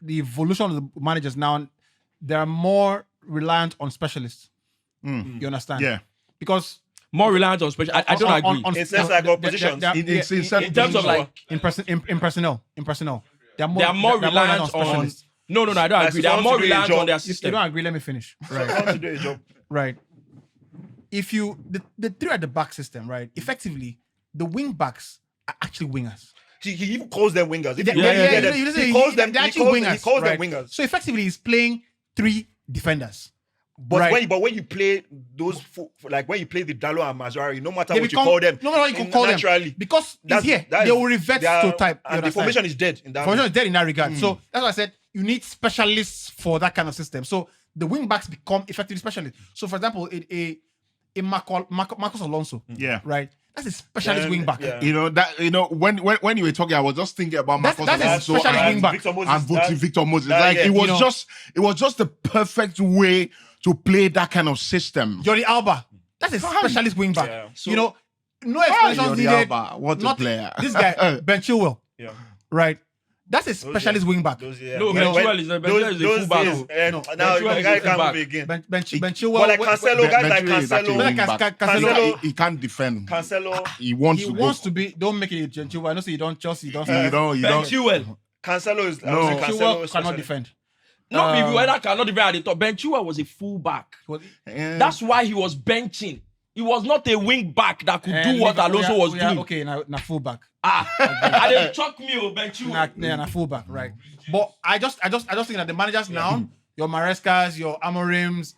A: the evolution of the managers now. They're more reliant on specialists. You understand?
C: Yeah.
A: Because
D: more reliant on special. I don't agree.
B: It says like positions.
D: In terms of like
A: in personnel. They are
D: more reliant on
A: specialists.
D: No, I don't agree. They are more reliant on their
A: You
D: system.
A: don't agree? Let me finish. Right.
B: Want to do a job.
A: Right. If you the 3 at the back system, right? Effectively, the wing backs are actually wingers.
B: He even calls them wingers. If
A: They-
B: you
A: yeah,
B: hear
A: yeah,
B: them,
A: you listen,
B: he calls them.
A: they're
B: He
A: actually
B: calls
A: wingers.
B: he calls
A: right?
B: them wingers.
A: So effectively, he's playing 3 defenders.
B: But
A: right.
B: when you play those like when you play the Dalo and Mazrari, no matter
A: They
B: what
A: become-
B: you call them,
A: no matter what you can call them,
B: naturally,
A: because it's here. They will revert to type. you
B: and the
A: understand?
B: formation is dead in that.
A: Formation is dead in that regard. So that's why I said you need specialists for that kind of system. So the wing backs become effectively specialists. So for example, a Marcos Alonso,
C: Yeah.
A: right? That's a specialist wing back.
B: yeah.
C: You know that when you were talking, I was just thinking about
A: That's-
C: Marcos
A: that's a
C: Alonso
A: specialist
C: and,
A: wing back.
B: Victor Moses,
C: and Victor Moses.
B: that-
C: Like
B: yeah,
C: it was
A: you know.
C: it was just the perfect way to play that kind of system.
A: Jordi Alba, that's a specialist wing back.
B: Yeah.
A: You know, no explanations
C: Jordi
A: needed.
C: Alba, what a
A: Nothing.
C: player.
A: This guy, Ben Chilwell,
B: Yeah.
A: right? That's a specialist wing back.
B: Those, yeah.
D: No,
B: When-
D: Benchwell is a fullback.
B: days,
A: No,
B: now
D: Benchwell
B: the
D: is
B: guy
D: a
B: can't
D: fullback.
B: move again.
A: Ben Chilwell,
B: But like Cancelo, guys like
C: Benchwell is actually
B: Cancelo,
C: wing back.
B: Cancelo-
C: He can't defend.
B: Cancelo,
C: He wants
A: he
C: to
A: wants
C: go.
A: to be. Don't make it Chilwell. I know, so you don't Chelsea. You don't.
C: You don't.
D: Benchwell.
B: Cancelo is
C: No.
B: Cancelo
A: Chilwell
B: is
A: cannot
B: special.
A: defend.
D: No, people whether cannot defend at the top. Benchwell was a fullback.
C: Yeah.
D: That's why he was benching. He was not a wing back that could do what Alonso was doing.
A: Okay, now fullback.
D: And they chuck me or Benchwell.
A: Nah, fullback, right? But I just think that the managers now, your Marescas, your Amorims,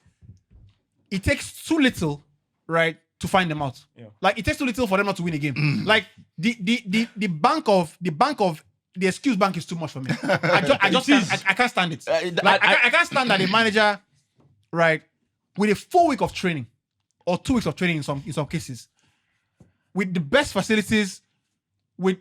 A: it takes too little, right, to find them out.
B: Yeah.
A: Like it takes too little for them not to win a game. Like the bank of the excuse bank is too much for me. I can't stand it. I can't stand that a manager, right, with a full week of training or 2 weeks of training in some cases, with the best facilities, with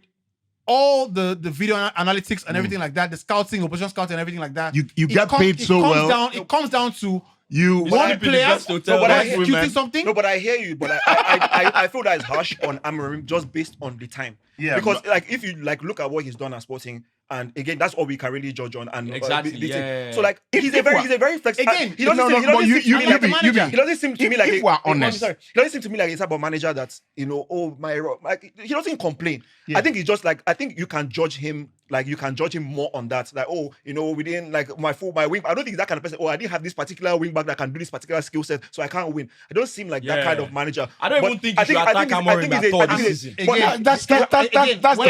A: all the video analytics and everything like that, the scouting, opposition scouting, and everything like that.
C: You
A: It
C: get paid so
A: comes
C: well.
A: It comes down to
C: You
A: one
D: sleep in the
A: player
D: best hotel.
B: but I
A: executing
C: hear-
A: something.
B: No, but I hear you. But I feel that is harsh on Amorim just based on the time.
C: Yeah,
B: Because
C: but-
B: like if you like look at what he's done at Sporting, and again that's all we can really judge on. And
D: Exactly,
B: the thing.
D: yeah.
B: So like he's a very flexible.
A: Again,
B: he doesn't seem- he
C: but
B: doesn't
C: you
B: seem to me like
A: the manager.
B: he doesn't seem to me like
C: if we're honest.
B: Sorry, he doesn't seem to me like a type of manager that's like he doesn't complain.
C: Yeah.
B: I think he's just like I think you can judge him. Like you can judge him more on that. Like, we didn't like my wing. I don't think he's that kind of person. I didn't have this particular wing back that can do this particular skill set, so I can't win. I don't seem like that
D: Yeah.
B: kind of manager.
D: I don't
B: But
D: even think you should attack Amorim at all this season.
A: Again,
C: that's the
A: again,
C: point.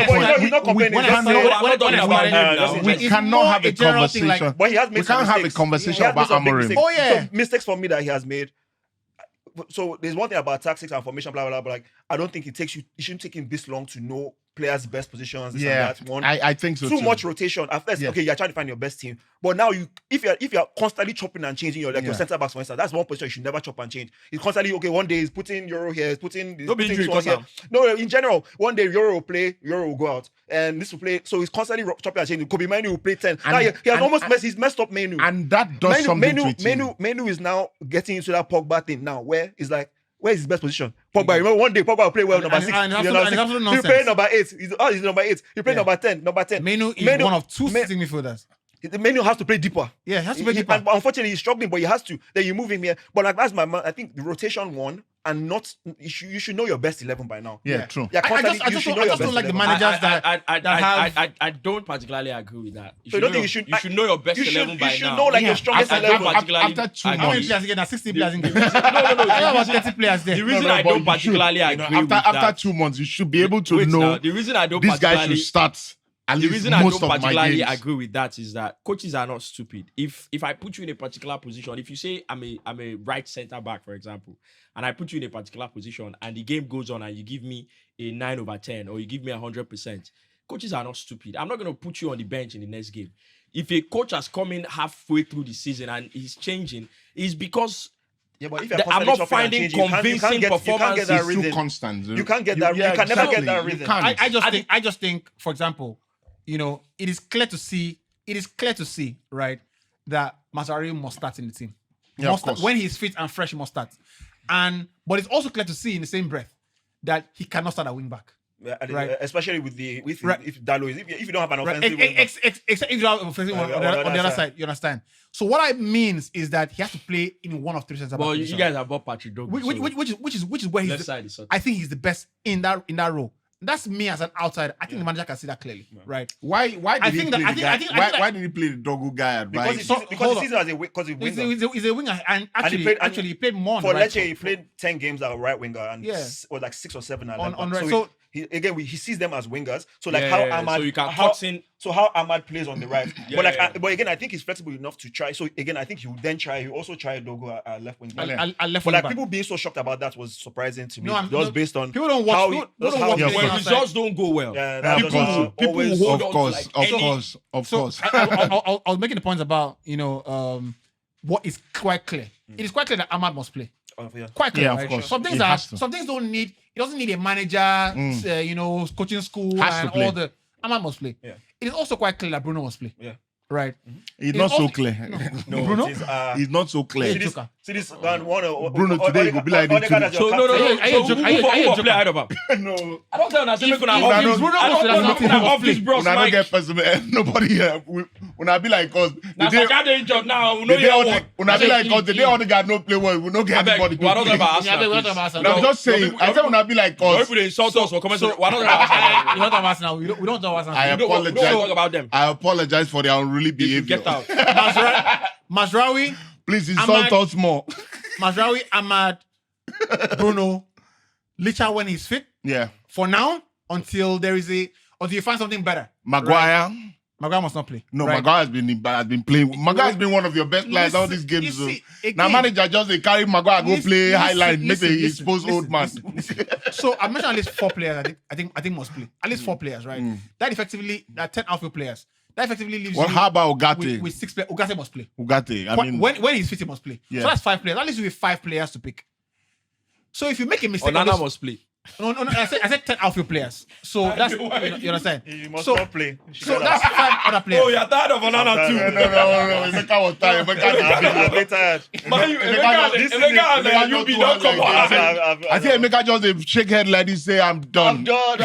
A: when I say-
B: He's not complaining.
A: when I
B: Just
A: say-
B: say-
A: when
D: I'm not talking
A: I
D: about
A: say-
D: him now.
B: We
C: We
A: It's
C: cannot
A: more
C: have
A: a
C: a
A: general thing,
C: conversation.
A: like-
B: But he has made
C: We
B: some
C: can't have a
B: mistakes.
C: conversation
B: He has made
C: about
B: some big
C: Amorim.
B: mistakes.
A: Oh, yeah.
B: So, mistakes for me that he has made. So there's one thing about tactics and formation, blah blah blah. But like, I don't think it shouldn't take him this long to know players' best positions. This
C: Yeah,
B: and that. One,
C: I think so
B: too
C: too.
B: much rotation. At first,
C: Yeah.
B: okay, you're trying to find your best team, but now if you're constantly chopping and changing your
C: Yeah.
B: center backs, for instance, that's one position you should never chop and change. He's constantly one day he's putting Euro here, he's putting
D: Don't be
B: putting
D: injury
B: this one here.
D: cause
B: No, in general, one day Euro will play, Euro will go out, and this will play. So he's constantly chopping and changing. Kobe Manu will play 10. Now he has almost messed. He's messed up Manu.
C: And that does something to a team.
B: Menu is now getting into that Pogba thing now, where it's like, where is his best position? Pogba. Remember one day Pogba will play well number
A: And-
B: 6.
A: and
B: you
A: absolute-
B: know,
A: and absolute
B: he
A: nonsense.
B: play number 8. He's number 8. He play
A: Yeah.
B: number 10. Number 10.
A: Menu is
B: Menu-
A: one of two
B: Me-
A: sitting midfielders.
B: The Menu has to play deeper.
A: Yeah, he has to play deeper.
B: And unfortunately, he's struggling, but he has to. Then you move him here. But like that's I think the rotation one, and not you should know your best 11 by now.
C: Yeah, true.
B: Yeah,
A: I
B: constantly,
A: just
B: you should
A: don't-
B: know
A: I
B: your
A: just don't
B: best
A: like the
B: 11.
A: managers that
D: I don't particularly agree with that.
B: So you don't think you should?
D: You should know your best
B: you should,
D: 11 by
B: you should
D: now.
B: know like
A: Yeah.
B: your strongest
D: I don't
B: 11.
D: particularly
C: After 2
D: agree.
A: How many
C: months.
A: players again? Now 60 players in game.
D: No.
A: About 30 players there.
D: The reason
C: No,
D: I
C: but
D: don't
C: you
D: particularly
C: should,
D: agree with
C: after
D: that.
C: 2 months, you should be able to
D: Wait
C: know
D: now, the reason I don't
C: this guy
D: particularly
C: should start at
D: the
C: least
D: reason I
C: most
D: don't
C: of my
D: particularly
C: games.
D: agree with that is that coaches are not stupid. If I put you in a particular position, if you say I'm a right center back, for example, and I put you in a particular position and the game goes on and you give me a 9/10 or you give me 100%, coaches are not stupid. I'm not going to put you on the bench in the next game. If a coach has come in halfway through the season and he's changing, it's because
B: Yeah, but if
D: I'm not finding convincing performances.
B: that
C: It's too
B: rhythm.
C: constant.
B: You can't get that.
C: Yeah,
B: you can never
C: exactly.
B: get that
C: You
B: rhythm.
C: can't.
A: I just think, for example, it is clear to see, right, that Mazari must start in the team.
C: Yeah, of
A: Must start.
C: course.
A: When he's fit and fresh, he must start. But it's also clear to see in the same breath that he cannot start at wing back.
B: Yeah, and
A: Right.
B: Especially with
A: Right.
B: if Dalo is if you don't have an
A: Right.
B: offensive wing back.
A: Except if you have offensive one on the other side, you understand. So what I means is that he has to play in one of 3 centre back
D: Well, you
A: positions.
D: guys have bought Patrick Dogu.
A: which is where
D: left
A: he's
D: side is
A: I think he's the best in that role. That's me as an outsider. I think the manager can see that clearly, right?
C: Why did
A: I
C: he
A: think
C: play
A: that-
C: the
A: I
C: guy?
A: think that-
C: Why did he play the Dogu guy at
B: Because
C: right?
B: he's
A: hold
B: because
A: on.
B: he's as a because he's winger.
A: He's a winger, and actually he played more on
B: For
A: the right
B: Lecce, he played 10 games at right winger and
A: Yeah.
B: or like 6 or 7 at
A: on
B: left back.
A: right.
B: So
A: So
B: he sees them as wingers. So like
D: Yeah,
B: how
D: yeah,
B: Ahmad,
D: so you can
B: how,
D: cut in.
B: so how Ahmad plays on the right. But like,
D: yeah.
B: but again, I think he's flexible enough to try. So again, I think he would then try. He also tried Dogo at left wing. back.
A: I left
B: But
A: wing
B: like
A: back.
B: people being so shocked about that was surprising to me.
A: No,
B: Just based on
A: people don't watch.
B: how
A: People
B: that's
A: don't
B: how
A: watch
B: he
C: Yeah,
A: the
C: of
D: When
C: course.
D: results don't go well,
B: Yeah,
C: Of
B: that's
C: course.
B: just
D: people
B: always-
D: hold
C: Of
D: on
C: course,
D: to like
C: of course, of
A: So
C: course.
A: I was making the points about what is quite clear. It is quite clear that Ahmad must play.
B: Yeah.
A: Quite clear.
C: Yeah, of
A: right?
C: course.
A: Some things
C: He has to.
A: some things don't need. It doesn't need a manager, coaching school
C: Has to
A: and
C: play.
A: all the. Ahmad must play.
B: Yeah.
A: It is also quite clear that Bruno must play.
B: Yeah.
A: Right.
C: He's
A: It's
C: not so
A: also-
C: clear.
B: No,
A: Bruno?
B: it is,
C: He's not so clear.
B: see this,
A: Joker.
B: see this one.
C: Bruno today will be like this
B: Odegaard
C: too.
B: as your
D: So no.
B: captain.
A: Are you
D: So who
A: joking?
D: play ahead of him?
C: No.
D: I don't tell you. I say make una
A: If
D: off
C: Bruno
D: this.
C: goes
D: I
A: to that
D: don't
A: meeting,
D: know
A: he
D: off
A: must
D: this
A: play.
D: bros
C: When I don't
D: mic.
C: get person, nobody here. When I be like, cause
D: Now
C: the day,
D: Saka dey injured now. We
C: the
D: know
C: day
D: you
C: all the,
D: what.
C: when I be like, cause the day all the guy no play well, we no get
D: I beg.
C: anybody.
D: We're not talking about
A: Yeah, we're
D: Arsenal.
A: talking about Arsenal.
C: No, I'm just saying.
D: people-
C: I said when I be like,
D: Some
C: cause
D: people dey insult us for comments. We're not talking about Arsenal.
A: You're not talking about Arsenal. We don't talk about
C: I
A: Arsenal.
D: We don't talk about them.
C: I apologize for their unruly
D: They should
C: behavior.
D: get out.
A: Mazraoui,
C: Please insult
A: Ahmad-
C: us more.
A: Mazraoui, Ahmad, Bruno, Licha when he's fit.
C: Yeah,
A: For now, until you find something better.
C: Maguire.
A: Maguire must not play.
C: No,
A: right?
C: Maguire has been playing. Maguire has been one of your best players all these
A: Listen,
C: games.
A: you
C: So.
A: see,
C: Now
A: again-
C: manager just they carry Maguire go play highlight, make
A: listen,
C: the exposed old man.
A: listen. So I mentioned at least 4 players. I think must play. At least 4 players, right? That 10 outfield players. That effectively leaves
C: Well,
A: you
C: how about Ugarte?
A: with 6 players. Ugarte must play.
C: Ugarte. I mean,
A: when he's fit, he must play.
C: Yeah.
A: So that's 5 players. At least you have 5 players to pick. So if you make a mistake, on
D: Onana
A: this-
D: must play.
A: no, I said 10 outfield players. So that's you understand.
B: You must
A: So
B: not play.
A: so that's 5 other players.
D: Oh, you're tired of Onana
B: I'm
D: too.
B: tired.
C: no. Emeka was tired.
B: I'm very tired.
D: Man, Emeka and UB don't come on.
C: I think Emeka just dey shake head like this, say I'm done.
B: I'm done.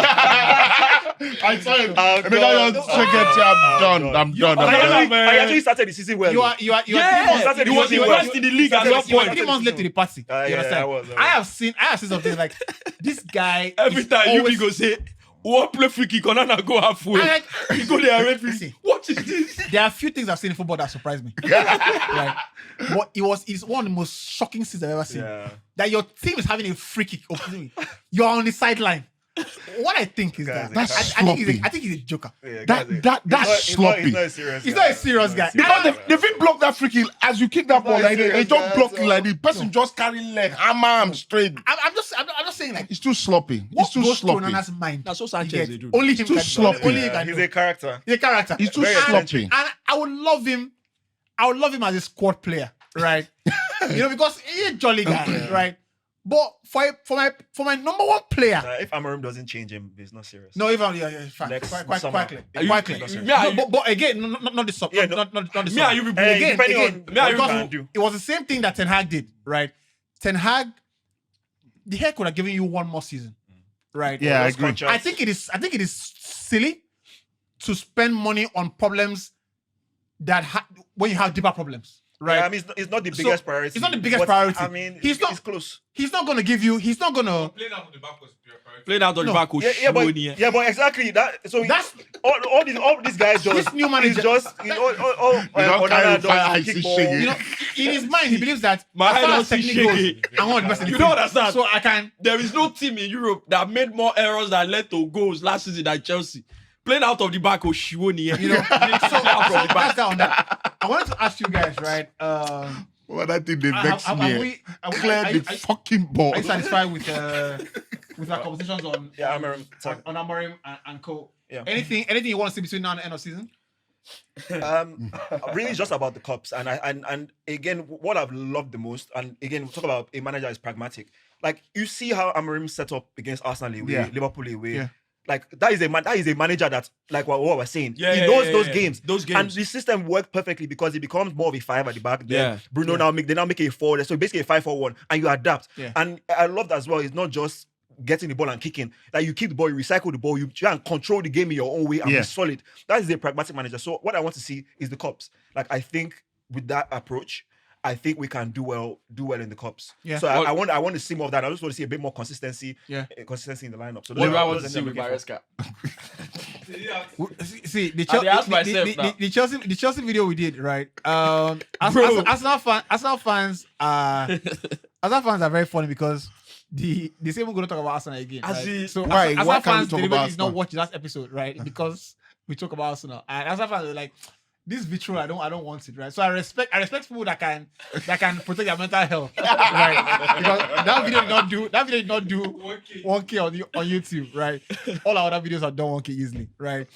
C: I saw him.
B: I'm
C: Emeka
B: done.
C: just shake head, say I'm done. I'm done.
B: I actually started the season well.
A: You are
D: Yeah,
A: 3 months.
B: started
D: he was the
B: the
D: best in the league at
B: You
D: one
B: are
A: You are
D: point.
A: 3 months late to the party.
B: Yeah,
A: You understand?
B: I was.
A: I have seen something like this guy.
D: Every
A: is
D: time
A: always-
D: UB go say, "One play free kick, Onana go halfway."
A: I like-
D: He go there and
A: Listen.
D: referee. What is this?
A: There are a few things I've seen in football that surprised me. Right? But it's one of the most shocking things I've ever seen.
B: Yeah.
A: That your team is having a free kick. You're on the sideline. What I think is
B: Guys,
A: that
C: That's
A: I think
C: sloppy.
A: I think he's a joker.
B: Yeah,
C: That's
B: He's
C: sloppy.
B: not a serious
A: He's
B: guy.
A: not a serious guy.
C: Because they fit block that free kick as you kick that ball
B: not
C: like they
B: serious,
C: just
B: guys,
C: block it
B: so-
C: like the person just carry leg, hammer him straight.
A: I'm just saying like
C: It's too sloppy.
A: what
C: It's too
A: goes through
C: sloppy.
A: Onana's mind.
D: That's what
A: You
D: Sanchez
A: get?
D: they do.
A: Only him
C: too
A: can do it.
C: sloppy.
A: Only he
B: Yeah,
A: can
B: he's
A: do
B: a
A: it.
B: character.
A: He's a character.
C: It's too
B: Very
C: sloppy.
A: And I would love him. I would love him as a squad player, right? Because he's a jolly guy, right? But for my number 1 player,
B: If Amorim doesn't change him, he's not serious.
A: no, even fine,
B: Next
A: quite
B: summer.
A: clear.
B: Are you-
A: Quite clear.
B: Me
D: and you-
A: But again, not the sub.
B: Yeah,
A: Not the
D: Me and you
A: sub.
D: people.
B: Hey,
A: Again,
B: depending
A: again,
B: on
D: me and you
B: what
A: because
B: can do.
A: it was the same thing that Ten Hag did, right? Ten Hag, the head could have given you 1 more season, right?
C: Yeah, I
B: Those
C: agree.
B: contracts.
A: I think it is silly to spend money on problems that when you have deeper problems, right?
B: Yeah, I mean, it's not the
A: So,
B: biggest priority.
A: it's not the biggest
B: but,
A: priority.
B: I mean,
A: He's not-
B: It's close.
A: He's not gonna give you. He's not gonna.
E: Playing out on the back was your priority.
D: Playing out on the
A: No.
D: back.
B: Yeah, but exactly that. So
A: That's
B: all these guys do.
A: This new manager-
B: is just all
C: don't
B: Onana
C: carry
B: does
C: fire
B: is
C: ice
B: kick ball.
C: shaking.
A: you know, in his mind, he believes that
D: My
A: as
D: head
A: far
D: don't
A: as
D: see
A: technique goes,
D: shaking.
A: I'm one of the best in the
D: You
A: team.
D: don't understand.
A: So I can.
D: There is no team in Europe that made more errors that led to goals last season than Chelsea. Playing out of the back, Oshiwoni.
A: You know, so
D: Out from the back.
A: that's that on that. I wanted to ask you guys, right?
C: Well, that thing they vex
A: Have
C: me.
A: we-
C: Clear the fucking ball.
A: Are you satisfied with our conversations on
B: Yeah, Amorim.
A: on Amorim and co?
B: Yeah.
A: Anything you want to see between now and the end of season?
B: Really it's just about the cups and again what I've loved the most, and again we talk about a manager is pragmatic. Like you see how Amorim set up against Arsenal away,
C: Yeah.
B: Liverpool away.
A: Yeah.
B: Like that is a manager that, like what we're saying,
D: Yeah,
B: he
D: yeah,
B: knows
D: yeah,
B: those
D: yeah.
B: games.
D: Those
B: And
D: games.
B: the system worked perfectly because it becomes more of a 5 at the back. Then
D: Yeah.
B: Bruno now make a 4. So basically a 5-4-1, and you adapt.
A: Yeah.
B: And I love that as well. It's not just getting the ball and kicking. Like you keep the ball, you recycle the ball, you try and control the game in your own way and
C: Yeah.
B: be solid. That is a pragmatic manager. So what I want to see is the cups. Like I think with that approach, I think we can do well in the cups.
A: Yeah.
B: So I want to see more of that. I just want to see a bit more consistency.
A: Yeah.
B: Consistency in the lineup. So
D: What do I want
B: those
D: to
B: are
D: see with
B: I'm looking for.
D: Maresca?
A: See the
D: I dey ask myself now.
A: the Chelsea video we did, right?
D: Bro.
A: Arsenal fans are very funny because the same we're going to talk about Arsenal again.
D: As
A: Right?
D: in-
A: So
C: Why?
A: Arsenal
C: Why can't we
A: fans
C: talk
A: deliberately
C: about
A: did not
C: Arsenal?
A: watch the last episode, right? Because we talk about Arsenal. And Arsenal fans are like, this vitriol, I don't want it, right? So I respect people that can protect their mental health, right? Because that video did not do 1K on YouTube, right? All our other videos are done 1K easily, right?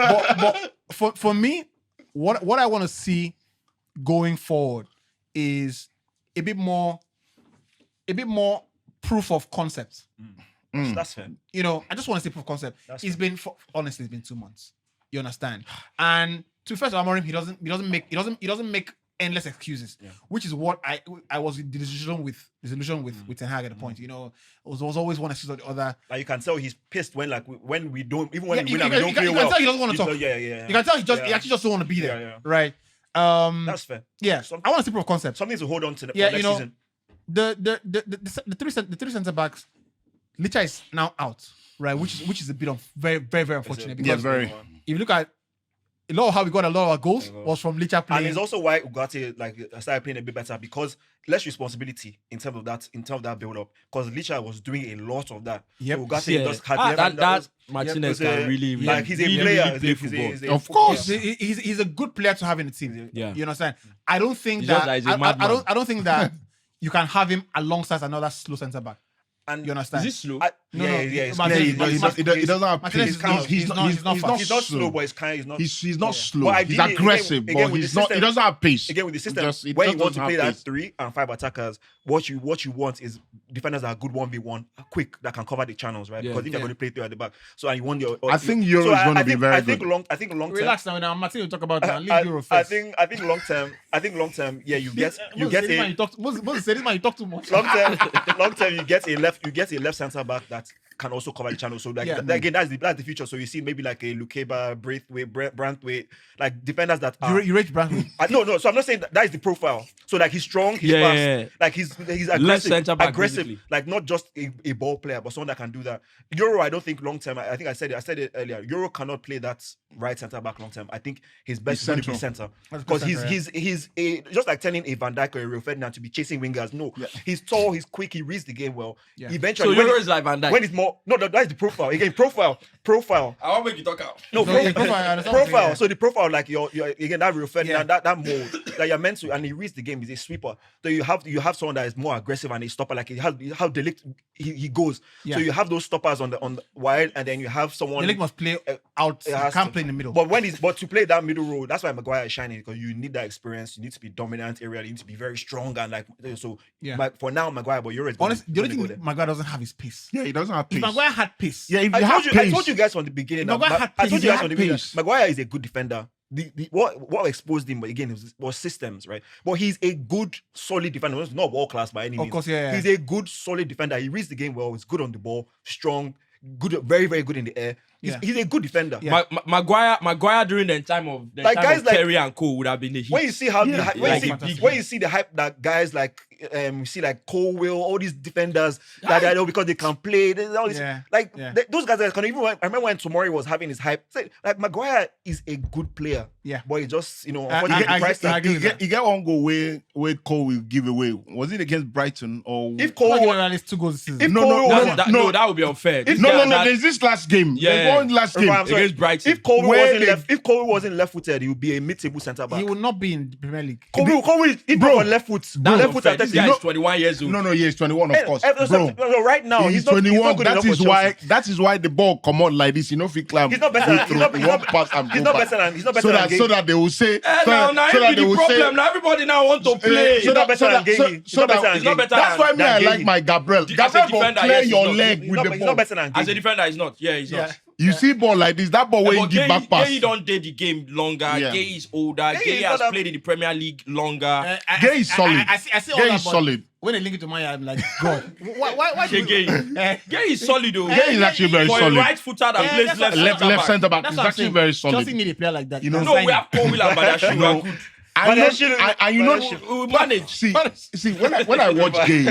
A: But for me, what I want to see going forward is a bit more proof of concept.
B: That's fair.
A: You know, I just want to say proof of concept.
B: That's
A: It's been honestly, it's been 2 months. You understand? And to first Amorim, he doesn't make endless excuses, which is what I was in disillusion with Ten Hag at the point. You know, it was always one excuse or the other.
B: Like you can tell he's pissed when we don't even
A: Yeah,
B: when we
A: you
B: win and we
A: can
B: don't play
A: tell
B: well.
A: he doesn't want to talk.
B: Yeah.
A: You can tell he actually just don't want to be there,
B: Yeah.
A: right?
B: That's fair.
A: Yeah,
B: Some-
A: I want to see proof of concept.
B: Something to hold on to for
A: Yeah,
B: next
A: you know,
B: season.
A: the three centre backs, Licha is now out, right? Which is a bit of very very very unfortunate
C: Yeah,
A: because
C: very.
A: if you look at a lot of how we got a lot of our goals was from Licha
B: And
A: playing.
B: it's also why Ugarte started playing a bit better because less responsibility in terms of that build up. Because Licha was doing a lot of that.
A: Yep.
B: So Ugarte
D: Yeah.
B: just had
D: that Martinez can really
B: like he's a
D: really,
B: player.
D: really play
B: He's a-
D: football.
B: he's a-
C: Of course.
A: He's a good player to have in the team.
D: Yeah.
A: You understand? I don't think
D: It's just
A: that
D: that he's a
A: I
D: madman.
A: don't think that you can have him alongside another slow centre back.
B: And
A: You understand?
D: Is it slow?
A: No,
B: yeah.
A: Martinez-
C: He doesn't have
A: Martinez
C: pace.
A: is not- he's not
C: He's
A: fast.
C: not
B: He's not slow, but he's not.
C: He's not slow.
B: But
C: He's
B: ideally,
C: aggressive,
B: again,
C: but
B: with
C: he's
B: the
C: not. He
B: system-
C: doesn't have pace.
B: Again, with the system,
C: He
B: when you
C: just
B: want to
C: doesn't
B: play
C: have
B: that
C: pace.
B: 3 and 5 attackers, what you want is defenders that are good 1v1, quick, that can cover the channels, right?
D: Yeah.
B: Because if you're going to play 3 at the back, so and you want your.
C: I think Euro is going to be very
B: I think
C: good.
B: long term.
A: Relax now, Martin will talk about that. Leave Euro first.
B: I think long term. Yeah, you get
A: Moses said this man, you talk too much.
B: long term. You get a left centre back that can also cover the channel. So like
A: Yeah.
B: again, that's the future. So you see maybe like a Lukeba, Braithwaite, Branthwaite, like defenders that are.
A: You rate Brandon.
B: No. So I'm not saying that is the profile. So like he's strong, he's
D: Yeah,
B: fast,
D: yeah, yeah.
B: like he's aggressive,
D: centre-back, basically.
B: like not just a ball player, but someone that can do that. Euro, I don't think long term. I think I said it earlier. Euro cannot play that right centre back long term. I think his best is going to be centre because he's just like telling a Van Dijk or a Rio Ferdinand to be chasing wingers. No, he's tall, he's quick, he reads the game well.
A: Yeah.
B: Eventually,
D: So
B: when
D: Euro
B: it-
D: is like Van Dijk.
B: when it's more that's the profile again. Profile.
D: I want to make you talk out.
B: No,
A: No, yeah, profile, I understand what you're
B: profile.
A: saying,
B: So the profile, like your again that Rio Ferdinand,
A: Yeah.
B: that mold that you're meant to, and he reads the game. He's a sweeper. So you have someone that is more aggressive and a stopper. Like how Delict he goes.
A: Yeah.
B: So you have those stoppers on the wide, and then you have someone.
A: The league must play out.
B: It
A: He
B: has
A: can't
B: to.
A: play in the middle.
B: But to play that middle role, that's why Maguire is shining because you need that experience. You need to be dominant area. You need to be very strong and like so.
A: Yeah.
B: For now, Maguire, but you're
A: Honestly, the only
B: go
A: thing
B: there.
A: Maguire doesn't have is pace.
C: Yeah, he doesn't have
A: If
C: pace.
A: Maguire had pace,
C: Yeah, if
B: I
C: you have pace.
B: told you guys from the beginning.
A: Maguire had
B: I
A: pace.
B: told
A: He
B: you guys
A: had
B: from the beginning.
C: pace.
B: Maguire is a good defender. What exposed him again was systems, right? But he's a good, solid defender. He's not world class by any means.
A: Of course, yeah.
B: He's a good, solid defender. He reads the game well. He's good on the ball, strong, good, very, very good in the air.
A: Yeah.
B: He's a good defender.
A: Yeah.
D: Maguire during the time of
B: Like guys like-
D: Terry and Co would have been a hit.
B: When you see how
C: Yeah.
B: when you see the hype that guys like you see like Colwill, all these defenders that they know because they can play. There's all this,
A: Yeah.
B: like
A: Yeah.
B: those guys that can even. I remember when Tomori was having his hype. Like Maguire is a good player.
A: Yeah.
B: but he just
A: I
B: unfortunately the price tag.
A: agree with that.
C: You get one goal where Cole will give away. Was it against Brighton or?
B: If
A: Cole
B: Cole,
A: at least 2 goals this season.
B: if
C: No,
B: Cole
C: no,
B: wasn't-
D: that would be unfair. This
C: no,
D: guy
C: no, no.
D: had-
C: There's this last game.
D: Yeah.
C: There's one last game.
B: I'm sorry.
D: against Brighton.
B: If Cole
C: Where
B: wasn't
C: they-
B: left, if Cole wasn't left-footed, he would be a mid-table centre back.
A: He will not be in the Premier League.
B: Cole he
C: Bro,
B: on left foot.
D: That's
B: Left foot
D: unfair. This guy
B: attack.
D: is 21 years old.
C: No, he's 21, of course, bro.
B: Right now,
C: He's
B: not
C: 21.
B: good enough
C: That is
B: for
C: why.
B: Chelsea.
C: That is why the ball come out like this. You know, if he climb,
B: He's not better.
C: go through, he won't pass and
B: He's
C: go
B: not
C: back.
B: better than. He's not better
C: So
B: than.
C: that so that they will say.
D: Now
C: so that
D: be
C: they
D: the
C: will
D: problem.
C: say.
D: Now everybody now want to play.
B: He's not better than Gay. He's not better than
D: He's not
B: Gay.
D: better
C: That's why me I
B: than
C: like
B: Gay.
C: my Gabriel.
D: As a
C: Gabriel will
D: defender,
C: clear
D: yes, he's
C: your
D: not.
C: leg
B: He's
C: with
B: not,
C: the
B: he's
C: ball.
B: not better than
D: As a
B: Gay.
D: defender, he's not. Yeah, he's not.
C: You see ball like this. That ball where you
D: But
C: give back pass.
D: Gay don't did the game longer.
C: Yeah.
D: Gay is older.
B: Gay
D: Gay
B: is
D: has
B: not a-
D: played in the Premier League longer.
C: Gay is solid.
A: I see all
C: Gay
A: that,
C: is
A: but
C: solid.
A: when they link it to Maya, I'm like, God, why
D: Gay, Gay. Gay is solid though.
C: Gay is actually very
D: For a
C: solid.
D: right footer that
A: Yeah,
D: plays
A: that's
D: left
A: what-
C: Left
D: centre-back.
C: centre back
A: That's
C: is
A: what I'm
C: actually
A: saying.
C: very solid.
A: Chelsea need a player like that.
C: You know,
D: No, we have Colwill and Badashi. We are good.
C: And
B: But
C: you know,
B: that
C: and you know,
B: shit-
D: We will manage.
C: see when I watch Gay,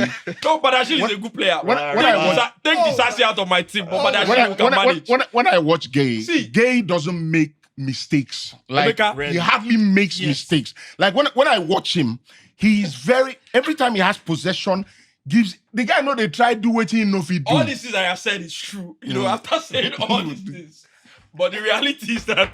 D: No, Badashi is a good player.
C: when I watch-
D: Take Disasi out of my team, but Badashi we can manage.
C: when I watch Gay,
D: See.
C: Gay doesn't make mistakes. Like
D: Emeka?
C: he hardly makes mistakes. Like when I watch him, he's very every time he has possession, gives the guy know they try do what he know if he do.
D: All these things I have said is true. You know, after saying all these things, but the reality is that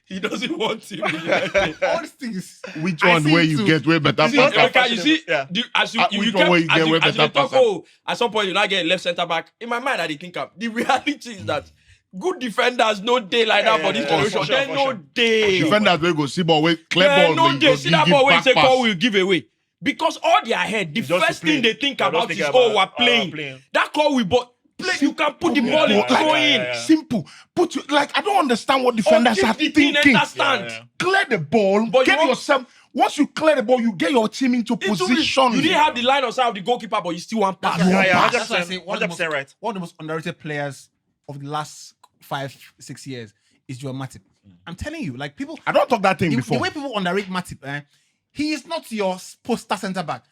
D: he doesn't want him.
A: All these things.
C: Which
A: I
C: one
A: see
C: where
A: it
C: you
A: too.
C: get way better?
D: See,
C: passer?
D: Emeka, you see,
B: Yeah.
D: as you
C: Which one where you get way
D: as
C: better
D: you talk,
C: passer?
D: oh, at some point you not get left centre back. In my mind, I didn't think of the reality is that good defenders no day like that for this generation.
B: for sure,
D: Then
B: for
D: no
B: sure.
D: day.
C: Defenders will go see ball with clear
D: Then
C: ball.
D: no day. See that ball when say call will give away. Because all their head, the
B: It's just
D: first
B: to play.
D: thing they think
B: They're just
D: about is,
B: thinking
D: oh,
B: about,
D: we're playing.
B: playing.
D: That call we but play. You can put the ball in,
C: yeah,
D: throw
C: yeah,
D: in.
B: yeah.
C: Simple. Put you like I don't understand what
D: Or
C: defenders
D: keep
C: are
D: the thing
C: thinking.
D: understand.
B: Yeah.
C: Clear the ball.
D: But you
C: Get
D: want-
C: yourself. Once you clear the ball, you get your team into
D: Into
C: position.
D: You didn't have the line of sight of the goalkeeper, but you still want pass.
C: You want
B: Yeah,
C: pass.
A: That's why I
B: 100%,
A: say one of the most-
B: 100% right.
A: One of the most underrated players of the last 5-6 years is Joel Matip. I'm telling you, like people,
C: I don't talk that thing
A: the
C: before.
A: way people underrate Matip, he is not your poster centre back,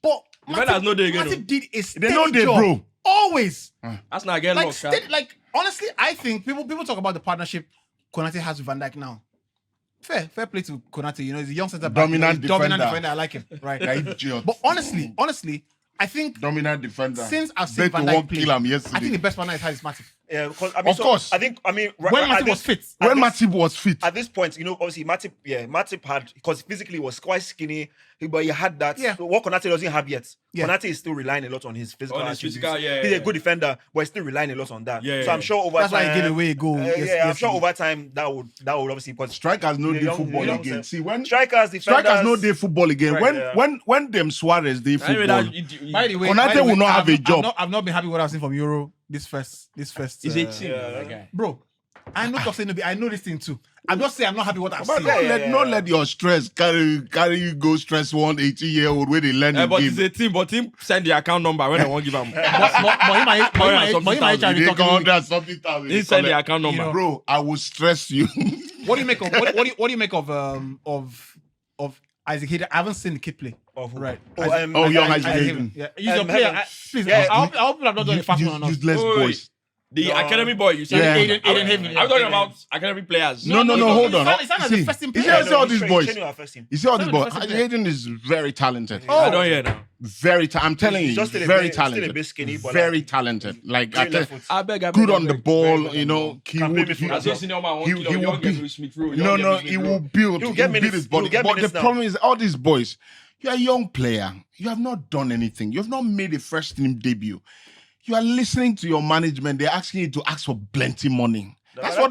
A: but
D: Defenders know they get
A: Matip
D: him.
A: did a
C: They
A: steady
C: know they
A: job.
C: bro.
A: Always,
D: That's not get
A: like,
D: lost.
A: like honestly, I think people talk about the partnership Konate has with Van Dijk now. Fair play to Konate. You know, he's a young centre back.
C: Dominant
A: dominant
C: defender.
A: defender. I like him. Right.
C: Yeah, idiot.
A: But honestly, I think
C: Dominant defender.
A: since I've seen
C: Bet
A: Van
C: to
A: Dijk
C: walk
A: play,
C: kill him
A: I
C: yesterday.
A: think the best partner is Harris Matip.
B: Yeah, because I mean,
C: Of course.
B: I think
A: When
B: at
A: Matip
B: this-
A: was fit.
B: at
C: When
B: this-
C: Matip was fit,
B: At this point, you know, obviously Matip had, because physically he was quite skinny, but he had that.
A: Yeah.
B: What Konate doesn't have yet.
A: Yeah.
B: Konate is still relying a lot on his physical
D: On his
B: attributes.
D: physical, yeah,
B: He's
D: yeah.
B: a good defender, but he's still relying a lot on that.
D: Yeah,
B: so I'm
D: yeah.
B: sure over
A: That's
B: time.
A: why he gave away a goal.
B: I'm
A: Yes,
B: sure
A: he-
B: over time that would obviously, because
C: strikers no
B: The
C: day
B: young-
C: football
B: the young
C: again.
B: set.
C: See when
B: strikers, defenders,
C: strikers no day football again.
B: Right, yeah.
C: When them Suarez day
D: Anyway,
C: football.
A: By the way,
C: Konate will not have a job.
A: I've not been happy with what I've seen from Euro this first.
D: He's 18.
B: yeah.
D: That guy.
A: Bro, I know talking to be. I know this thing too. I'm just saying I'm not happy with what I've
C: But
A: seen.
C: don't let your stress carry you go stress one 18-year-old where they learn the
D: But
C: game.
D: he's 18, but him send the account number when they won't give him.
A: But he might
D: Something
C: They
A: talking.
C: got 100,000.
D: He send the account number.
A: You know.
C: Bro, I will stress you.
A: What do you make of what do you make of Isaac Hayden? I haven't seen the kid play.
B: Of who?
A: Right.
C: Young Isaac Hayden.
A: Yeah, he's your player.
B: Heaven.
A: Please,
B: Yeah,
A: I hope I'm not doing a fast one or not.
C: Useless
D: Wait,
C: boys.
D: The academy boy, you said.
C: Yeah.
A: Aiden Haven.
D: I'm talking about academy players.
C: No,
A: no,
C: hold
A: he's
C: on.
A: not- he's not the
C: See,
A: first team
C: you see
A: player.
C: all these boys.
B: Training our first team.
C: You see all these
A: Some of
C: boys.
A: the first
C: Isaac Hayden is very talented.
D: I don't hear now.
C: I'm telling
B: He's
C: you,
B: just
C: he's
B: still a
C: very
B: bit- still a
C: talented.
B: bit skinny, but
C: Very talented. Like I
B: Very
C: tell-
B: left foot.
D: I beg.
C: good on the
B: Very
C: ball,
B: good
C: you
B: on the
C: know.
B: ball.
C: He
B: Can
C: would,
B: play
C: he,
B: midfield
D: I
B: as
D: say
B: well.
D: senior man,
C: he
D: one
C: will be.
D: kilo, Smith Rowe.
C: No, he will build.
B: He'll
C: He
B: get
C: will build
B: minutes-
C: his body.
B: he'll get
C: But the
B: minutes now.
C: problem is, all these boys, you're a young player. You have not done anything. You have not made a first team debut. You are listening to your management. They're asking you to ask for plenty money. That's what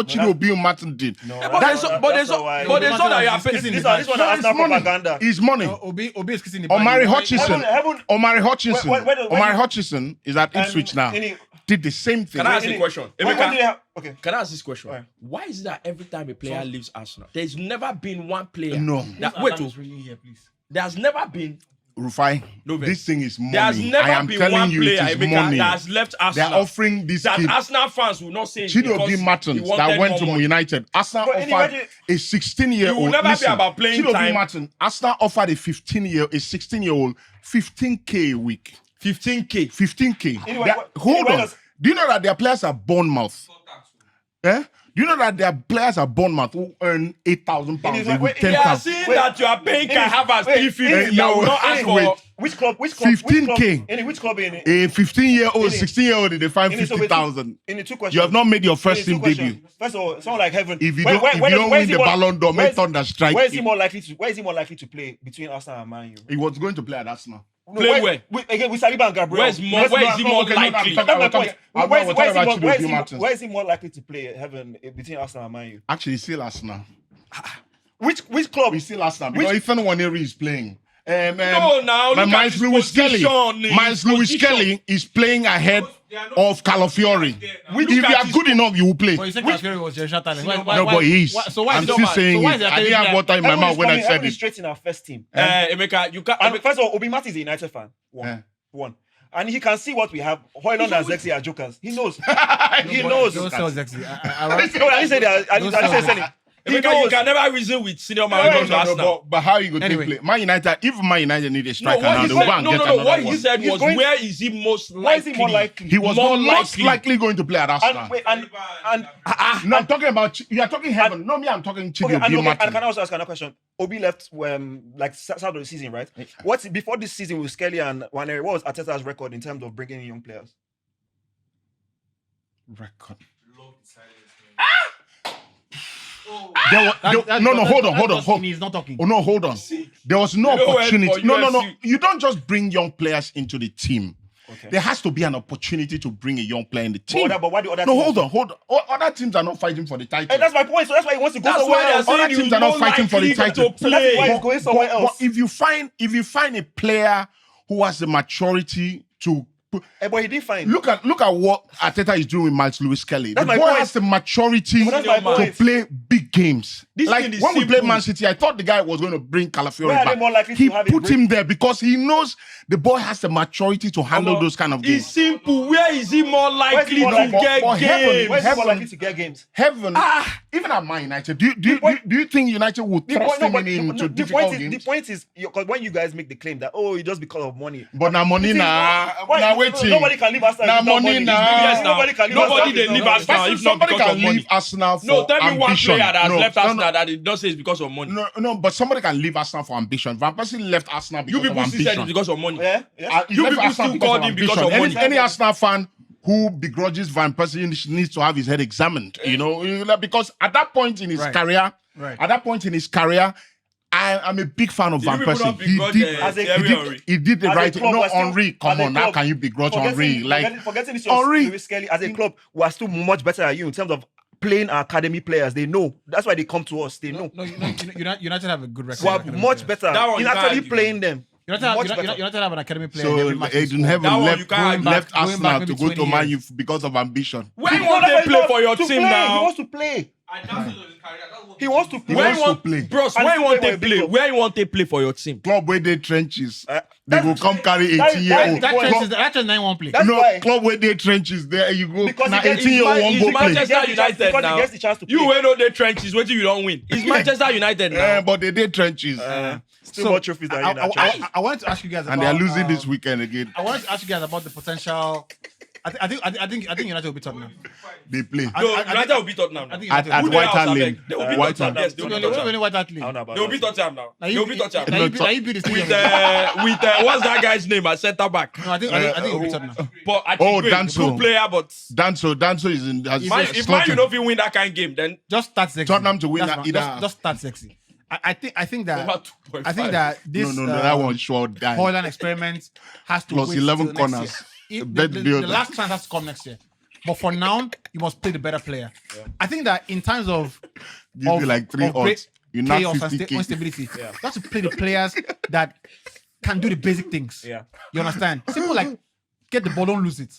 C: Chido Bill Martin did.
B: No,
D: But they saw that you are paying.
B: This one is Arsenal propaganda.
C: It's money.
A: Obi is kissing the
C: Omari
A: ball.
C: Hutchinson.
B: Heaven-
C: Omari Hutchinson.
B: When-
C: Omari Hutchinson is at Ipswich now.
B: any-
C: Did the same thing.
D: Can I ask you a question?
B: When
D: Emeka,
B: did they have- Okay.
D: Can I ask this question?
B: Alright.
D: Why is it that every time a player leaves Arsenal, there's never been one player?
C: No.
D: Wait, there has never been.
C: Rufai,
D: No, vex.
C: this thing is money.
D: There has
C: I
D: never
C: am
D: been
C: telling
D: one
C: you,
D: player
C: it is
D: Emeka,
C: money.
D: that has left
C: They
D: Arsenal.
C: are offering this
D: that
C: kid.
D: Arsenal fans will not say.
C: Chido
D: because
C: B.
D: he
C: Martins that
D: wanted
C: went
D: more
C: to
D: money.
C: United. Arsenal
B: But
C: offered
B: imagine-
C: a 16-year-old.
D: It will never be about playing
C: Chido B.
D: time.
C: Martin. Arsenal offered a 16-year-old 15K a week.
D: 15K.
C: 15K.
B: Anyway,
C: Hold
B: anyway,
C: on.
B: let's-
C: Do you know that their players are Bournemouth? Eh? Do you know that their players are Bournemouth who earn £8,000
B: It is
C: a
B: like-
C: week,
B: wait,
D: They are
C: 10,000?
D: seeing
B: Wait.
D: that you are paying Kai Havertz
B: Wait,
D: 350.
C: no,
D: You will not ask
C: wait.
D: for.
B: Which club?
C: 15K.
B: Which club in it?
C: A 15-year-old,
B: Ini-
C: 16-year-old, they find
B: Ini, so
C: 50,000.
B: In the two questions.
C: You have not made your
B: In
C: first
B: the two
C: team
B: questions.
C: debut.
B: First of all, someone like Heaven.
C: If you
B: where-
C: don't,
B: where-
C: if
B: where
C: you
B: does-
C: don't
B: where
C: win
B: is
C: the
B: he more-
C: Ballon d'Or,
B: where
C: make
B: is-
C: Thunder strike.
B: Where is he more likely to? Where is he more likely to play between Arsenal and Man U?
C: He was going to play at Arsenal.
B: No,
D: Play where?
B: Again, with Saliba and Gabriel.
D: Where is he more likely?
C: I'm talking-
B: That's my
C: I'm
B: point.
C: talking-
B: Where
C: I'm
B: is
C: talking about
B: he more-
C: Chido B. Martins.
B: where is he more likely to play Heaven between Arsenal and Man U?
C: Actually, still Arsenal.
B: Which club?
C: We still Arsenal because if anyone here is playing.
D: No, now, look at
C: Miles
D: his
C: Lewis Kelly.
D: position, his
C: Miles Lewis
D: position.
C: Kelly is playing ahead of Calafiori. If
D: Look
C: you
D: at
C: are
D: his-
C: good enough, you will play.
A: But you said Calafiori was generational talent.
C: No, but he is.
A: So why
C: I'm
A: is
C: still
A: it
C: saying
A: so why
C: it.
A: is it
C: I didn't have water in my mouth when I said
B: Heaven is
C: it.
B: straight in our first team.
D: Emeka, you can't.
B: And first of all, Obi Martin is a United fan. One. And he can see what we have. Hoyland and Zexi are jokers. He knows. He knows.
A: Don't sell Zexi.
B: I didn't say that. I didn't say selling. He
D: Emeka, you
B: knows.
D: can never reason with senior man when it comes to Arsenal.
C: But how you going to
A: Anyway.
C: play? Man United, if Man United need a
D: No,
C: striker
D: what
C: now,
D: he
C: they'll go
D: said,
C: and get
D: what
C: another
D: he
C: one.
D: said
B: He's
D: was,
B: going-
D: where is he most likely?
B: Why is he more likely?
C: He was
D: more
C: most
D: likely.
C: likely going to play at Arsenal.
B: And wait, and
C: No, I'm talking about, you are talking Heaven. No, me, I'm talking
B: okay,
C: Chido B.
B: and
C: Martin.
B: can I also ask another question? Obi left like start of the season, right? What's before this season with Skelly and Waneri? What was Arteta's record in terms of bringing in young players?
C: Record.
E: Love the silence, man.
C: Hold on.
A: He's not talking.
C: Oh no, hold on. There was no
D: You know what,
C: opportunity.
D: for
C: No.
D: UFC
C: You don't just bring young players into the team.
B: Okay.
C: There has to be an opportunity to bring a young player in the team.
B: But why the other
C: No,
B: teams?
C: hold on. Other teams are not fighting for the title.
B: And that's my point. So that's why he wants to go
D: That's
B: somewhere
D: why they're
B: else.
D: saying
C: Other
D: he's
C: teams are not
D: more
C: fighting for the
D: likely
C: title.
D: to
B: So that's why
D: play.
B: he's going somewhere
C: But
B: else.
C: if you find a player who has the maturity to
B: But he did fine.
C: look at what Arteta is doing with Miles Lewis Kelly.
B: That's
C: The
B: my
C: boy
B: point.
C: has the maturity
B: But that's my
C: to
B: point.
C: play big games.
D: This
C: Like
D: thing is
C: when we
D: simple.
C: played Man City, I thought the guy was going to bring Calafiori
B: Where are they
C: back.
B: more likely
C: He
B: to have a
C: put
B: break?
C: him there because he knows the boy has the maturity to handle those kind of
D: It's
C: games.
D: simple. Where is he more likely
B: more
D: to
B: likely-
D: get
C: but heaven-
D: games?
B: Where's he more
C: Heaven-
B: likely to get games?
C: Heaven, even at Man United, do you think United would trust him into difficult
B: The
C: games?
B: point is, because when you guys make the claim that it's just because of money.
C: But now money
B: You think-
C: why
B: why-
C: waiting?
B: Nobody can leave Arsenal
C: Now
B: without
C: money
B: money.
C: now.
D: Yes, now.
B: Nobody can leave
D: Nobody
B: Arsenal
D: they
B: without
D: leave
B: money.
D: Arsenal if not
C: Somebody
D: because
C: can
D: of money.
C: leave Arsenal for
D: No, tell me one
C: ambition.
D: player that has left Arsenal
C: no,
D: that it does say it's because of money.
C: no, but somebody can leave Arsenal for ambition. Van Persie left Arsenal
D: You
C: because of
D: people still said it's
C: ambition.
D: because of money.
B: Yeah?
C: He
D: You
C: left
D: people
C: Arsenal
D: still
C: because
D: called
C: of
D: him because
C: ambition.
D: of money.
C: Any Arsenal fan who begrudges Van Persie needs to have his head examined. You know, because at that point in his career, I'm a big fan of
D: You
C: Van
D: people
C: Persie.
D: don't begrudge, Thierry Henry.
C: He did the
B: As a
C: right thing.
B: club,
C: No,
B: we're still-
C: Henry, come
B: as a
C: on, how
B: club,
C: can you begrudge Henry? Like,
B: forgetting this,
C: Henry-
B: Lewis Kelly, as a club, we are still much better at you in terms of playing our academy players. They know. That's why they come to us. They know.
A: No, United have a good record.
B: We are
A: Academy
B: much
A: players.
B: better
D: That one
B: in
D: you can't
B: actually
D: argue.
B: playing them.
A: United
B: Much better.
A: have an academy player.
C: so
A: in every match they
C: Aiden
A: score.
C: Heaven
D: That one
C: left,
D: you can't argue.
C: left
A: Going
C: Arsenal
A: back
C: to
A: maybe
C: go to
A: 20
C: Man U
A: years.
C: because of ambition.
D: Where you
B: No,
D: want
B: that's why
D: to
B: he
D: play
B: wants
D: for your
B: to
D: team
B: play.
D: now?
B: He wants to play.
E: And that's his career. That's what
B: He wants to play.
C: He wants to
D: want
C: play.
D: Bros,
B: And
D: where you
B: play
D: want
B: for
D: to
B: a big
D: play?
B: club.
D: Where you want to play for your team?
C: Club where they trenches. They
B: that's-
C: will come carry
B: that-
C: 18-year-old.
B: that-
A: That's just 9-1 play.
B: That's
C: No,
B: why.
C: club where they trenches. There you go.
B: Because
C: Now
B: he gets-
C: 18-year-old
D: It's
C: won't go play.
D: Manchester
B: He gets the chance-
D: United
B: because he
D: now.
B: gets the chance to
D: You
B: play.
D: will know the trenches. What you don't win? It's Manchester United now.
C: But they did trenches.
B: Still more trophies than you.
A: I wanted to ask you guys about,
C: And they are losing this weekend again.
A: I wanted to ask you guys about the potential. I think United will be Tottenham.
C: They play.
A: I-
D: No,
A: I-
D: United will beat Tottenham now.
A: I think
C: At
A: United will
C: White
A: be-
C: Hart
D: White
C: Lane.
D: They will beat
C: White
D: Tottenham.
C: Hart.
D: Yes, they will
A: No,
D: beat
A: they
D: Tottenham.
A: won't win White Hart Lane.
B: I don't know about
D: They will
B: that.
D: beat Tottenham now.
A: Now
D: They
A: you
D: will beat Tottenham.
A: now you beat the stadium.
D: With what's that guy's name at centre back?
A: No, I think it'll be Tottenham.
D: But I
C: Oh,
D: think
C: Danso.
D: good player, but
C: Danso is in. Has
D: if Man you
C: slotted.
D: know if you win that kind of game, then
A: Just start sexy.
C: Tottenham to win
A: That's
C: that
A: fine.
C: either-
A: Just start sexy. I think that
D: over 2.5.
A: I think that this
C: No, that one sure die.
A: Holland experiment has to
C: Plus
A: wait
C: 11
A: till next
C: corners.
A: year.
C: Bet
A: The
C: builder.
A: last chance has to come next year. But for now, you must play the better player. I think that in terms of
C: Give you like 3 odds. You're not
A: chaos and
C: 50K.
A: instability, you have to play the players that can do the basic things.
B: Yeah.
A: You understand? Simple like get the ball, don't lose it.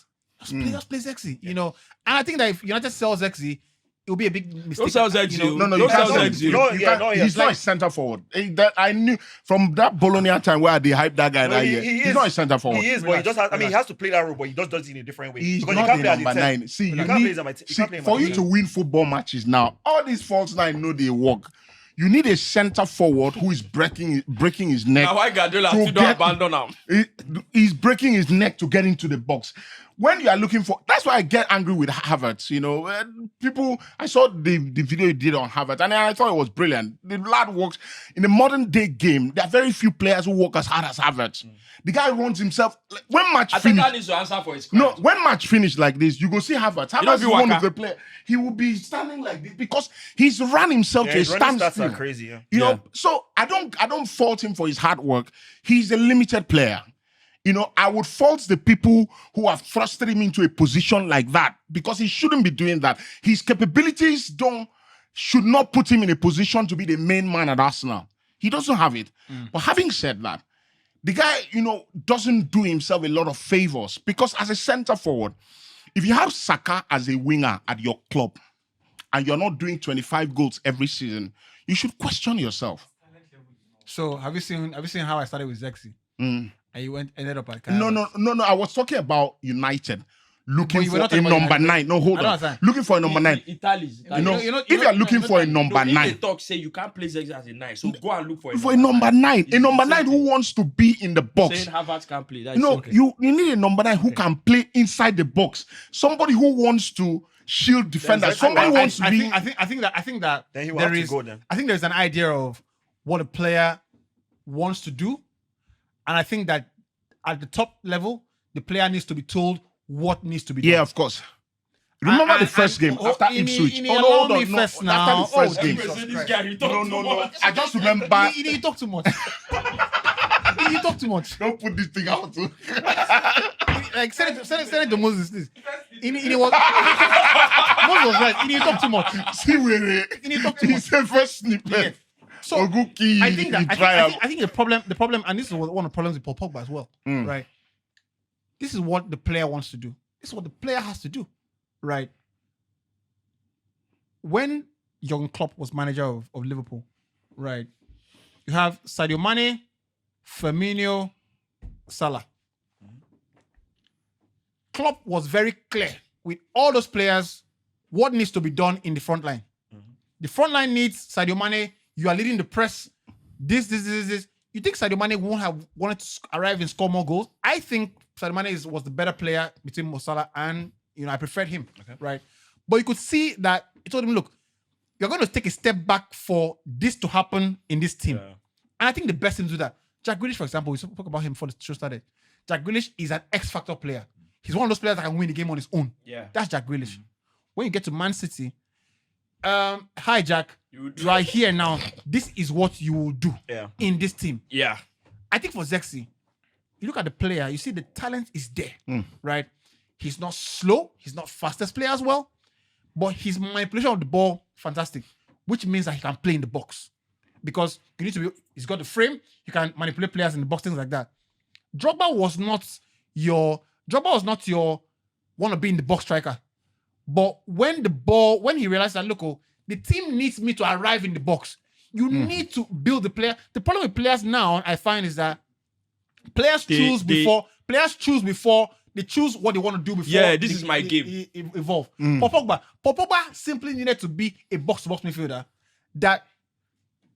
A: Just play sexy, you know. And I think that if United sells sexy, it will be a big mistake.
D: Don't sell sexy.
A: You know,
C: No,
D: Don't
C: you
D: sell
C: can't.
D: sexy.
B: No,
C: You
B: yeah,
C: can't-
B: no, yeah.
C: He's not a centre forward. That I knew from that Bologna time where they hyped that guy
B: No,
C: that
B: he-
C: year.
B: he
C: He's
B: is.
C: not a centre forward.
B: He is, but he just has, I mean, he has to play that role, but he just does it in a different way.
C: He's
B: because
C: not
B: he can't
C: a
B: play at the
C: number
B: 10.
C: 9. See,
B: You
C: you
B: can't
C: need,
B: play him at- you
C: see
B: can't play him
C: for
B: at
C: you
B: the
C: to win football matches now, all these false nine know they work. You need a centre forward who is breaking his neck.
D: Now why Guardiola
C: to
D: still don't
C: get-
D: abandon him?
C: He's breaking his neck to get into the box. When you are looking for, that's why I get angry with Havertz. You know, people. I saw the video he did on Havertz, and I thought it was brilliant. The lad works in the modern day game. There are very few players who work as hard as Havertz. The guy runs himself. Like, when match
D: I think
C: finish,
D: that needs to answer for his
C: no,
D: crime.
C: when match finish like this, you go see Havertz.
D: know
C: Havertz
D: if
C: is
D: you
C: one
D: waka-
C: of the players. He will be standing like this because he's ran himself
B: Yeah,
C: to a
B: his running stats
C: standstill.
B: are crazy, yeah.
C: You
D: Yeah.
C: know, so I don't fault him for his hard work. He's a limited player. You know, I would fault the people who have thrusted him into a position like that because he shouldn't be doing that. His capabilities should not put him in a position to be the main man at Arsenal. He doesn't have it. But having said that, the guy, you know, doesn't do himself a lot of favors because as a centre forward, if you have Saka as a winger at your club and you're not doing 25 goals every season, you should question yourself.
A: So have you seen how I started with Zexi? And you ended up at
C: No. I was talking about United looking
A: But you were
C: for
A: not
C: a
A: talking about
C: number
A: United.
C: 9. No, hold
A: I don't
C: on.
A: understand.
C: Looking for a number 9.
D: Italy's.
C: You know,
A: you know-
C: if you are looking for a
A: no,
C: number
D: If they
C: 9,
D: talk say you can't play Zexi as a 9, so go and look for
C: for a number 9, a
D: It's
C: number
D: the
C: 9
D: same
C: who
D: thing.
C: wants to be in the box.
D: Saying Havertz can't play. That's
C: No,
D: okay.
C: you need a number 9 who can play inside the box. Somebody who wants to shield defenders.
B: exactly.
C: Somebody who wants to be.
A: I think that
B: Then he will
A: there
B: have to
A: is.
B: go then.
A: I think there's an idea of what a player wants to do. And I think that at the top level, the player needs to be told what needs to be done.
C: Yeah, of course. Remember the first game after Ipswich?
A: Allow me first now.
C: After the first game.
D: This guy, he talk too much.
C: I just remember.
A: You talk too much. You talk too much.
C: Don't put this thing out.
A: Like send it to Moses. This. Moses was right. You talk too much.
C: See where
A: You talk too
C: he
A: much.
C: said first snippet.
A: Yeah. So
C: Oguki,
A: I think that
C: he try
A: I think the problem, and this is one of the problems with Paul Pogba as well, right? This is what the player wants to do. This is what the player has to do, right? When Jurgen Klopp was manager of Liverpool, right? You have Sadio Mane, Firmino, Salah. Klopp was very clear with all those players what needs to be done in the front line. The front line needs Sadio Mane. You are leading the press. This. You think Sadio Mane won't have wanted to arrive and score more goals? I think Sadio Mane was the better player between Mo Salah and, I preferred him, right? But you could see that he told him, look, you're going to take a step back for this to happen in this team.
B: Yeah.
A: And I think the best thing to do that. Jack Grealish, for example, we spoke about him before the show started. Jack Grealish is an X-factor player. He's one of those players that can win the game on his own.
D: Yeah.
A: That's Jack Grealish. When you get to Man City, hi Jack, you are here now. This is what you will do in this team.
D: Yeah.
A: I think for Zexi, you look at the player, you see the talent is there, right? He's not slow. He's not fastest player as well, but his manipulation of the ball, fantastic, which means that he can play in the box because you need to be. He's got the frame. You can manipulate players in the box, things like that. Drogba was not your want to be in the box striker, but when he realized that, look, the team needs me to arrive in the box. You need to build the player. The problem with players now, I find, is that players choose before they choose what they want to do before.
D: Yeah, this is my game.
A: Evolve. Paul Pogba simply needed to be a box-to-box midfielder that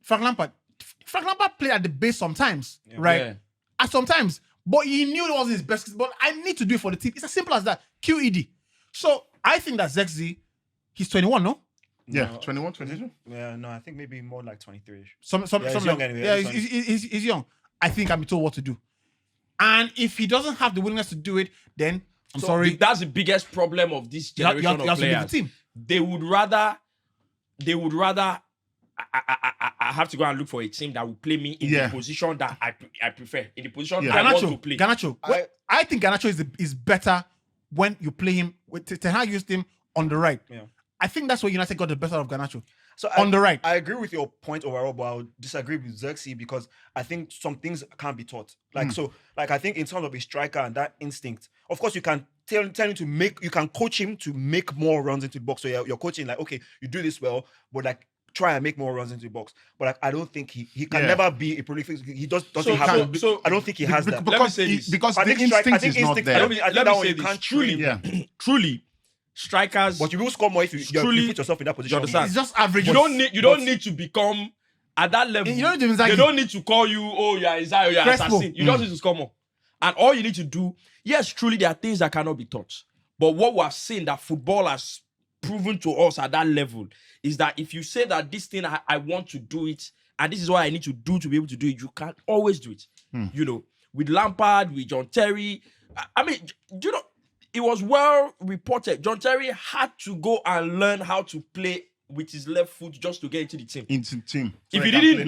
A: Frank Lampard played at the base sometimes, right?
D: Yeah.
A: At sometimes, but he knew it wasn't his best. But I need to do it for the team. It's as simple as that. QED. So I think that Zexi, he's 21, no?
C: Yeah, 21, 22.
B: Yeah, no, I think maybe more like 23-ish.
A: He's
B: young anyway.
A: Yeah, he's young. I think I'm told what to do. And if he doesn't have the willingness to do it, then I'm sorry.
D: That's the biggest problem of this generation
A: you
D: of
A: have to leave the
D: players.
A: team.
D: They would rather I have to go and look for a team that will play me in the position that I prefer, in the position I want to play.
A: Garnacho. I think Garnacho is better when you play him. Ten Hag used him on the right.
B: Yeah.
A: I think that's where United got the best out of Garnacho.
B: So
A: on the right.
B: I agree with your point overall, but I would disagree with Xerxes because I think some things can't be taught. Like I think in terms of a striker and that instinct, of course you can tell him you can coach him to make more runs into the box. So you're coaching like, okay, you do this well, but like try and make more runs into the box. But like I don't think he can never be a prolific. He doesn't have. I don't think he has that.
C: Because the instinct is not there.
B: I think that one you can't
D: truly. Strikers,
B: but you will score more if you put yourself in that position.
D: You understand?
A: It's just average.
D: You don't need to become at that level.
A: You don't need to
D: they don't need to call you, you're Isaiah, you're assassin. You just need to score more. And all you need to do, yes, truly there are things that cannot be taught. But what we have seen that football has proven to us at that level is that if you say that this thing I want to do it, and this is what I need to do to be able to do it, you can't always do it. You know, with Lampard, with John Terry. I mean, you know, it was well reported. John Terry had to go and learn how to play with his left foot just to get into the team. If he didn't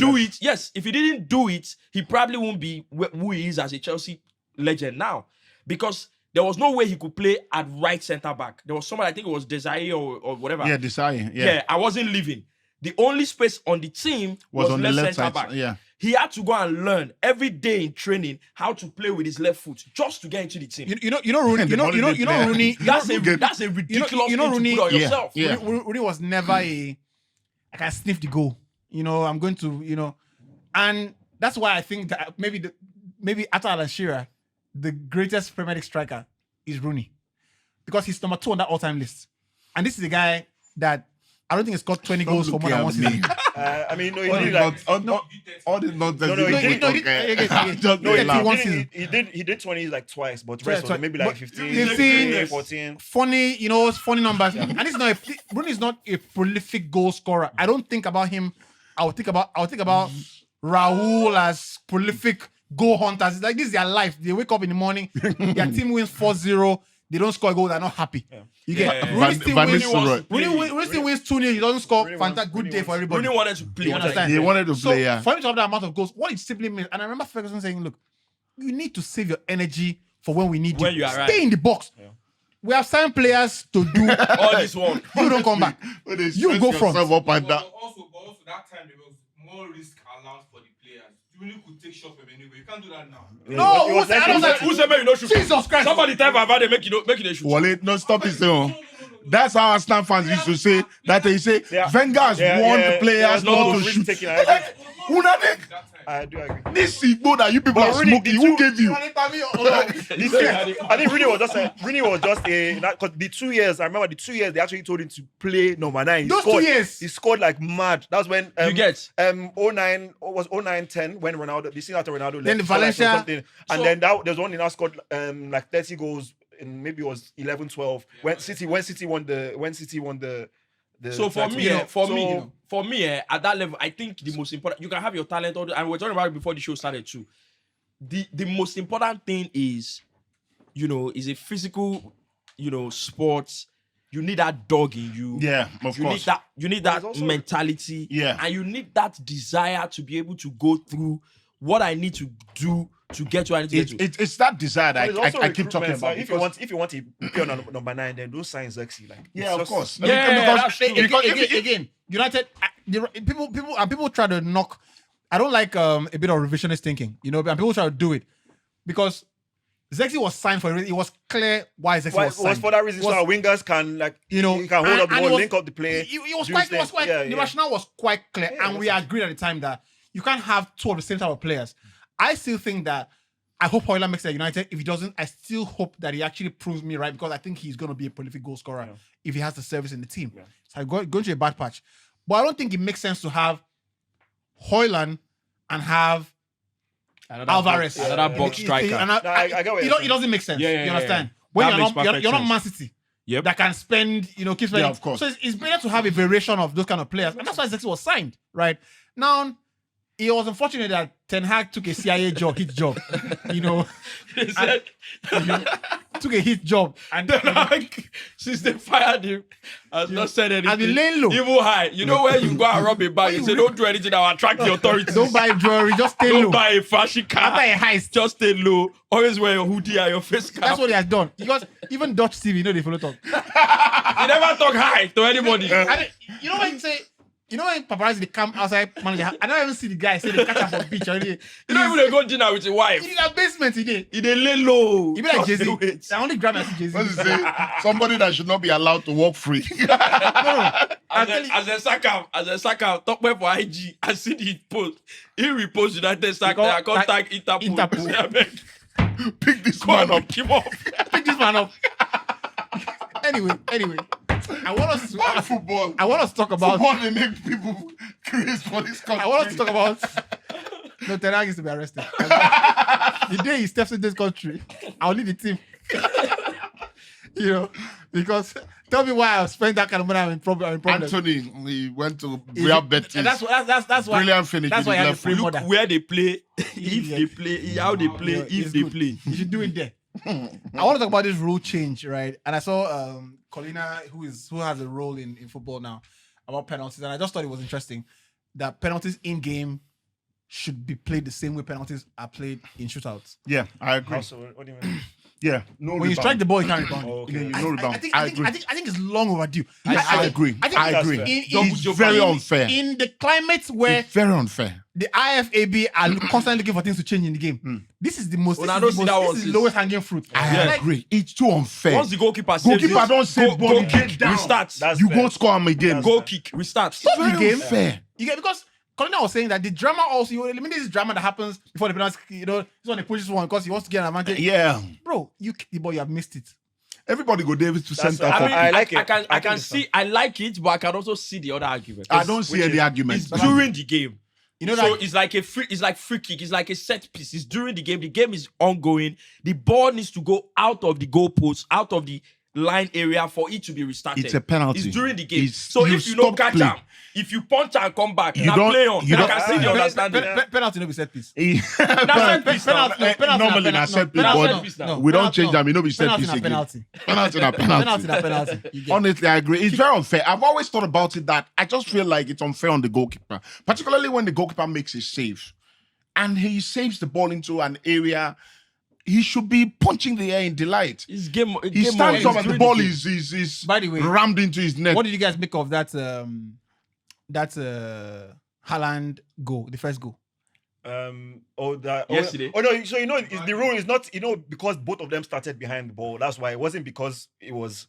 D: do it, he probably won't be who he is as a Chelsea legend now. Because there was no way he could play at right centre back. There was someone, I think it was Desire or whatever.
C: Yeah, Desire. Yeah,
D: I wasn't leaving. The only space on the team was
C: on the left
D: centre
C: side.
D: back.
C: Yeah.
D: He had to go and learn every day in training how to play with his left foot just to get into the team.
A: You know Rooney.
D: That's a ridiculous thing
A: Rooney,
D: to put on yourself.
C: Yeah.
A: Rooney was never I can sniff the goal. You know, I'm going to, and that's why I think that maybe after Alan Shearer, the greatest Premier League striker is Rooney, because he's number 2 on that all-time list, and this is a guy that I don't think he's got 20 goals for more than one season.
B: I mean, no, he
C: All
B: did
C: this nonsense.
B: he did 20 like twice, but rest was maybe like 15,
A: 15,
B: 14.
A: Funny numbers. And it's not Rooney is not a prolific goal scorer. I don't think about him. I'll think about Raul as prolific goal hunters. It's like this is their life. They wake up in the morning, their team wins 4-0, they don't score a goal, they're not happy. You get Rooney still
C: Van
A: wins.
C: Nistelrooy.
A: Rooney still wins 2-0, he doesn't score.
B: Rooney
A: Fantastic, good day for everybody.
D: Rooney wanted to play.
A: You understand?
C: He wanted to
A: So
C: play, yeah.
A: for him to have that amount of goals, what it simply means, and I remember Ferguson saying, look, you need to save your energy for when we need
D: When
A: you.
D: you arrive.
A: Stay in the box. We have signed players to do
D: All this work.
A: you don't come back.
C: When they
A: You
C: stress
A: go front.
C: yourself up and
E: But
C: down.
E: also that time there was more risk allowed for the players. You really could take shots from anywhere. You can't do that now.
A: No,
B: It was
A: who said- I don't
B: less-
A: say-
D: Who said make you no shoot?
A: Jesus Christ.
D: Somebody tell Vavade make you no shoot.
C: Wale, no, stop it, though. That's how Arsenal fans used to say that they say
B: Yeah.
C: Wenger has warned the players not to shoot.
B: Taking,
C: Una dey-
E: That time.
B: I do agree.
C: This Igbo that you people
B: But
C: are
B: really,
C: smoking,
B: the
C: who
B: two-
C: gave you?
B: I think Rooney was just because the 2 years. I remember the 2 years they actually told him to play number 9. He
A: Those 2
B: scored,
A: years.
B: he scored like mad. That was when
D: You get
B: 09 was 09-10 when Ronaldo, the season after Ronaldo left.
A: Then the
B: scored, like,
A: Valencia-
B: something. And then there was one he now scored like 30 goals in maybe it was 11-12 when City won the
D: so for
B: title.
D: me,
B: Yeah.
D: for me, at that level, I think the most important, you can have your talent, and we're talking about it before the show started too. The most important thing is, is a physical, sports. You need that dog in you.
C: Yeah, of
D: You
C: course.
D: need that
B: There's also-
D: mentality.
C: Yeah.
D: And you need that desire to be able to go through what I need to do to get to where I need to get to.
C: It's that desire
B: But it's
C: that
B: also
C: I keep talking
B: recruitment,
C: about.
B: so if you want to play on number 9, then don't sign Zexi. Like
C: Yeah,
B: it's
C: of
B: just-
C: course.
D: Yeah, that's true.
A: Again, United, people try to knock. I don't like a bit of revisionist thinking, and people try to do it because Zexi was signed for a reason. It was clear why Zexi
B: Why,
A: was signed.
B: was for that reason, so
A: Was-
B: our wingers can
A: you know,
B: he can hold
A: and-
B: up the
A: and
B: ball,
A: it was-
B: link up the play.
A: It was
B: do
A: quite,
B: his thing.
A: the rationale was quite clear,
B: Yeah,
A: and we
B: that's-
A: agreed at the time that you can't have two of the same type of players. I still think that I hope Hoyland makes it at United. If he doesn't, I still hope that he actually proves me right because I think he's going to be a prolific goal scorer if he has the service in the team.
B: Yeah.
A: So I'm going through a bad patch, but I don't think it makes sense to have Hoyland and have Alvarez,
D: Another box striker.
A: And
B: No, I get what you're saying.
A: it doesn't make sense.
D: Yeah,
A: you understand?
D: yeah.
A: When
D: That
A: you're
D: makes
A: not,
D: perfect
A: you're not
D: sense.
A: Man City.
D: Yep.
A: That can spend, keep spending.
C: Yeah, of course.
A: So it's better to have a variation of those kind of players. And that's why Zexi was signed, right? Now, it was unfortunate that Ten Hag took a CIA job, hit job.
D: They said,
A: Took a hit job. And
D: since they fired him, has not said anything.
A: I've been laying low.
D: Even high. You know where you go and rob a bank, you say, don't do anything that will attract the authorities.
A: don't buy jewelry, just stay
D: Don't
A: low.
D: buy a flashy car.
A: After a heist.
D: Just stay low. Always wear your hoodie and your face cap.
A: That's what he has done. Because even Dutch TV, they follow talk.
D: He never talk high to anybody.
A: And when paparazzi they come outside manager, I don't even see the guy say they catch up on beach already.
D: You don't even go dinner with your wife.
A: He did a basement today.
D: He dey lay low.
A: He be like
D: Just
A: Jay-Z.
D: dey wait.
A: I only grab and see Jay-Z.
C: What is it? Somebody that should not be allowed to walk free.
D: As a Saka, top man for IG, I see the post. He repost United Saka. I contact Interpol.
A: Interpol.
D: Say, abeg,
C: Pick this
D: come
C: man
D: and
C: up.
D: pick him up.
A: Pick this man up. Anyway, I want us to
C: Football.
A: to talk about.
C: Football, they make people crazy for this country.
A: I want us to talk about. No, Ten Hag is to be arrested. The day he steps in this country, I'll lead the team. Because tell me why I spent that kind of money in problems.
C: Anthony, he went to Real Betis.
A: And that's why.
C: Brilliant finish
A: That's
C: with
A: why
C: his
A: I have a
C: left
A: free
C: foot.
A: mother.
D: Look where they play, if they play, how they play,
A: Yeah,
D: if
A: it's
D: they
A: good.
D: play.
A: You should do it there. I want to talk about this rule change, right? And I saw Colina, who has a role in football now, about penalties, and I just thought it was interesting that penalties in game should be played the same way penalties are played in shootouts.
C: Yeah, I agree.
B: Also, what do you mean?
C: Yeah, no
A: When you strike the ball, you can't rebound.
B: Oh, okay.
C: Yeah, you know rebound.
A: I
C: agree.
A: think it's long overdue.
C: I agree.
A: I think
C: I
B: that's
C: agree.
B: fair.
C: It's very unfair.
A: In the climate where
C: It's very unfair.
A: the IFAB are constantly looking for things to change in the game, this is the most.
D: Well,
A: This
D: I
A: is
D: don't
A: the
D: see that one
A: most- this is
D: since-
A: the lowest hanging fruit.
C: I
A: Like,
C: agree. It's too unfair.
D: Once the goalkeeper saves
C: Goalkeeper
D: it,
C: don't save ball, you get down.
D: restart.
B: That's
C: You
B: fair.
C: won't score him again.
D: Goal kick, restart.
A: Stop the
C: Very
A: game.
C: unfair.
A: You get because Colin was saying that the drama also. This is drama that happens before the penalty. This one he pushes one because he wants to get an advantage.
C: Yeah.
A: Bro, you kick the ball, you have missed it.
C: Everybody go David to
B: That's-
C: center.
B: I
C: for
B: mean, I like it.
D: I
B: I
D: can
B: think
D: see. I like it, but I can also see the other argument.
C: I don't see
B: Which
C: any
B: is-
C: argument.
D: It's during the game.
A: You know
D: So
A: that
D: it's like it's like free kick. It's like a set piece. It's during the game. The game is ongoing. The ball needs to go out of the goalpost, out of the line area for it to be restarted.
C: It's a penalty.
D: It's during the game.
C: It's-
D: So
C: you
D: if you don't
C: stop
D: catch
C: play.
D: him, if you punch and come back,
C: You
D: you
C: don't-
D: play on.
C: you
D: I
C: don't-
D: can see the understanding.
A: Penalty no be set piece.
C: Normally na set piece, but we don't change them. You know, we set piece again.
A: Penalty.
C: Penalty na
A: Penalty
C: penalty.
A: na penalty. You get.
C: Honestly, I agree. It's very unfair. I've always thought about it that I just feel like it's unfair on the goalkeeper, particularly when the goalkeeper makes a save and he saves the ball into an area. He should be punching the air in delight.
D: It's game.
C: He stands up and the
D: during
C: ball
D: game.
C: is
A: By the way,
C: rammed into his net.
A: What did you guys make of that? Haaland goal, the first goal.
D: Yesterday.
B: Oh no, so you know the rule is not, you know, because both of them started behind the ball. That's why it wasn't because it was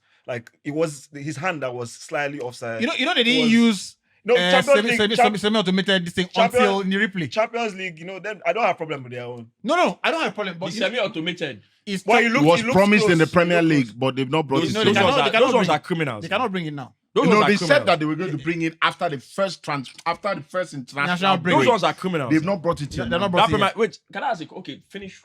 B: his hand that was slightly offside.
A: You know they didn't
B: was-
A: use
B: No, Champions League,
A: semi-automated this thing
B: Champions-
A: until in the replay.
B: Champions League, you know, then I don't have problem with their own.
A: No, I don't have a problem.
D: The
A: But you know,
D: semi-automated.
A: it's
B: But
A: top-
B: it
C: It was
B: looks
C: promised in the
B: close.
C: Premier
B: It looks
C: League,
B: close.
C: but they've not brought it.
A: No,
C: to
A: they
C: us.
A: cannot- they
D: Those ones
A: bring-
D: are criminals.
A: they cannot bring it now.
D: Those
C: No,
D: ones
C: they
D: are
C: said
D: criminals.
C: that they were going to bring it after the first first international
A: National break.
C: break.
D: Those ones are criminals.
C: They've not brought it yet.
A: They're not
C: now.
A: brought
D: That
A: it yet.
D: Wait, can I ask you? Okay, finish.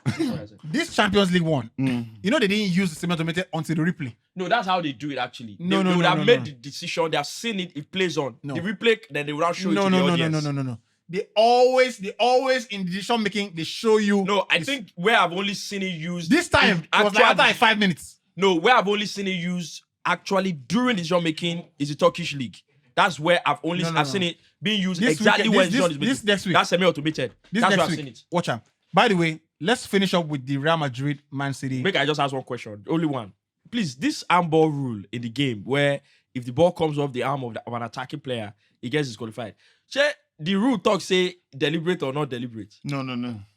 A: This Champions League one, you know they didn't use the semi-automated until the replay.
D: No, that's how they do it actually.
A: No,
D: they
A: no,
D: would
A: no,
D: have
A: no,
D: made
A: no.
D: the decision. They have seen it. It plays on.
A: No.
D: The replay, then they will not show it
A: No,
D: to
A: no,
D: the
A: no,
D: audience.
A: no. They always in decision making they show you.
D: No, I think where I've only seen it used
A: this time
D: is
A: it was like after like 5 minutes.
D: No, where I've only seen it used actually during decision making is the Turkish league. That's where I've only
A: No, no,
D: I've seen it being used
A: This
D: exactly
A: weekend-
D: when
A: this-
D: decision is making.
A: this next week.
D: That's semi-automated.
A: This
D: That's where
A: next
D: I've
A: week,
D: seen it.
A: watch out. By the way, let's finish up with the Real Madrid Man City.
D: Make I just ask one question. Only one. Please, this handball rule in the game where if the ball comes off the arm of an attacking player, he gets disqualified. Che, the rule talk say deliberate or not deliberate.
C: No.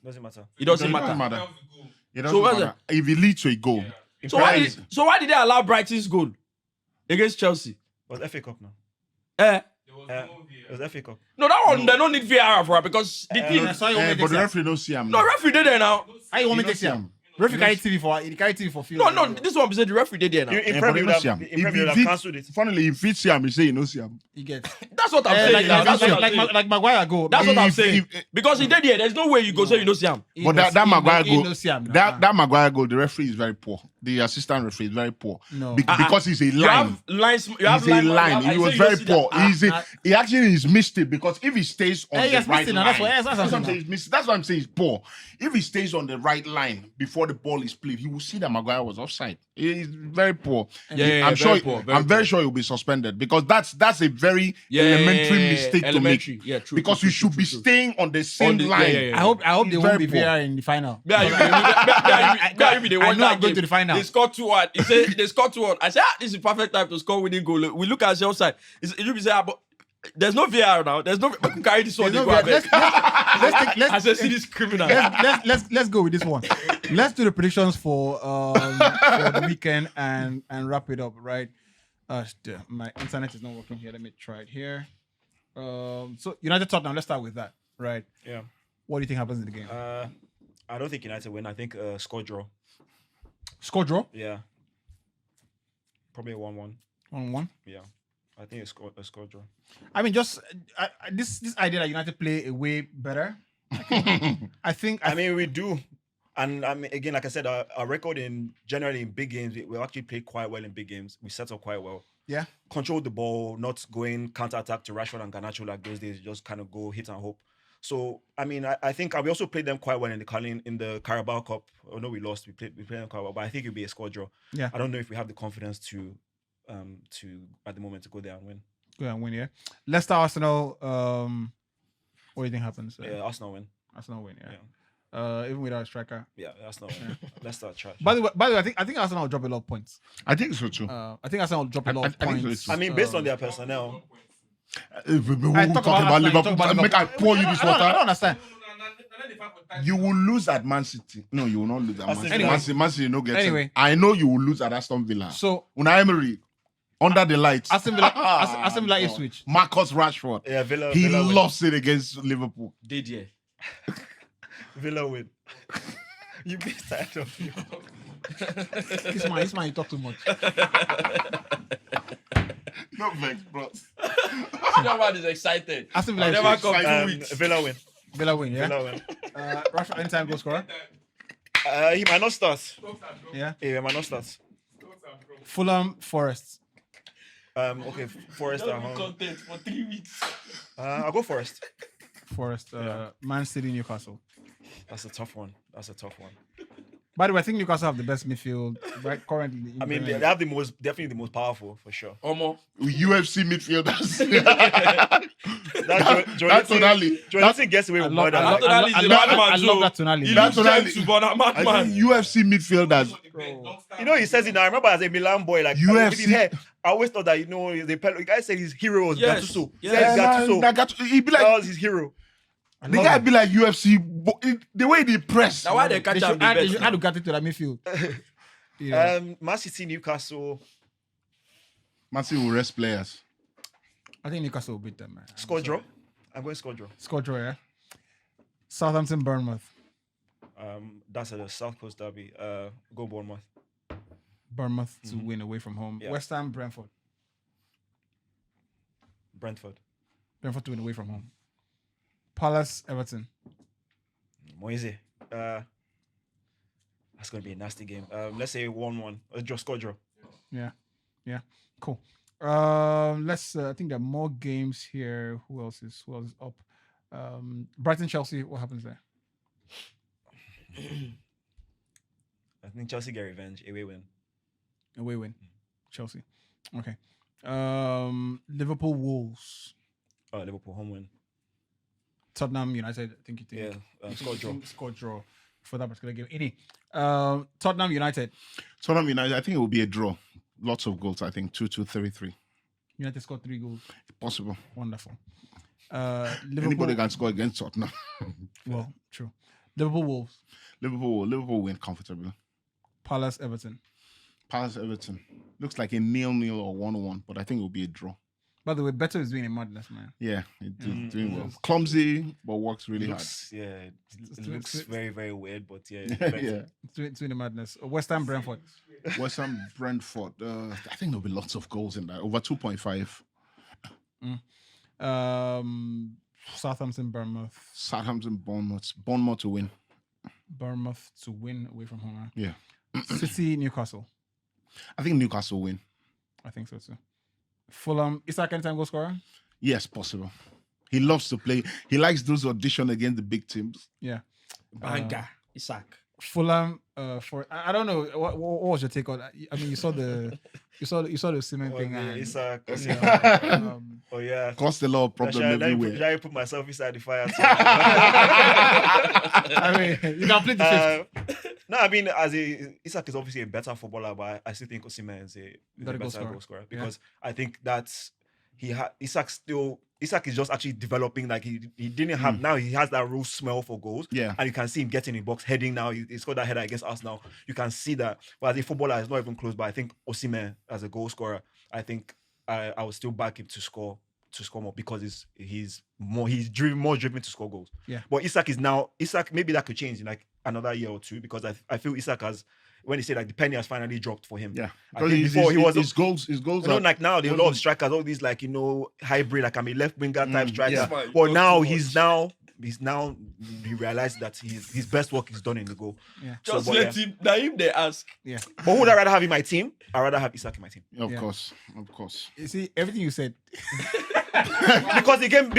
B: Doesn't matter.
D: It doesn't
C: It
D: matter.
C: doesn't matter.
E: That was the goal.
C: It doesn't
D: what's
C: matter. If it leads to a goal,
D: So why did they allow Brighton's goal against Chelsea?
B: It was FA Cup now.
D: Eh?
E: There was
B: Uh,
E: no
B: It was FA Cup.
D: No, that one they don't need VAR for it because the thing.
A: That's why you want me to
C: but the
A: take
C: referee don't see him.
D: No, referee did there now.
A: How you want me
C: You
A: to
C: don't see
A: take
C: him.
A: Referee carry TV for field.
D: No, this one said the referee did there now.
B: In
C: but
B: Premier
C: you
B: League,
C: don't see him.
B: in Premier League,
C: If
B: cancelled it.
C: Funnily, if he see him, he say you don't see him.
A: You get.
D: That's what I'm saying. now. That's what I'm saying.
A: Like Maguire go.
D: That's what I'm
C: If-
D: saying.
C: if-
D: Because he did here. There's no way you go say you don't see him.
C: But that Maguire goal,
A: that
C: that Maguire goal, the referee is very poor. The assistant referee is very poor.
A: No.
C: Because he's a
D: You
C: line.
D: have lines. You have
C: He's a line.
D: I
C: He
D: say
C: was
D: you
C: very
D: don't see
C: poor.
D: that.
C: He actually is missed it because if he stays on
A: He
C: the
A: has
C: right
A: missed it now.
C: line,
A: That's what I'm
C: I'm
A: saying.
C: saying. He's missed it. That's why I'm saying he's poor. If he stays on the right line before the ball is played, he will see that Maguire was offside. He's very poor.
D: Yeah,
C: I'm
D: very
C: sure.
D: poor, very
C: I'm very
D: poor.
C: sure he'll be suspended because that's a very
D: Yeah,
C: elementary mistake
D: elementary.
C: to make.
D: Yeah, true.
C: Because
D: true,
C: you should
D: true,
C: be
D: true.
C: staying on the same
D: the- yeah,
C: line.
D: yeah, yeah.
A: I hope they
C: He's
A: won't be
C: very poor.
A: VAR in the final.
D: Yeah, you they
A: I
D: won
A: know
D: that
A: I'm going
D: game.
A: to the final.
D: They scored 2-1. He said they scored 2-1. I said, this is perfect time to score winning goal. We look at the outside. It should be said, but there's no VAR now. There's no. We can carry this one.
A: There's
D: They
A: no
D: go
A: VAR.
D: ahead.
A: Let's
D: I said, see this criminal.
A: let's go with this one. Let's do the predictions for the weekend and wrap it up, right? My internet is not working here. Let me try it here. So United Tottenham. Let's start with that, right?
B: Yeah.
A: What do you think happens in the game?
B: I don't think United win. I think score draw.
A: Score draw
B: Yeah. Probably a 1-1.
A: 1-1.
B: Yeah. I think a score draw.
A: I mean, just this idea that United play a way better. I think.
B: I mean, we do. And I mean, again, like I said, our record generally in big games, we actually played quite well in big games. We set up quite well.
A: Yeah.
B: Control the ball, not going counter-attack to Rashford and Garnacho like those days. Just kind of go hit and hope. So, I mean, I think we also played them quite well in the Carabao Cup. I know we lost. We played them quite well, but I think it'll be a score draw.
A: Yeah.
B: I don't know if we have the confidence to at the moment to go there and win.
A: Go and win, yeah. Leicester Arsenal. What do you think happens?
B: Yeah, Arsenal win.
A: Arsenal win, yeah. Even without a striker.
B: Yeah, Arsenal win. Leicester trash.
A: By the way, I think Arsenal will drop a lot of points.
C: I think so too.
A: I think Arsenal will drop a lot of
C: I think so
A: points.
C: too.
B: I mean, based on their personnel,
C: If we
A: I
C: talk
A: talk
C: about
A: about
C: Liverpool,
A: Liverpool.
C: make I pour you this
A: I don't
C: water.
A: understand.
C: You will lose at Man City. No, you will not lose at Man City.
B: Anyway.
C: Man City no get
A: Anyway.
C: it. I know you will lose at Aston Villa.
A: So
C: Unai Emery, under the lights.
A: Aston Villa Ipswich.
C: Marcus Rashford.
B: yeah, Villa
C: He
B: win.
C: lost it against Liverpool.
D: Did yeah.
B: Villa win. You be tired of you.
A: This man, you talk too much.
C: No vex, bro.
D: That man is excited.
A: Aston Villa
D: I've never
A: Ipswich.
D: come 2 weeks.
B: Villa win.
A: Villa win, yeah.
B: Villa win.
A: Rashford anytime goal scorer.
B: He might not start.
A: Yeah.
B: He might not start.
A: Fulham, Forest.
B: Okay, Forest at home.
D: Content for 3 weeks.
B: I'll go Forest.
A: Forest. Man City, Newcastle.
B: That's a tough one.
A: By the way, I think Newcastle have the best midfield right currently. in
B: I mean,
A: Premier
B: they have definitely the most powerful for sure.
D: Omo.
C: UFC midfielders.
B: Jonathan
C: Tonali.
B: Jonathan gets away with murder.
A: I
D: Tonali is a
A: love
D: madman.
A: that Tonali.
D: He
C: That's
D: looks
C: Tonali.
D: gentle, but a
C: I
D: madman.
C: think UFC midfielders.
B: You know, he says it now. I remember as a Milan boy, like
C: UFC.
B: with his hair, I always thought that the guy said his hero was
D: Yes.
B: Gattuso. He
D: Yes.
B: said Gattuso.
C: He'd be
B: That
C: like
B: was his hero.
C: the guy be like UFC, but the way they press.
D: Now why they catch
A: They
D: him
A: should
D: the
A: add
D: best? now?
A: Lugatti to that midfield. Yeah.
B: Man City, Newcastle,
C: Man City will rest players.
A: I think Newcastle will beat them, man.
B: score draw. I'm going score draw.
A: Score draw, yeah. Southampton, Bournemouth.
B: That's a South Coast derby. Go Bournemouth.
A: Bournemouth to win away from home.
B: Yeah.
A: West Ham, Brentford.
B: Brentford.
A: Brentford to win away from home. Palace, Everton.
B: Moise. That's going to be a nasty game. Let's say 1-1. Score draw.
A: Yeah. Cool. Let's. I think there are more games here. Who else is up? Brighton, Chelsea. What happens there?
B: I think Chelsea get revenge. Away win.
A: Away win. Chelsea. Okay. Liverpool, Wolves.
B: Liverpool home win.
A: Tottenham, United. I think you think.
B: Yeah.
A: you
B: Score
A: think-
B: draw.
A: Score draw for that particular game. Any. Tottenham, United.
C: Tottenham United, I think it will be a draw. Lots of goals, I think. 2-2, 3-3.
A: United scored 3 goals.
C: Possible.
A: Wonderful. Liverpool.
C: Anybody can score against Tottenham.
A: Well, true. Liverpool, Wolves.
C: Liverpool win comfortably.
A: Palace, Everton.
C: Palace Everton. Looks like a 0-0 or 1-1, but I think it will be a draw.
A: By the way, Beto is doing a madness, man.
C: Yeah, it's doing well. Clumsy, but works really hard.
B: It
A: It's-
B: looks
A: it's-
B: very, very weird, but yeah.
C: Yeah.
A: It's doing a madness. West Ham, Brentford.
C: West Ham, Brentford. I think there'll be lots of goals in that. Over 2.5.
A: Southampton, Bournemouth.
C: Southampton, Bournemouth. Bournemouth to win.
A: Bournemouth to win away from home. Huh?
C: Yeah.
A: City, Newcastle.
C: I think Newcastle win.
A: I think so too. Fulham. Isak anytime goal scorer?
C: Yes, possible. He loves to play. He likes those audition against the big teams.
A: Yeah.
D: Banga. Isaac.
A: Fulham. I don't know what was your take on that? I mean, you saw the cement thing. And,
B: Isak.
A: um,
B: Oh, yeah.
C: Caused a lot of problems everywhere.
B: Should I put myself inside the fire?
A: I mean, you can play the fifth.
B: No, I mean, Isak is obviously a better footballer, but I still think Osimhen is a
A: Better
B: better
A: goal
B: goal scorer
A: Yeah.
B: because I think that's Isak is just actually developing. Like he didn't have now he has that real smell for goals.
C: Yeah.
B: And you can see him getting in box heading now. He scored that header against us now. You can see that. But as a footballer, it's not even close. But I think Osimhen as a goal scorer, I think I would still back him to score more because he's more driven to score goals.
A: Yeah.
B: But Isak maybe that could change in like another year or two because I feel Isak has when he said like the penny has finally dropped for him.
C: Yeah.
B: I think before he was
C: his goals
B: you know,
C: are
B: like now there are a lot of strikers, all these like hybrid, like I'm a left winger type striker.
C: yeah.
D: Fine,
B: But
D: not
B: now
D: too
B: he's now he realized that his best work is done in the goal.
A: Yeah.
D: Just
B: but
D: let him. Now him they ask.
A: Yeah.
B: But who would I rather have in my team? I'd rather have Isak in my team.
C: Of
A: Yeah.
C: course.
A: You see, everything you said.
B: because the game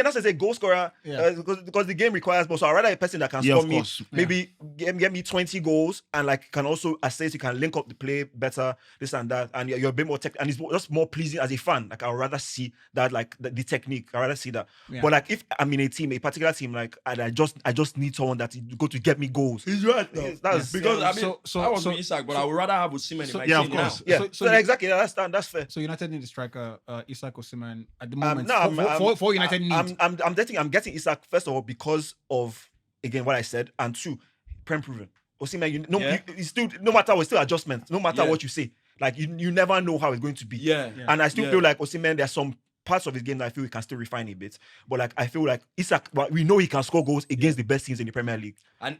B: that's a goal scorer.
A: Yeah.
B: Because the game requires both. So I'd rather a person that can
C: Yeah,
B: score
C: of
B: me,
C: course.
B: maybe get me 20 goals and like can also assist. You can link up the play better, this and that, and you're a bit more and it's just more pleasing as a fan. Like I'd rather see that, like the technique. I'd rather see that.
A: Yeah.
B: But like if I'm in a particular team, like and I just need someone that is go to get me goals.
D: He's right.
B: That's
D: Because I mean,
A: So-
D: I was
A: so-
D: with Isaac, but I would rather have Osimhen in my
C: yeah,
D: team
C: of course.
D: now.
B: yeah.
A: So
B: So
A: you-
B: exactly that's fair.
A: So United need a striker, Isak Osimhen at the moment.
B: No,
A: for United need.
B: I'm getting Isak first of all because of again what I said, and two, prem proven. Osimhen, it's still no matter what, it's still adjustment. No matter
D: Yeah.
B: what you say, like you never know how it's going to be.
D: Yeah.
B: And I still
D: Yeah.
B: feel like Osimhen, there's some parts of his game that I feel we can still refine a bit. But like I feel like Isak, but we know he can score goals against the best teams in the Premier League.
D: And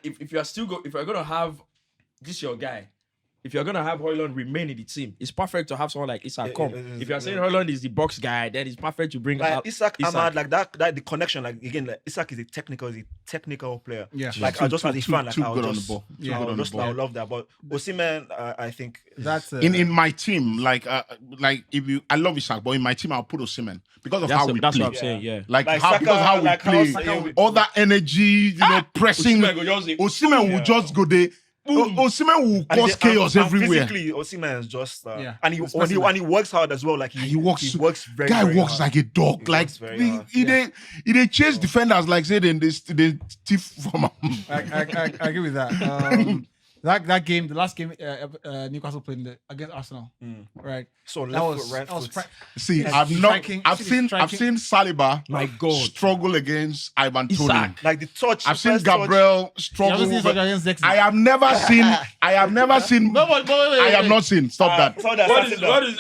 D: if you're still if you're gonna have this your guy, if you're gonna have Højlund remain in the team, it's perfect to have someone like Isak come. If you're saying Højlund is the box guy, then it's perfect to bring
B: like
D: out
B: Isak, Ahmad, like that the connection, like again, like Isak is a technical player.
A: Yeah.
B: Like I just as a fan, like
C: too
B: I'll
C: good on
B: just,
C: the ball. Too
A: Yeah.
C: good on the
B: I
C: ball.
B: would love that. But Osimhen, I think
A: That's
C: In my team, like if you, I love Isak, but in my team I'll put Osimhen because of how we
D: that's
C: play.
D: what I'm saying. Yeah.
C: Like
B: Like
C: how
B: Saka,
C: because how we
B: like how
C: play,
B: Saka
C: all that energy, pressing.
D: Osimhen go just say,
C: Osimhen will just go there. Osimhen will
B: and
C: cause chaos
B: and
C: everywhere.
B: Physically, Osimhen is just
A: Yeah.
B: and he
A: Especially-
B: and he works hard as well. Like
C: He works.
B: very
C: Guy
B: very
C: walks
B: hard.
C: like a dog.
B: He
C: Like
B: works very hard.
C: he they chase defenders like say they thief from him.
A: I agree with that. That game, the last game Newcastle played against Arsenal, right?
B: So
A: That
B: left
A: was
B: foot, right
A: that was
B: foot.
C: See,
A: Yes,
C: I've
A: striking-
C: I've seen Saliba
D: My God.
C: struggle against Ivan Toney.
D: Isak.
B: Like the touch.
C: I've seen
B: first touch.
C: Gabriel
A: You haven't
C: struggle.
A: seen Saka against Zexi.
C: I have never seen.
A: No, but wait,
C: I have not seen. Stop that.
B: So that's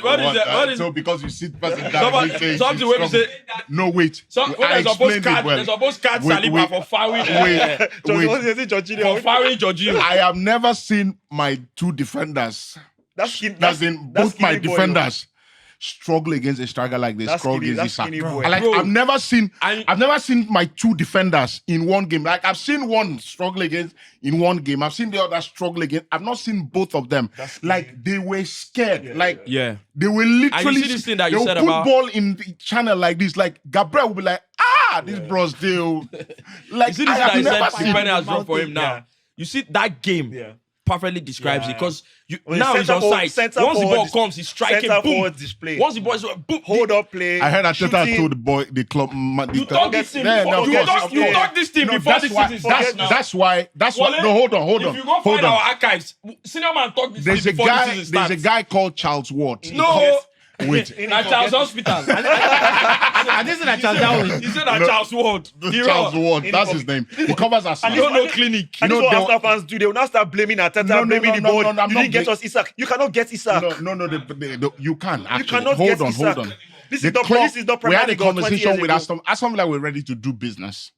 D: What is
C: So because you see person
D: Somebody-
C: that say
D: something
C: you
D: when we
C: struggle.
D: say-
C: No wait.
D: When
C: I
D: they're supposed
C: explained it well.
D: they're supposed to catch
C: Wait,
D: Saliba
C: wait.
D: for fouling
C: Wait.
D: for fouling Jorginho.
C: I have never seen my two defenders. That's in both my defenders struggle against a striker like this.
B: That's
C: Struggle
B: skinny-
C: against
B: that's
C: Isak.
B: skinny boy.
C: I like.
D: Bro.
C: I've never seen.
D: And-
C: I've never seen my two defenders in one game. Like I've seen one struggle against in one game. I've seen the other struggle against. I've not seen both of them.
B: That's
C: Like they were scared. Like
D: Yeah.
C: they were literally.
D: see this thing that you
C: they will
D: said
C: put
D: about-
C: ball in the channel like this. Like Gabriel will be like, this bro still. Like
D: You see this
C: I have
D: thing that
C: never
D: he said
C: seen.
D: Depending has dropped for him now.
B: Yeah.
D: You see that game
B: Yeah.
D: perfectly describes
B: Yeah.
D: it because
B: When
D: now he's
B: center
D: on
B: forward-
D: side.
B: center
D: Once the
B: forward
D: ball
B: dis-
D: comes, he's striking.
B: Center
D: Boom.
B: forward display.
D: Once the ball is boom.
B: Hold up play.
C: I heard Ateta
B: shooting.
C: told the boy, the club.
D: You talk this thing
C: Yeah,
D: before.
C: no,
D: You
C: of course,
D: talk
C: of course.
D: this thing
C: No,
D: before
C: that's
D: this
C: why.
D: season starts now.
C: That's why.
D: Wale,
C: No, hold on.
D: If you go find
C: Hold
D: our
C: on.
D: archives, senior man talk this
C: There's a
D: thing before
C: guy.
D: the season
C: There's
D: starts.
C: a guy called Charles Watt.
D: No.
C: Wait.
D: Na Charles Hospital.
A: I didn't say that Charles Darwin.
D: He said that
C: No.
D: Charles Ward.
C: Charles Watt. That's his name. He covers us.
D: You don't know clinic.
B: And
C: No,
B: this is what
C: they-
B: Arsenal fans do. They will now start blaming Ateta,
C: No, no,
B: blaming
C: no,
B: the
C: no,
B: board.
C: no, I'm
B: You
C: not
B: didn't get
C: bla-
B: us Isak. You cannot get Isak.
C: No. You can actually.
B: cannot
C: hold
B: get
C: on.
B: Isak.
C: Hold on.
B: This
C: The
B: is not-
C: club-
B: this is not
C: We had
B: Premier
C: a
B: League of 20
C: conversation
B: years
C: with
B: ago.
C: Aston Villa were ready to do business.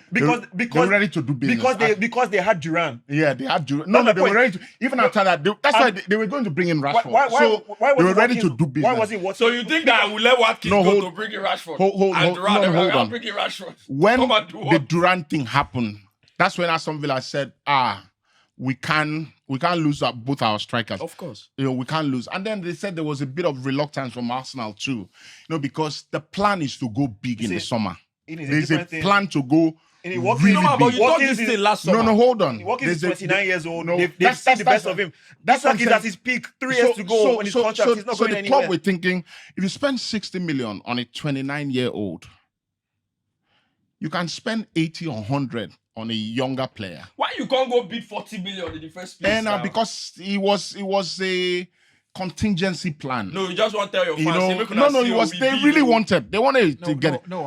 B: Because
C: They're ready to do business.
B: because they had Duran.
C: Yeah, they had to.
B: That's
C: No,
B: my
C: they were
B: point.
C: ready to. Even after that, that's why they were going to bring in Rashford. So
B: why was
C: they were
B: it
C: ready
B: Watkins-
C: to do business.
B: Why was it Watkins?
D: So you think that I will let Watkins
C: No,
D: go
C: hold-
D: to bring in Rashford?
C: hold
D: and Durant,
C: on, hold
D: I'll
C: on.
D: bring in Rashford.
C: When
D: Come and do
C: the
D: what?
C: Durant thing happened, that's when Aston Villa said, we can't lose both our strikers.
D: Of course.
C: We can't lose. And then they said there was a bit of reluctance from Arsenal too. Because the plan is to go big in the summer.
B: It is a
C: There's a
B: different thing.
C: plan to go
B: And he Watkins-
C: really
D: No, man, but
C: big.
D: you thought
B: Watkins
D: this
B: is-
D: thing last summer.
C: No, hold on.
B: Watkins is
C: There's a-
B: 29 years old.
C: No,
B: They've
C: that's-
B: seen the
C: that's-
B: best of him.
C: that's what I'm
B: He's
C: saying.
B: at his peak. 3 years to go on his contract. He's not
C: so
B: going
C: the
B: anywhere.
C: club were thinking, if you spend 60 million on a 29-year-old, you can spend 80 or 100 on a younger player.
D: Why you can't go bid 40 million in the first place?
C: And
D: now?
C: because it was a contingency plan.
D: No, you just want to tell your fans.
C: You
D: say,
C: know,
D: make una
C: no,
D: see
C: it
D: how
C: was.
D: we
C: They
D: be,
C: really
D: oh.
C: wanted. They wanted to get it.
A: No,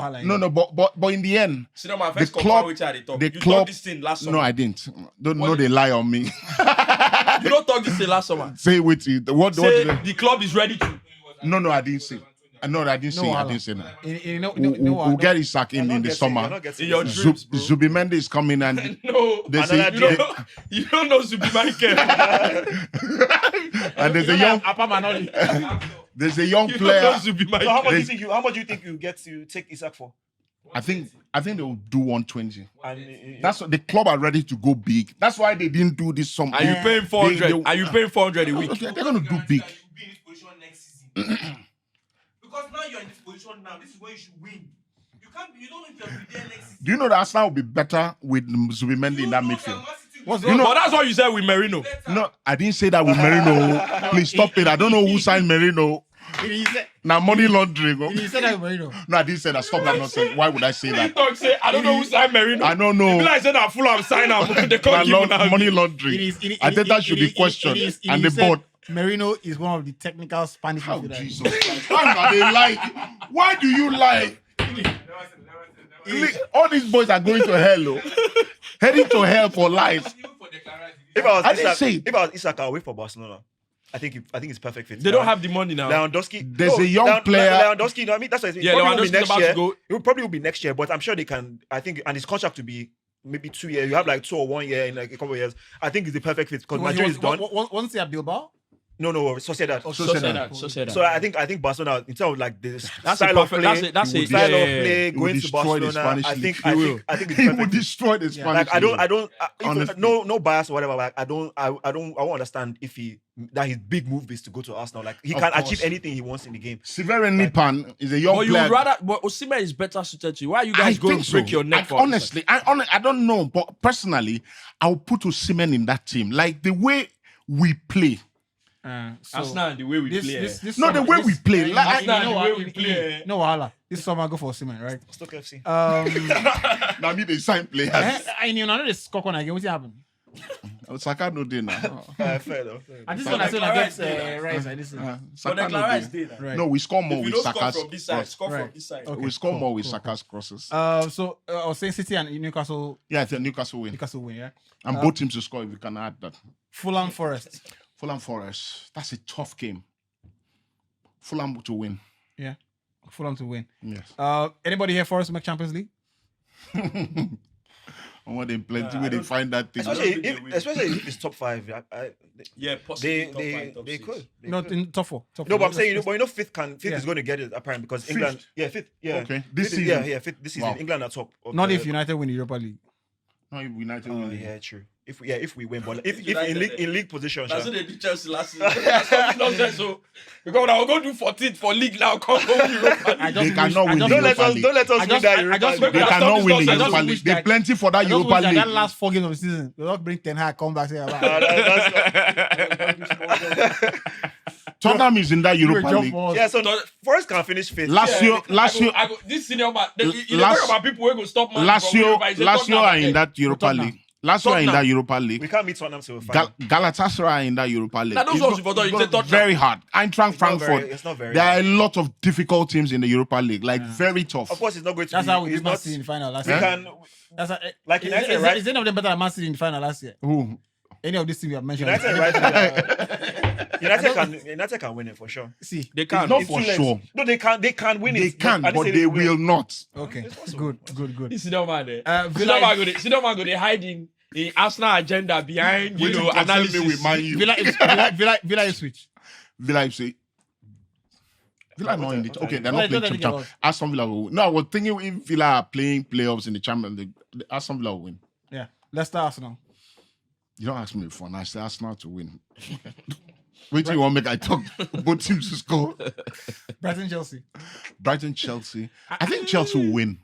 C: But in the end,
D: See, no, my
C: the
D: first
C: club,
D: which I talk.
C: the
D: You
C: club.
D: talk this thing last summer.
C: No, I didn't. Don't
D: What
C: know
D: did-
C: they lie on me.
D: You don't talk this thing last summer.
C: Say it with you. What
D: Say
C: did
D: the club is ready to.
C: No, I didn't say. No, I didn't say. I
A: Wahala.
C: didn't say that. We'll get Isak in the
B: You're
C: summer.
B: not getting
D: In your
B: it.
D: dreams, bro.
C: Zubimendi is coming and
D: No,
C: they say,
B: Another
D: you don't know Zubi Michael.
C: and there's a young
D: You don't know
C: player.
D: Zubi
B: So how
D: Michael.
B: much do you think you get to take Isak for?
C: I think they will do 120.
B: And
C: That's what the club are ready to go big. That's why they didn't do this summer.
D: Are you paying 400? Are you paying 400 a week?
C: They're gonna do big.
E: You'll be in this position next season. Because now you're in this position now. This is where you should win. You can't. You don't know if you'll be there next season.
C: Do you know that Arsenal will be better with Zubimendi in that midfield?
A: What's
C: You know-
D: But that's what you said with Merino.
C: No, I didn't say that with Merino. Please stop it. I don't know who signed Merino. Now money laundering.
A: He said that Marino.
C: No, I didn't say that. Stop that nonsense. Why would I say
D: You
C: that?
D: talk say, I don't know who signed Merino.
C: I don't know.
D: Be like said that Fulham sign up. They can't give him
C: Money laundering. I think that should be questioned. And the board.
A: Marino is one of the technical Spanish
C: Oh,
A: midfielders.
C: Jesus Christ. Why are they lying? Why do you lie? All these boys are going to hell, oh. Heading to hell for life.
B: if I was
C: I didn't
B: Isak,
C: say it.
B: if I was Isak, I'll wait for Barcelona. I think it's perfect fit.
D: They don't have the money now.
B: Lewandowski.
C: There's a young player-
B: Lewandowski. You know what I mean? That's what I
D: Yeah,
B: probably will be
D: Lewandowski's
B: next
D: about
B: year.
D: to go.
B: It will probably be next year, but I'm sure they can. I think, and his contract to be maybe 2 years. You have like 2 or 1 year in like a couple of years. I think it's the perfect fit because Madrid is done.
A: Once he at Bilbao?
B: No, Sociedad.
D: Sociedad.
B: So I think Barcelona in terms of like the
D: That's
B: style
D: a
B: of
D: perfect.
B: play,
D: That's a
B: style of
D: yeah.
B: play,
C: He will
B: going to
C: destroy the
B: Barcelona.
C: Spanish
B: I
C: league.
B: think
C: He
B: it's
C: He
B: perfect.
C: would destroy the Spanish.
B: Like I don't
C: Honestly.
B: no bias or whatever. Like I won't understand if that his big move is to go to Arsenal. Like he
C: Of
B: can
C: course.
B: achieve anything he wants in the game.
C: Severin Lipan is a young
D: But you
C: player.
D: would rather, but Osimhen is better suited to you. Why are you
C: I
D: guys going
C: think
D: to break
C: so.
D: your neck for?
C: Honestly, I don't know, but personally, I'll put Osimhen in that team. Like the way we play.
D: Arsenal, the way we play.
A: This
C: No, the
A: summer-
C: way we play.
A: you
C: Like,
A: know
D: the
A: what?
D: way we play.
A: No wahala. This summer I go for Osimhen, right?
B: Stoke FC.
C: now me they sign players.
A: I know this score on again. What's happened?
C: Saka no day now.
B: Fair though.
A: I just
D: But
A: want to say
D: Clara
A: like
D: is there.
A: Rice. I listen.
D: But
C: Saka
D: the
C: no
D: Clara is
C: dey.
D: there. now.
A: Right.
C: No, we score more
D: If you
C: with
D: don't score
C: Saka's
D: from this side,
C: cross.
D: score from
A: Right.
D: this side.
A: Okay.
C: We score
A: cool,
C: more with
A: cool,
C: Saka's crosses.
A: So I was saying City and Newcastle
C: Yeah, I think Newcastle win.
A: win, yeah.
C: And both teams to score if you can add that.
A: Fulham Forest.
C: Fulham Forest. That's a tough game. Fulham to win.
A: Yeah. Fulham to win.
C: Yes.
A: Anybody here for us to make Champions League?
C: I want them plenty where they find that thing.
B: Especially if it's top 5.
D: Yeah, possibly top
B: They
D: five, top
B: they
D: six.
B: could. They
A: Not
B: could.
A: in top four.
B: No, but I'm saying, but fifth
A: Yeah.
B: is going to get it apparently because
C: Fifth?
B: England, fifth, yeah,
C: Okay. This
B: Fifth is-
C: season.
B: yeah, fifth this season.
C: Wow.
B: England are top. Of
A: Not
B: the-
A: if United win the Europa League.
C: No, if United
B: Oh,
C: win.
B: yeah, true. If we win, but if
D: United,
B: in league position,
D: That's
B: sha.
D: what they did Chelsea last season. That's not nonsense. So because when I will go do 14th for league now, come go Europa
A: I
D: League.
A: just
C: They cannot
A: wish-
C: win
A: I
C: the
A: just
B: don't let
C: Europa
B: us
C: League.
B: don't let us
A: I
B: win
A: just-
B: that
A: I
B: Europa
A: just-
B: League.
C: They
D: I
C: cannot
D: stop
C: win the
D: this nonsense. I
C: Europa
D: just
C: League.
A: wish
C: They
A: that-
C: plenty for that
A: I just
C: Europa
A: wish that
C: League.
A: last 4 games of the season, they'll not bring Ten Hag come back say,
C: Tottenham is in that Europa League.
B: Yeah, so Forest can finish fifth.
C: Lazio,
D: I go, this senior man, you
C: Last-
D: talk about people who go stop man.
C: Lazio are in that Europa
A: Tottenham.
C: League. Lazio are in that Europa
B: We
C: League.
B: can't meet Tottenham till final.
C: Galatasaray are in that Europa League.
D: Now, those
C: It's
D: ones
C: go-
D: you thought you
C: it's
D: said
C: go-
D: Tottenham.
C: very hard. Eintracht Frankfurt.
B: It's not very.
C: There are a lot of difficult teams in the Europa League. Like very tough.
B: Of course, it's not going to
A: That's
B: be.
A: how we
B: it's
A: beat Man
B: not.
A: City in the final last
B: We
A: year.
B: can.
A: That's how,
B: Like
A: is,
B: United,
A: is,
B: right?
A: is any of them better than Man City in the final last year?
C: Who?
A: Any of these teams we have mentioned?
B: United, right? United can win it for sure.
A: See,
D: They can't.
C: Not
B: It's
C: for
B: too late.
C: sure.
B: No, they can win it.
C: They can,
B: I didn't
C: but
B: say
C: they
B: will.
C: will not.
A: okay,
B: possible.
A: good.
D: This senior man there.
A: Villa
D: Senior man go they hiding the Arsenal agenda behind
C: Wait till concern
D: analysis.
C: me with Man U.
A: Villa Ipswich.
C: Villa FC. Villa not in the okay. They're
A: What
C: not
A: are you
C: playing
A: talking
C: Champions. Aston Villa will win. No, I was thinking if Villa are playing playoffs in the Champions League, Aston Villa will win.
A: Yeah, Leicester Arsenal.
C: You don't ask me before, and I say Arsenal to win. Wait till you want to make I talk both teams to score.
A: Brighton Chelsea.
C: Brighton Chelsea. I think Chelsea will win.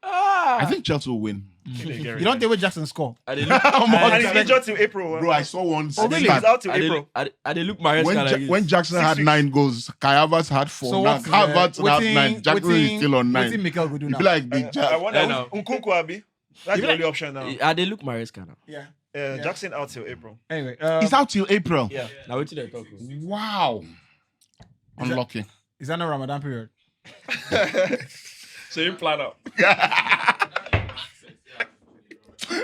C: I think Chelsea will win.
A: You don't think with Jackson score?
D: I they look,
B: And it's injured till April.
C: Bro, I saw one.
A: Oh, really?
B: He's
C: stat.
B: out till
D: I they
B: April.
D: look, I they look Maresca
C: When,
D: like this.
C: when Jackson
B: 6
C: had
B: weeks.
C: 9 goals, Kai Havertz had 4.
A: So
C: now
A: what's
C: Havertz has 9. Jackson is still on
A: What
C: 9.
A: Mikel go do
C: It
A: now?
C: be like Big
B: I
C: Jack.
B: wonder
D: Yeah, no.
B: Nkunku Abi. That's the only option now.
D: They look Maresca now.
A: Yeah.
B: Jackson out till April.
A: Anyway,
C: It's out till April.
B: Yeah.
D: Now what did they talk?
C: Wow. Unlucky.
A: is that no Ramadan period?
D: So you plan out.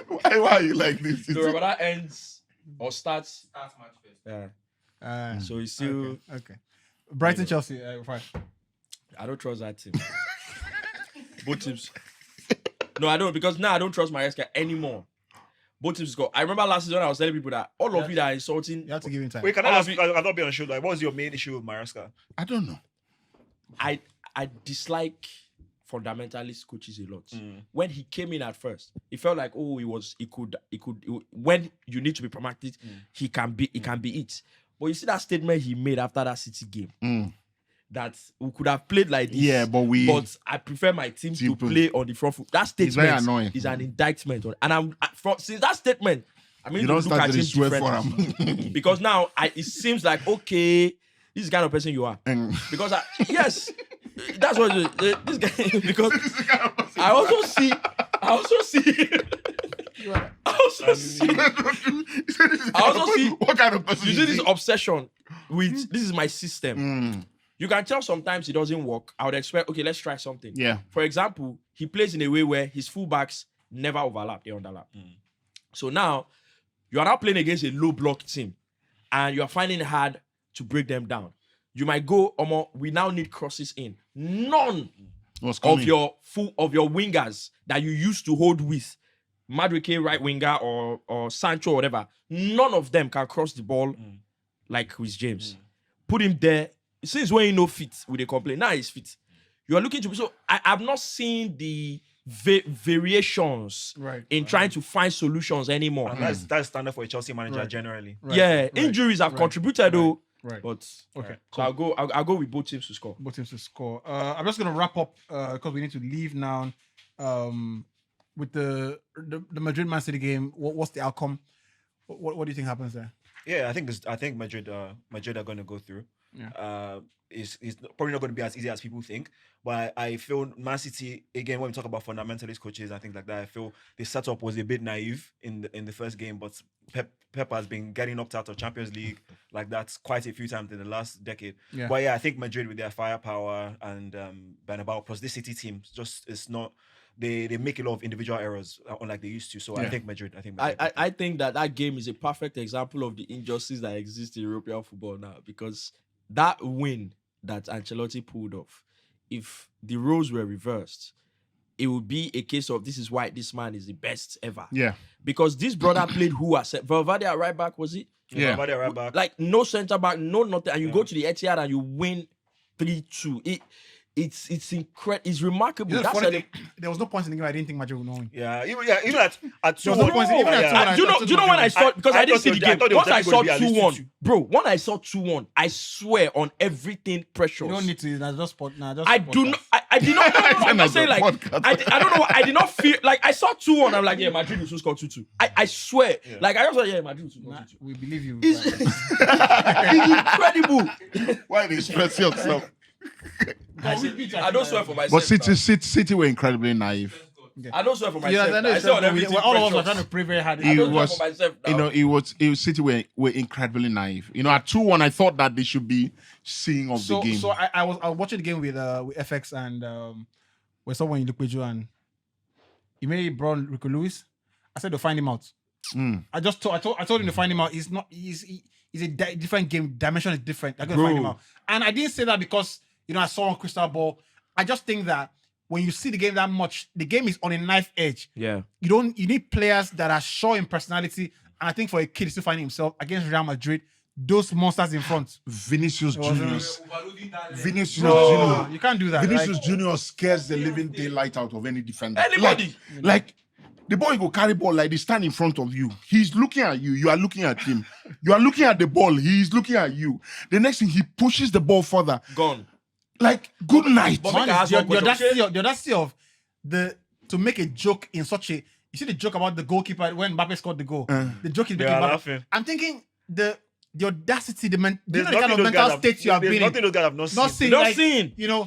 C: Why are you like this?
D: So Ramadan ends or starts.
E: That's match first.
D: Yeah. So it's still.
A: Okay. Brighton Chelsea. Fine.
D: I don't trust that team. Both teams. No, I don't because now I don't trust Maresca anymore. Both teams score. I remember last season I was telling people that all of you that are insulting.
A: You have to give him time.
B: Wait, can I
D: All of
B: ask?
D: you-
B: I cannot be on show. Like, what was your main issue with Maresca?
C: I don't know.
D: I dislike fundamentalist coaches a lot. When he came in at first, it felt like he could when you need to be pragmatic, he can be it. But you see that statement he made after that City game that we could have played like this.
C: Yeah, but
D: I prefer my team to
C: Team
D: play on the front foot. That
C: very
D: statement
C: annoying.
D: is an indictment on, and since that statement, I mean,
C: you
D: to
C: don't
D: look
C: start
D: at
C: to
D: him
C: swear for
D: differently.
C: him.
D: Because now it seems like okay, this is the kind of person you are. Because yes, that's what this guy. Because I also see. I also see.
C: What kind of person
D: You
C: is
D: see this
C: he?
D: obsession with this is my system. You can tell sometimes it doesn't work. I would expect, okay, let's try something.
C: Yeah.
D: For example, he plays in a way where his fullbacks never overlap, they underlap. So now you are now playing against a low block team and you are finding it hard to break them down. You might go, we now need crosses in. None
C: What's
D: of
C: coming?
D: your wingers that you used to hold with Madueke right winger or Sancho or whatever, none of them can cross the ball like Chris James. Put him there. Since when you know fit, with a complaint, now he's fit. You are looking to. So I've not seen the variations in trying to find solutions anymore.
B: And that's standard for a Chelsea manager generally.
D: Injuries have contributed though. But
A: Okay.
D: so I'll go with both teams to score.
A: Both teams to score. I'm just gonna wrap up because we need to leave now. With the Madrid Man City game, what's the outcome? What do you think happens there?
B: Yeah, I think Madrid are going to go through.
A: Yeah.
B: It's probably not going to be as easy as people think, but I feel Man City, again, when we talk about fundamentalist coaches and things like that, I feel the setup was a bit naive in the first game, but Pep has been getting knocked out of Champions League like that quite a few times in the last decade.
A: Yeah.
B: But yeah, I think Madrid with their firepower and Bernabeu plus this City team it's not. They make a lot of individual errors unlike they used to. So I think Madrid.
D: I think that game is a perfect example of the injustice that exists in European football now, because that win that Ancelotti pulled off, if the roles were reversed, it would be a case of this is why this man is the best ever.
C: Yeah.
D: Because this brother played who at Valverde at right back, was it?
C: Yeah.
B: Right back.
D: Like no centre back, no nothing, and you go to the Etihad and you win 3-2. It's incredible. It's remarkable.
A: You know,
D: That's
A: funny thing, there was no point in the game I didn't think Madrid would win.
B: Even at 2-1.
A: There was no point even at 2-1.
D: Do you know when I saw, because I didn't see the game. Once I saw 2-1,
B: 2-1,
D: bro, when I saw 2-1, I swear on everything precious.
A: You don't need to. Nah, just spot. Nah, just
D: I
A: spot
D: do
A: that.
D: not. I did not. No, I'm not saying like. I don't know. I did not feel like I saw 2-1. I'm like, yeah, Madrid will soon score 2-2. I swear. Like I just thought, yeah, Madrid will soon score
A: Nah,
D: 2-2.
A: we believe you.
D: It's incredible.
C: Why they stress yourself?
D: I don't swear for myself.
C: But
D: now.
C: City were incredibly naive.
D: I don't swear for
A: Yeah,
D: myself.
A: I know
D: I
A: it's
D: say on
A: not-
D: everything
A: all of us are
D: precious.
A: trying to pray very hard.
D: I don't
C: was-
D: swear for myself now.
C: It was City were incredibly naive. At 2-1, I thought that they should be seeing of the game.
A: So I was watching the game with FX and we saw when you look with you and he made it brought Rico Lewis. I said to find him out. I told him to find him out. He's a different game. Dimension is different. I'm gonna find him out. And I didn't say that because I saw on Crystal Ball. I just think that when you see the game that much, the game is on a knife edge.
D: Yeah.
A: You need players that are sure in personality. And I think for a kid to find himself against Real Madrid, those monsters in front.
C: Vinicius Junior. Vinicius
A: No,
C: Junior.
A: you can't do that.
C: Vinicius Junior scares the living daylight out of any defender.
D: Anybody.
C: Like the boy go carry ball like they stand in front of you. He's looking at you. You are looking at him. You are looking at the ball. He's looking at you. The next thing, he pushes the ball further.
D: Gone.
C: Like, good night.
D: But
A: Man,
D: make I ask
A: the
D: one question.
A: audacity of to make a joke in such a. You see the joke about the goalkeeper when Mbappe scored the goal. The joke is
B: They
A: making
B: are
A: Mbappe.
B: laughing.
A: I'm thinking the audacity, the kind
B: There's
A: of
B: nothing those
A: mental
B: guys
A: state you have
B: there's
A: been
B: nothing
A: in.
B: those guys have not
A: Not
B: seen.
A: seen.
D: Not
A: like,
D: seen.
A: these are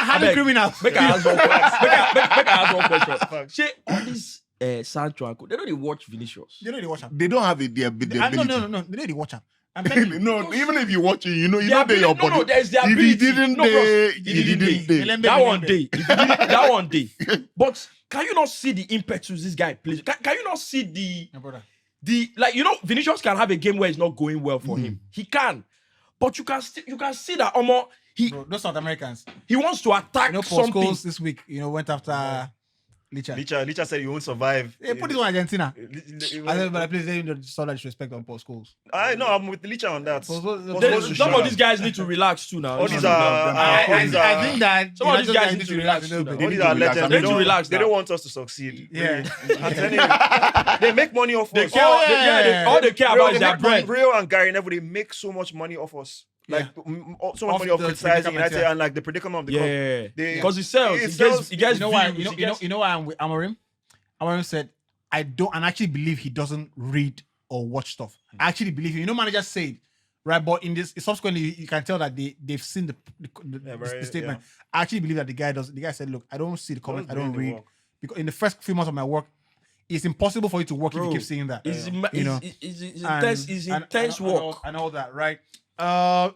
A: hardened
D: Abeg,
A: criminals.
D: Make I ask one question. Make I ask one question.
B: Facts.
D: Shey, all these Sancho and Co, they don't even watch Vinicius.
A: They know they watch him.
C: They don't have the ability.
A: No. They know they watch him. I'm telling you.
C: No, even if you watch it, you know
D: Their
C: they're your
D: ability-
C: body.
D: no, there's the
C: If
D: ability.
C: he didn't,
D: No, bros,
C: he didn't.
A: Melembe,
D: That one
A: Melembe.
D: day. If you did it, that one day. But can you not see the impetus this guy plays? Can you not see
A: My brother.
D: Vinicius can have a game where it's not going well for him. He can. But you can see that Omo,
A: Bro, those South Americans.
D: he wants to attack
A: Paul
D: something.
A: Scholes this week, went after Licha.
B: Licha said he won't survive.
A: Hey, put this on Argentina.
B: Li-
A: I said, but please, they don't show that disrespect on Paul Scholes.
B: I'm with Licha on that.
A: Paul
B: Paul
A: Scholes-
B: Scholes should
D: Some
B: shut
D: of
B: up.
D: these guys need to relax too now.
B: All these
D: No,
B: are-
D: no,
A: I think that
D: Some of these guys need to relax
A: a little
D: too
A: bit.
D: now.
B: All these
C: need
B: are
C: to relax.
B: legends.
C: They
B: They
C: need to
D: relax
B: they
D: now.
B: don't want us to succeed.
A: Yeah.
B: I'm telling you. They make money off us.
D: All they care about is their bread.
B: Rio and Gary Neville, they make so much money off us. Like so much
A: Off
B: money off
A: the
B: criticizing
A: predicament,
B: United and like the predicament of the club.
D: Yeah,
B: They-
D: because it sells.
B: it
D: It
B: sells.
D: gets
A: You know why?
D: views, it gets-
A: You know why I'm with Amorim? Amorim said, I don't, and I actually believe he doesn't read or watch stuff. I actually believe him. Managers say it, right? But in this, subsequently, you can tell that they've seen the statement. I actually believe that the guy does. The guy said, look, I don't see the comments. I don't
B: doing the
A: read.
B: work.
A: Because in the first few months of my work, it's impossible for you to work if
D: Bro,
A: you keep seeing that.
D: It's
A: And-
D: intense
A: and
D: work.
A: and all that, right?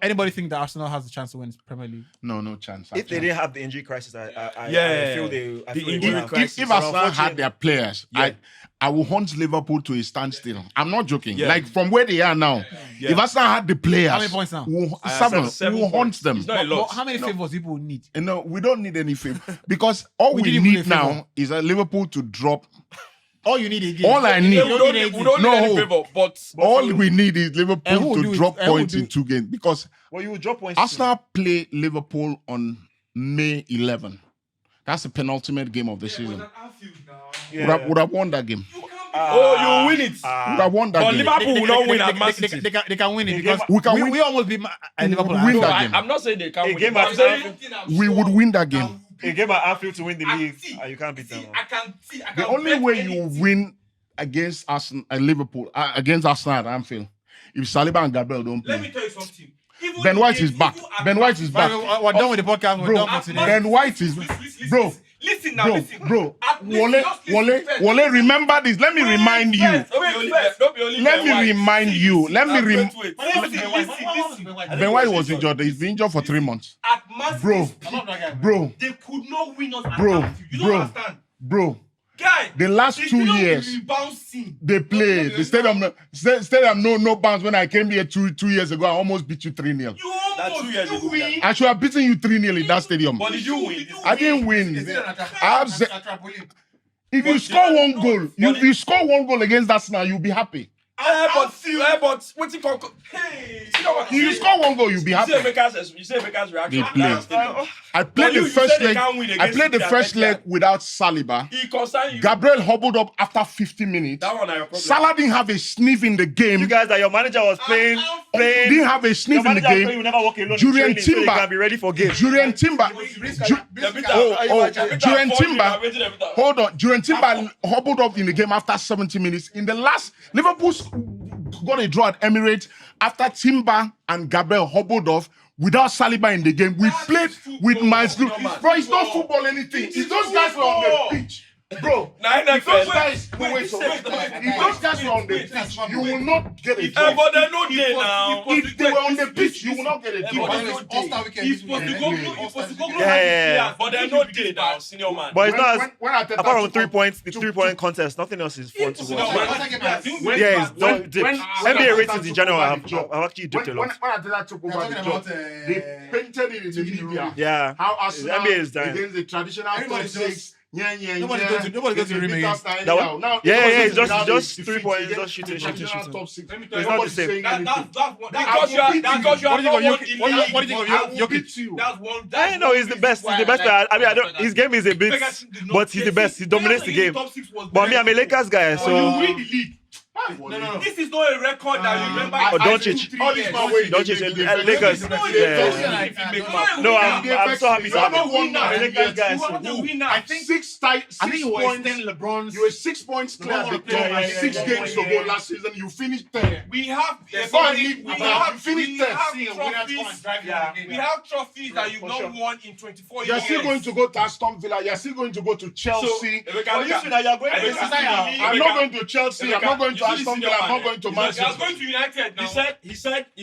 A: Anybody think that Arsenal has a chance to win the Premier League?
C: No chance.
B: If they didn't have the injury crisis, I feel they. I
D: The
B: feel they
D: injury
B: would have.
D: crisis.
C: If
B: But
C: Arsenal had
B: unfortunately-
C: their players, I will hunt Liverpool to a standstill. I'm not joking.
D: Yeah.
C: Like from where they are now,
D: Yeah.
C: if Arsenal had the players,
A: How many points now?
D: Seven
C: we'll hunt
D: points.
C: them.
D: It's not a
A: But
D: lot.
A: how many favors people need?
C: No, we don't need any favor because all
A: We
C: we
A: didn't even
C: need
A: play favor.
C: now is a Liverpool to drop
A: All you need again.
C: All I need,
D: We don't need any favor, but
C: all we need is Liverpool
A: And who will
C: to
A: do it?
C: drop
A: And who will
C: points
A: do
C: in
A: it?
C: 2 games because
B: Well, you will drop points.
C: Arsenal play Liverpool on May 11. That's the penultimate game of the season. Would have won that game.
D: you win it.
C: Would have won that
D: But
C: game.
D: Liverpool will not win at Man
A: They
D: City.
A: can win it
B: They
A: because
C: we can win-
A: we almost beat Liverpool.
C: win
A: So
C: that
A: I-
C: game.
D: I'm not saying they can't
B: A
D: win.
B: game
D: I'm
B: at
D: saying
C: We would win that game.
B: A game at Anfield to win the league,
E: see,
B: and you can't beat them.
E: I can see. I
C: The
E: can
C: only
E: bet
C: way
E: any
C: you
E: team.
C: win against Arsenal and Liverpool against Arsenal at Anfield if Saliba and Gabriel don't
E: Let me
C: play.
E: tell you something. Even
C: Ben
E: if
C: White
E: they
C: is
E: give
C: back.
E: you at
C: Ben White is
E: Man
C: back.
E: City,
A: We're done with the podcast. We're
C: Bro,
A: done for today.
C: Ben White is bro.
E: Listen now,
C: Bro,
E: listen.
C: bro,
E: At least
C: Wole,
E: just listen first.
C: Wole, remember this. Let me remind you.
D: don't be only
C: Let
D: Ben
C: me
D: White.
C: remind you. Let me
D: Wait,
C: remind.
D: wait.
E: Listen.
C: Ben White was injured. He's been injured for 3 months.
E: At Man
C: Bro,
E: City's
C: bro,
E: they could not win us at
C: Bro,
E: Anfield. You don't
C: bro.
E: understand.
C: bro.
E: Guy,
C: The last
E: they
C: 2
E: still don't
C: years,
E: rebound scene.
C: they played. The stadium no bounce. When I came here 2 years ago, I almost beat you 3-0.
E: You
D: That's
E: almost
D: 2 years ago,
E: win.
C: I should have beaten you 3-0 in that stadium.
D: But did you win?
C: I didn't win.
A: Is it an
C: I have se- If you score one goal, if you score one goal against Arsenal, you'll be happy.
D: But what's it called?
E: Hey,
C: If you score one goal, you'll be
D: You
C: happy.
D: say Emeka's reaction.
C: They play. I played
D: But
C: the
D: you
C: first
D: said they
C: leg.
D: can't win
C: I
D: against
C: played the
D: City,
C: first
D: I
C: leg
D: bet
C: without Saliba.
D: He concerned you.
C: Gabriel hobbled up after 50 minutes.
D: That one I problem.
C: Salah didn't have a sniff in the game.
B: You guys, that your manager was playing.
C: Didn't have a
B: Your
C: sniff in the
B: manager told you
C: game.
B: will never walk alone. in
C: Julian
B: training, so they
C: Timber.
B: can be ready for games.
C: Julian Timber. Julian Timber. Hold on. Julian Timber hobbled up in the game after 70 minutes. In the last, Liverpool got a draw at Emirates after Timber and Gabriel hobbled off without Saliba in the game. We played with Miles Lewis. Bro, it's not football anything. It's those guys were on the pitch. Bro, if those guys, if those guys were on the pitch, you will not get a job.
D: But they're not there now.
C: If they were on the pitch, you will not get a
E: But
C: job.
E: He's supposed to go.
B: Yeah.
D: But they're not there now, senior man.
B: But it's not.
C: When Arteta
B: Apart from
C: took
B: 3
C: up-
B: points, the 3-point contest, nothing else is fun to watch.
C: When-
B: Yeah, it's
C: when-
B: done.
C: when
B: NBA
C: Arteta
B: ratings in
C: took
B: general
C: over
B: have
C: the job,
B: actually dipped a
C: when
B: lot.
C: Arteta took over the job, they painted it in the media.
B: Yeah.
C: How Arsenal
B: NBA is dying.
C: against the traditional
A: Everybody
C: top
A: just-
C: six.
A: Nobody goes to the rim again.
B: That one- it's just 3 points, just shooting.
C: Top six.
B: It's not the
C: Nobody's
B: same.
C: saying anything.
D: Because you are not
A: What do you think
D: won
A: of
D: the
A: Jokic? What do you think
C: I
A: of
C: will
A: Jokic?
C: beat you.
E: That's one.
B: I know he's the best. He's the best player. I mean, I don't. His game is a bit, but he's the best. He dominates the game. But I mean, I'm a Lakers guy,
E: you
B: so.
E: win the league.
A: No.
E: This is not a record that you remember.
B: Oh, Doncic.
C: All this man way.
B: Doncic, Lakers. Yeah. No, I'm so happy to have him. I'm a Lakers guy.
E: You want the
B: So.
E: winner.
C: I think 6 points.
A: LeBron's.
C: You were 6 points clear at the top and 6 games to go last season. You finished 10.
E: We have
C: Finished 10.
E: trophies. We have trophies that you've not won in 24
C: You're
E: years.
C: still going to go to Aston Villa. You're still going to go to Chelsea.
B: But you see that you're going to
C: I'm not going to Chelsea. I'm not going to Aston Villa. I'm not going to
E: You
C: Manchester.
E: are going to United now.
D: He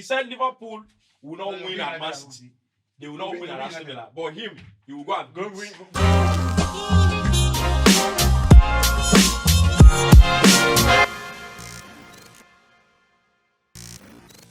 D: said Liverpool will not win at Man City. They will not win at Aston Villa. But him, he will go and win.